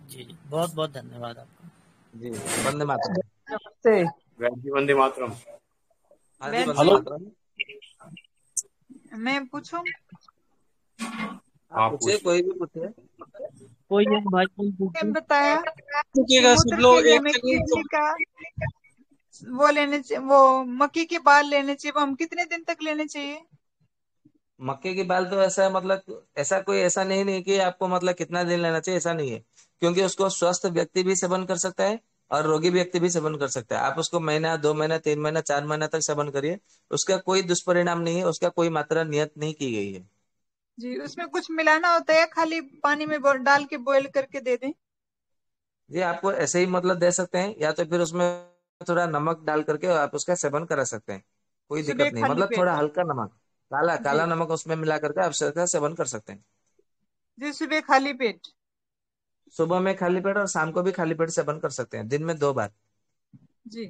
जी जी, बहुत बहुत धन्यवाद आपका। जी। वंदे मातरम। नमस्ते वैद्य वंदे मातरम। हाँ जी, वैद्य वंदे जी। मातरम। मैं पूछूं? आप आप पूछिए, पूछिए। कोई भी पूछिए। कोई एक भाई कोई ने पूछे? बताया कि रुकिएगा सब मूत्र के लोग लिए एक हमें सेकंड किडनी का वो लेने चाहिए, वो मक्की के बाल लेने चाहिए, वो हम कितने दिन तक लेने चाहिए? मक्के की बाल तो ऐसा मतलब ऐसा कोई ऐसा नहीं कि आपको मतलब कितना दिन लेना चाहिए, ऐसा नहीं है। क्योंकि उसको स्वस्थ व्यक्ति भी सेवन कर सकता है और रोगी व्यक्ति भी सेवन कर सकता है। आप उसको महीना, 2 महीना, 3 महीना, 4 महीना तक सेवन करिए। उसका कोई दुष्परिणाम नहीं है, उसका कोई मात्रा नियत नहीं की गई है। जी, उसमें कुछ मिलाना होता है, खाली पानी में डाल के बॉईल करके दे दें? जी आपको ऐसे ही मतलब दे सकते हैं, या तो फिर उसमें थोड़ा नमक डाल करके आप उसका सेवन करा सकते हैं। कोई सुबह दिक्कत नहीं, खाली मतलब थोड़ा पेट? हल्का नमक, काला जी काला नमक उसमें मिला करके आप उसका सेवन कर सकते हैं। जी, सुबह खाली पेट? सुबह में खाली पेट और शाम को भी खाली पेट सेवन कर सकते हैं, दिन में 2 बार। जी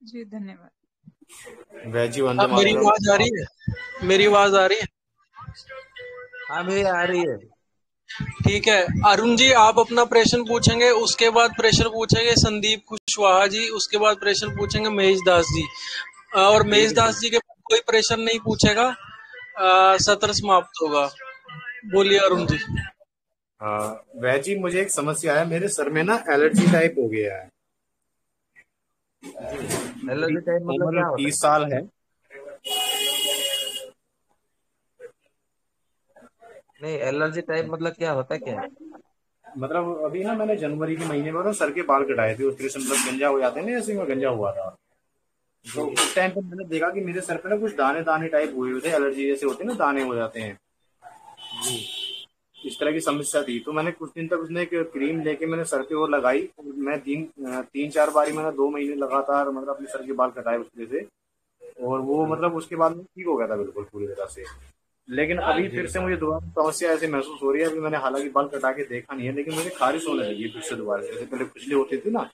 जी, धन्यवाद। वैद्य वंदे आप मेरी मातरम। आवाज आ रही है? मेरी आवाज आ रही है? हाँ भैया, आ रही है। ठीक है। अरुण जी आप अपना प्रश्न पूछेंगे, उसके बाद प्रश्न पूछेंगे संदीप कुशवाहा जी, उसके बाद प्रश्न पूछेंगे महेश दास जी, और ठीक महेश है दास ठीक। जी के बाद कोई प्रश्न नहीं पूछेगा। सत्र समाप्त होगा। बोलिए अरुण जी। वैद्य जी मुझे एक समस्या है, मेरे सर में ना एलर्जी टाइप हो गया है। जी। मेरी एलर्जी टाइप मतलब उम्र क्या होता 30 साल है। है? नहीं, एलर्जी टाइप मतलब क्या होता है, क्या है? मतलब अभी ना मैंने जनवरी के महीने में ना सर के बाल कटाए थे, उसके से मतलब गंजा हो जाते हैं ना, ऐसे में गंजा हुआ था। तो जी उस टाइम पे मैंने देखा कि मेरे सर पे ना कुछ दाने दाने टाइप हुए हुए थे, एलर्जी जैसे होते हैं ना, दाने हो जाते हैं। जी। इस तरह की समस्या थी। तो मैंने कुछ दिन तक उसने एक क्रीम लेके मैंने सर पे और लगाई। मैं तीन चार बारी मैंने 2 महीने लगातार मतलब अपने सर के बाल कटाए उसके से। और वो मतलब उसके बाद में ठीक हो गया था बिल्कुल पूरी तरह से। लेकिन अभी जी फिर से मुझे दोबारा समस्या ऐसे महसूस हो रही है। अभी मैंने हालांकि बाल कटा के देखा नहीं है, लेकिन मुझे खारिश होने लगी है फिर से दोबारा से, जैसे पहले खुजली होती थी ना,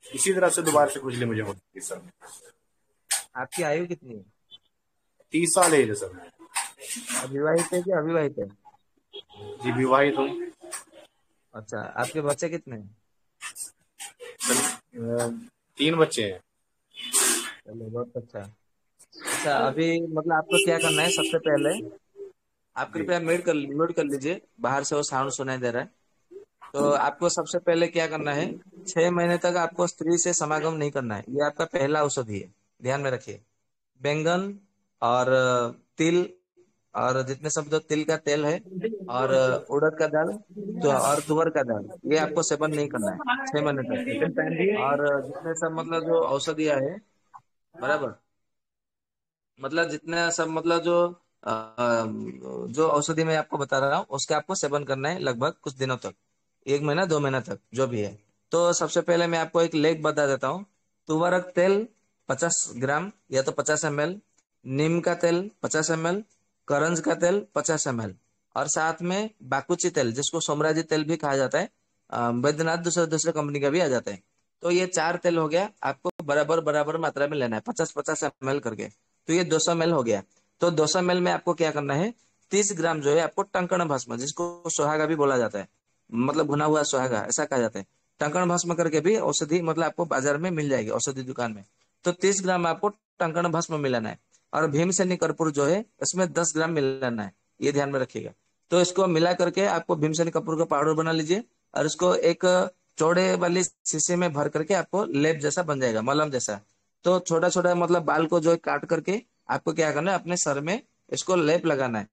इसी तरह से दोबारा से खुजली मुझे होती थी सर। आपकी आयु कितनी है? 30 साल है सर मैं। अविवाहित है कि अविवाहित है? जी विवाहित हूँ। अच्छा, आपके बच्चे कितने हैं? सर 3 बच्चे हैं। चलो बहुत अच्छा। अच्छा, अभी मतलब आपको क्या करना है, सबसे पहले आप जी कृपया म्यूट कर लीजिए, बाहर से वो साउंड सुनाई दे रहा है। तो आपको सबसे पहले क्या करना है, 6 महीने तक आपको स्त्री से समागम नहीं करना है। ये आपका पहला औषधि है, ध्यान में रखिए। बैंगन और तिल, और जितने सब जो तिल का तेल है, और उड़द का दाल, तो और तुअर का दाल, ये आपको सेवन नहीं करना है 6 महीने तक। और जितने सब मतलब जो औषधियाँ है, बराबर, मतलब जितने सब मतलब जो औषधि मैं आपको बता रहा हूँ उसका आपको सेवन करना है लगभग कुछ दिनों तक, 1 महीना 2 महीना तक जो भी है। तो सबसे पहले मैं आपको एक लेख बता देता हूँ। तुवरक तेल 50 ग्राम या तो 50 ml, नीम का तेल 50 ml, करंज का तेल 50 ml, और साथ में बाकुची तेल जिसको सोमराजी तेल भी कहा जाता है, बैद्यनाथ दूसरे दूसरे कंपनी का भी आ जाता है। तो ये 4 तेल हो गया, आपको बराबर बराबर मात्रा में लेना है, 50-50 ml करके। तो ये 200 ml हो गया। तो 200 ml में आपको क्या करना है, 30 ग्राम जो है आपको टंकण भस्म, जिसको सुहागा भी बोला जाता है, मतलब भुना हुआ सुहागा ऐसा कहा जाता है, टंकण भस्म करके भी औषधि मतलब आपको बाजार में मिल जाएगी औषधि दुकान में। तो 30 ग्राम आपको टंकण भस्म मिलाना है। और भीमसेनी कर्पूर जो है इसमें 10 ग्राम मिलाना है, ये ध्यान में रखिएगा। तो इसको मिला करके आपको भीमसेनी कर्पूर का पाउडर बना लीजिए, और इसको एक चौड़े वाली शीशे में भर करके आपको लेप जैसा बन जाएगा, मलहम जैसा। तो छोटा छोटा मतलब बाल को जो है काट करके आपको क्या करना है, अपने सर में इसको लेप लगाना है,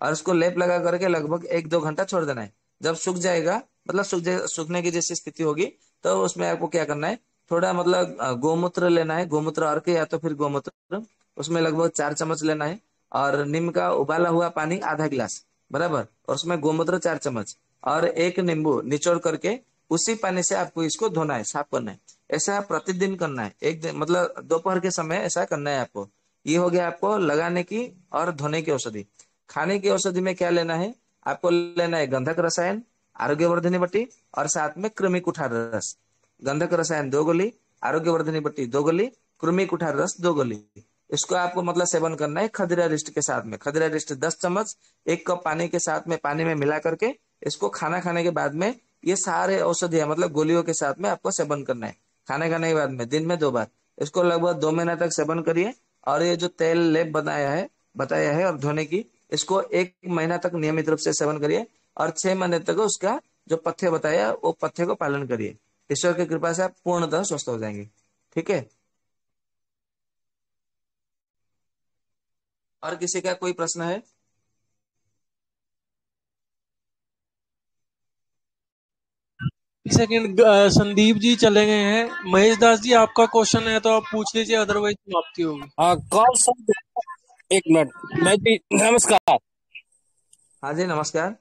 और इसको लेप लगा करके लगभग 1-2 घंटा छोड़ देना है। जब सूख जाएगा, मतलब सूखने की जैसी स्थिति होगी, तो उसमें आपको क्या करना है, थोड़ा मतलब गोमूत्र लेना है, गोमूत्र अर्क या तो फिर गोमूत्र, उसमें लगभग 4 चम्मच लेना है। और नीम का उबाला हुआ पानी आधा गिलास, बराबर, और उसमें गोमूत्र 4 चम्मच, और एक नींबू निचोड़ करके उसी पानी से आपको इसको धोना है, साफ करना है। ऐसा प्रतिदिन करना है, एक दिन मतलब दोपहर के समय ऐसा करना है आपको। ये हो गया आपको लगाने की और धोने की औषधि। खाने की औषधि में क्या लेना है, आपको लेना है गंधक रसायन, आरोग्यवर्धिनी बट्टी, और साथ में कृमि कुठार रस। गंधक रसायन 2 गोली, आरोग्यवर्धिनी बट्टी 2 गोली, कृमि कुठार रस 2 गोली। इसको आपको मतलब सेवन करना है खदीरा रिष्ट के साथ में। खदीरा रिष्ट 10 चम्मच 1 कप पानी के साथ में, पानी में मिला करके इसको खाना खाने के बाद में, ये सारे औषधियां मतलब गोलियों के साथ में आपको सेवन करना है खाने खाने के बाद में, दिन में 2 बार। इसको लगभग 2 महीना तक सेवन करिए। और ये जो तेल लेप बताया है और धोने की, इसको 1 महीना तक नियमित रूप से सेवन करिए, और 6 महीने तक उसका जो पथ्य बताया वो पथ्य को पालन करिए। ईश्वर की कृपा से आप पूर्णतः स्वस्थ हो जाएंगे। ठीक है, और किसी का कोई प्रश्न है? एक सेकंड, संदीप जी चले गए हैं। महेश दास जी, आपका क्वेश्चन है तो आप पूछ लीजिए, अदरवाइज समाप्ति होगी। हाँ कॉल सर, एक मिनट। मैं जी नमस्कार। हाँ जी नमस्कार।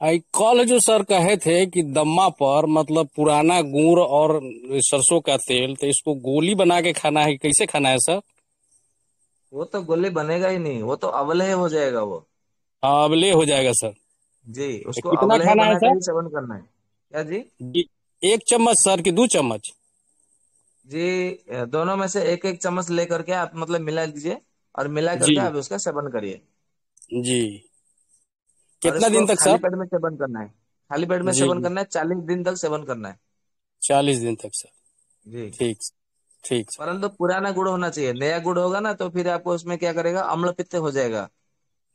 आई कॉल जो सर कहे थे कि दम्मा पर मतलब पुराना गुड़ और सरसों का तेल, तो इसको गोली बना के खाना है, कैसे खाना है सर? वो तो गोली बनेगा ही नहीं, वो तो अवलेह हो जाएगा वो। हाँ अब ले हो जाएगा सर। जी, तो उसको कितना अवलेह खाना है बनाकर सर? ही सेवन करना है। क्या जी? जी, 1 चम्मच सर कि 2 चम्मच? जी, दोनों में से एक एक चम्मच लेकर के आप मतलब मिला लीजिए, और मिला करके जी आप उसका सेवन करिए। जी। और कितना इसको दिन तक खाली सर? पेट में सेवन करना है, खाली पेट में जी सेवन जी, करना है, 40 दिन तक सेवन करना है। 40 दिन तक सर। जी, ठीक, ठीक सर। परंतु पुराना गुड़ होना चाहिए। नया गुड़ होगा ना तो फिर आपको उसमें क्या करेगा, अम्ल पित्त हो जाएगा।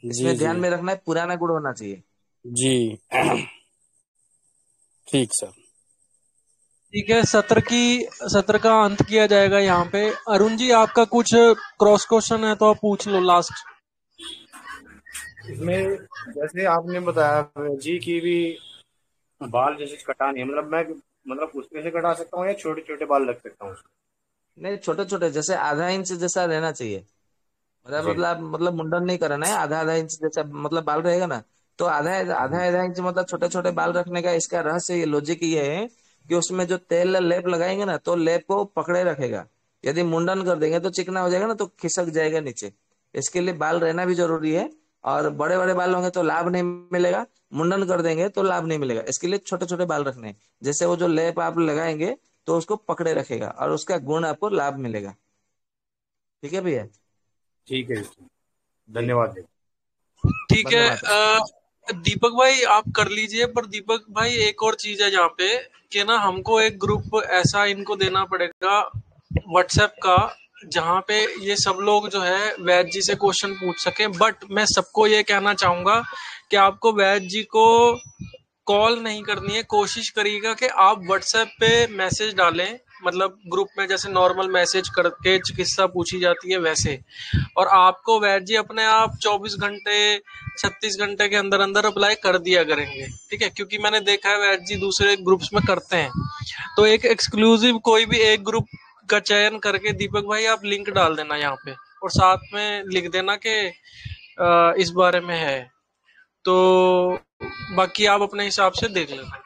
जी इसमें जी ध्यान में रखना है, पुराना गुड़ होना चाहिए। जी। ठीक सर। ठीक है, सत्र का अंत किया जाएगा यहाँ पे। अरुण जी, आपका कुछ क्रॉस क्वेश्चन है तो आप पूछ लो लास्ट। इसमें जैसे आपने बताया जी की भी बाल जैसे कटानी है, मतलब मैं मतलब उसमें से कटा सकता हूँ या छोटे छोटे बाल रख सकता हूँ उसमें? नहीं, छोटे छोटे जैसे आधा इंच जैसा रहना चाहिए। जी मतलब मुंडन नहीं करना है, आधा आधा इंच जैसा मतलब बाल रहेगा ना, तो आधा आधा आधा इंच मतलब छोटे छोटे बाल रखने का इसका रहस्य, ये लॉजिक ये है कि उसमें जो तेल लेप लगाएंगे ना तो लेप को पकड़े रखेगा। यदि मुंडन कर देंगे तो चिकना हो जाएगा ना, तो खिसक जाएगा नीचे। इसके लिए बाल रहना भी जरूरी है। और बड़े बड़े बाल होंगे तो लाभ नहीं मिलेगा, मुंडन कर देंगे तो लाभ नहीं मिलेगा। इसके लिए छोटे छोटे बाल रखने हैं, जैसे वो जो लेप आप लगाएंगे तो उसको पकड़े रखेगा और उसका गुण आपको लाभ मिलेगा। ठीक है भैया? ठीक है, धन्यवाद भैया। ठीक वंदे है। मातरम। दीपक भाई आप कर लीजिए, पर दीपक भाई एक और चीज है यहाँ पे कि ना हमको एक ग्रुप ऐसा इनको देना पड़ेगा व्हाट्सएप का, जहाँ पे ये सब लोग जो है वैद जी से क्वेश्चन पूछ सके। बट मैं सबको ये कहना चाहूंगा कि आपको वैद जी को कॉल नहीं करनी है, कोशिश करिएगा कि आप व्हाट्सएप पे मैसेज डालें, मतलब ग्रुप में जैसे नॉर्मल मैसेज करके चिकित्सा पूछी जाती है वैसे। और आपको वैद जी अपने आप 24 घंटे 36 घंटे के अंदर अंदर अप्लाई कर दिया करेंगे। ठीक है, क्योंकि मैंने देखा है वैद जी दूसरे ग्रुप्स में करते हैं। तो एक एक्सक्लूसिव कोई भी एक ग्रुप का चयन करके दीपक भाई आप लिंक डाल देना यहाँ पे, और साथ में लिख देना कि इस बारे में है। तो बाकी आप अपने हिसाब से देख लेना।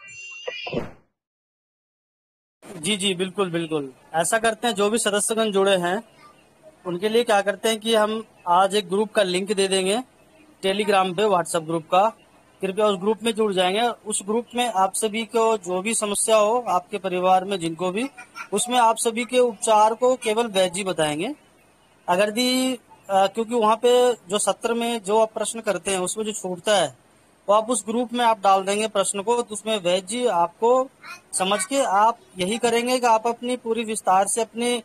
जी जी बिल्कुल बिल्कुल, ऐसा करते हैं। जो भी सदस्यगण जुड़े हैं उनके लिए क्या करते हैं कि हम आज एक ग्रुप का लिंक दे देंगे टेलीग्राम पे, व्हाट्सएप ग्रुप का। कृपया उस ग्रुप में जुड़ जाएंगे। उस ग्रुप में आप सभी को जो भी समस्या हो आपके परिवार में जिनको भी, उसमें आप सभी के उपचार को केवल वैद्य जी बताएंगे। अगर दी क्योंकि वहाँ पे जो सत्र में जो आप प्रश्न करते हैं उसमें जो छूटता है वो आप उस ग्रुप में आप डाल देंगे प्रश्न को, तो उसमें वैद्य जी आपको समझ के आप यही करेंगे कि आप अपनी पूरी विस्तार से अपने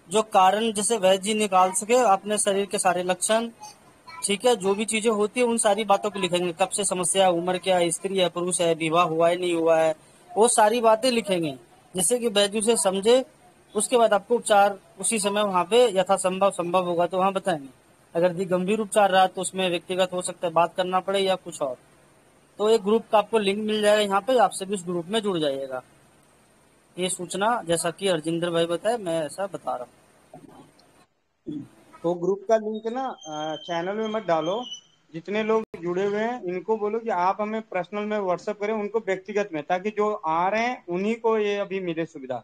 जो कारण जैसे वैद्य जी निकाल सके, अपने शरीर के सारे लक्षण, ठीक है, जो भी चीजें होती है उन सारी बातों को लिखेंगे। कब से समस्या है, उम्र क्या है, स्त्री है, पुरुष है, विवाह हुआ है नहीं हुआ है, वो सारी बातें लिखेंगे जिससे कि वैद्य से समझे। उसके बाद आपको उपचार उसी समय वहाँ पे यथासंभव संभव होगा तो वहाँ बताएंगे। अगर यदि गंभीर उपचार रहा तो उसमें व्यक्तिगत हो सकता है बात करना पड़े या कुछ और। तो एक ग्रुप का आपको लिंक मिल जाएगा यहाँ पे, आप सभी उस ग्रुप में जुड़ जाइएगा। ये सूचना जैसा कि हरजिंदर भाई बताए मैं ऐसा बता रहा हूँ। तो ग्रुप का लिंक ना चैनल में मत डालो। जितने लोग जुड़े हुए हैं इनको बोलो कि आप हमें पर्सनल में व्हाट्सएप करें, उनको व्यक्तिगत में, ताकि जो आ रहे हैं उन्हीं को ये अभी मिले सुविधा।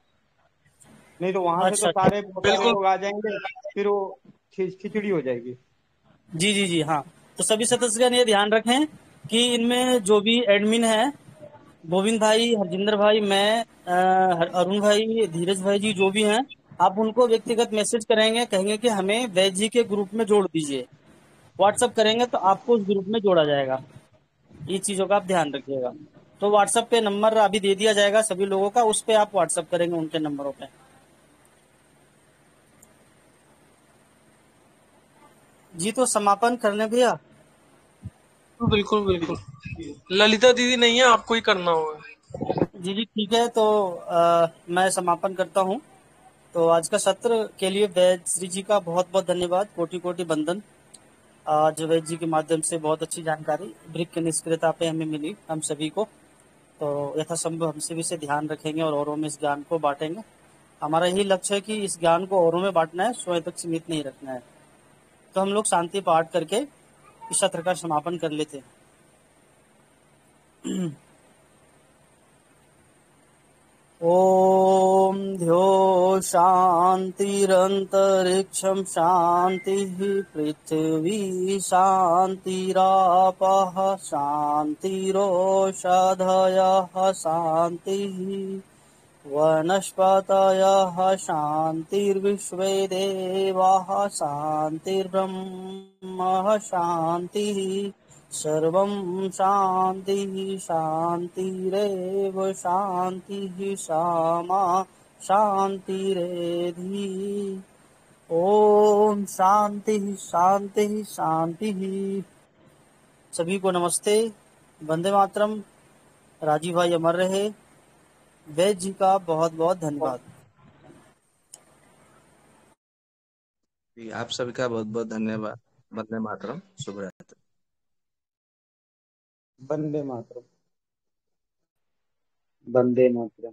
नहीं तो वहां से तो अच्छा सारे बहुत सारे बिल्कुल लोग आ जाएंगे, फिर वो खिचड़ी हो जाएगी। जी जी जी हाँ, तो सभी सदस्यगण ये ध्यान रखें कि इनमें जो भी एडमिन है, गोविंद भाई, हरजिंदर भाई, मैं, अरुण भाई, धीरज भाई जी जो भी हैं, आप उनको व्यक्तिगत मैसेज करेंगे, कहेंगे कि हमें वैद्य जी के ग्रुप में जोड़ दीजिए। व्हाट्सअप करेंगे तो आपको उस ग्रुप में जोड़ा जाएगा। ये चीजों का आप ध्यान रखिएगा। तो व्हाट्सएप पे नंबर अभी दे दिया जाएगा सभी लोगों का, उस पे आप व्हाट्सएप करेंगे उनके नंबरों पे। जी तो समापन करने भैया। बिल्कुल बिल्कुल, ललिता दीदी नहीं है, आपको ही करना होगा। जी जी ठीक है, तो मैं समापन करता हूँ। तो आज का सत्र के लिए वैद्य श्री जी का बहुत बहुत धन्यवाद, कोटि कोटि बंदन। आज वैद्य जी के माध्यम से बहुत अच्छी जानकारी वृक्क की निष्क्रियता पे हमें मिली हम सभी को। तो यथासंभव हम सभी से ध्यान रखेंगे और औरों में इस ज्ञान को बांटेंगे। हमारा यही लक्ष्य है कि इस ज्ञान को औरों में बांटना है, स्वयं तक सीमित नहीं रखना है। तो हम लोग शांति पाठ करके इस सत्र का समापन कर लेते हैं। ओम ध्यो शांतिरंतरिक्षं शांतिः पृथ्वी शांतिरापः शांतिरोषधयः शांतिः वनस्पतयः शांतिर्विश्वे देवाः शांतिर्ब्रह्म शांतिः सर्वं शांतिः शांतिरेव शांतिः सामा शांतिरेधि। ओम शांतिः शांतिः शांतिः। सभी को नमस्ते, वंदे मातरम। राजीव भाई अमर रहे। वैद्य जी का बहुत बहुत धन्यवाद। आप सभी का बहुत बहुत धन्यवाद। वंदे मातरम। शुभ रात्रि। वंदे मातरम। वंदे मातरम।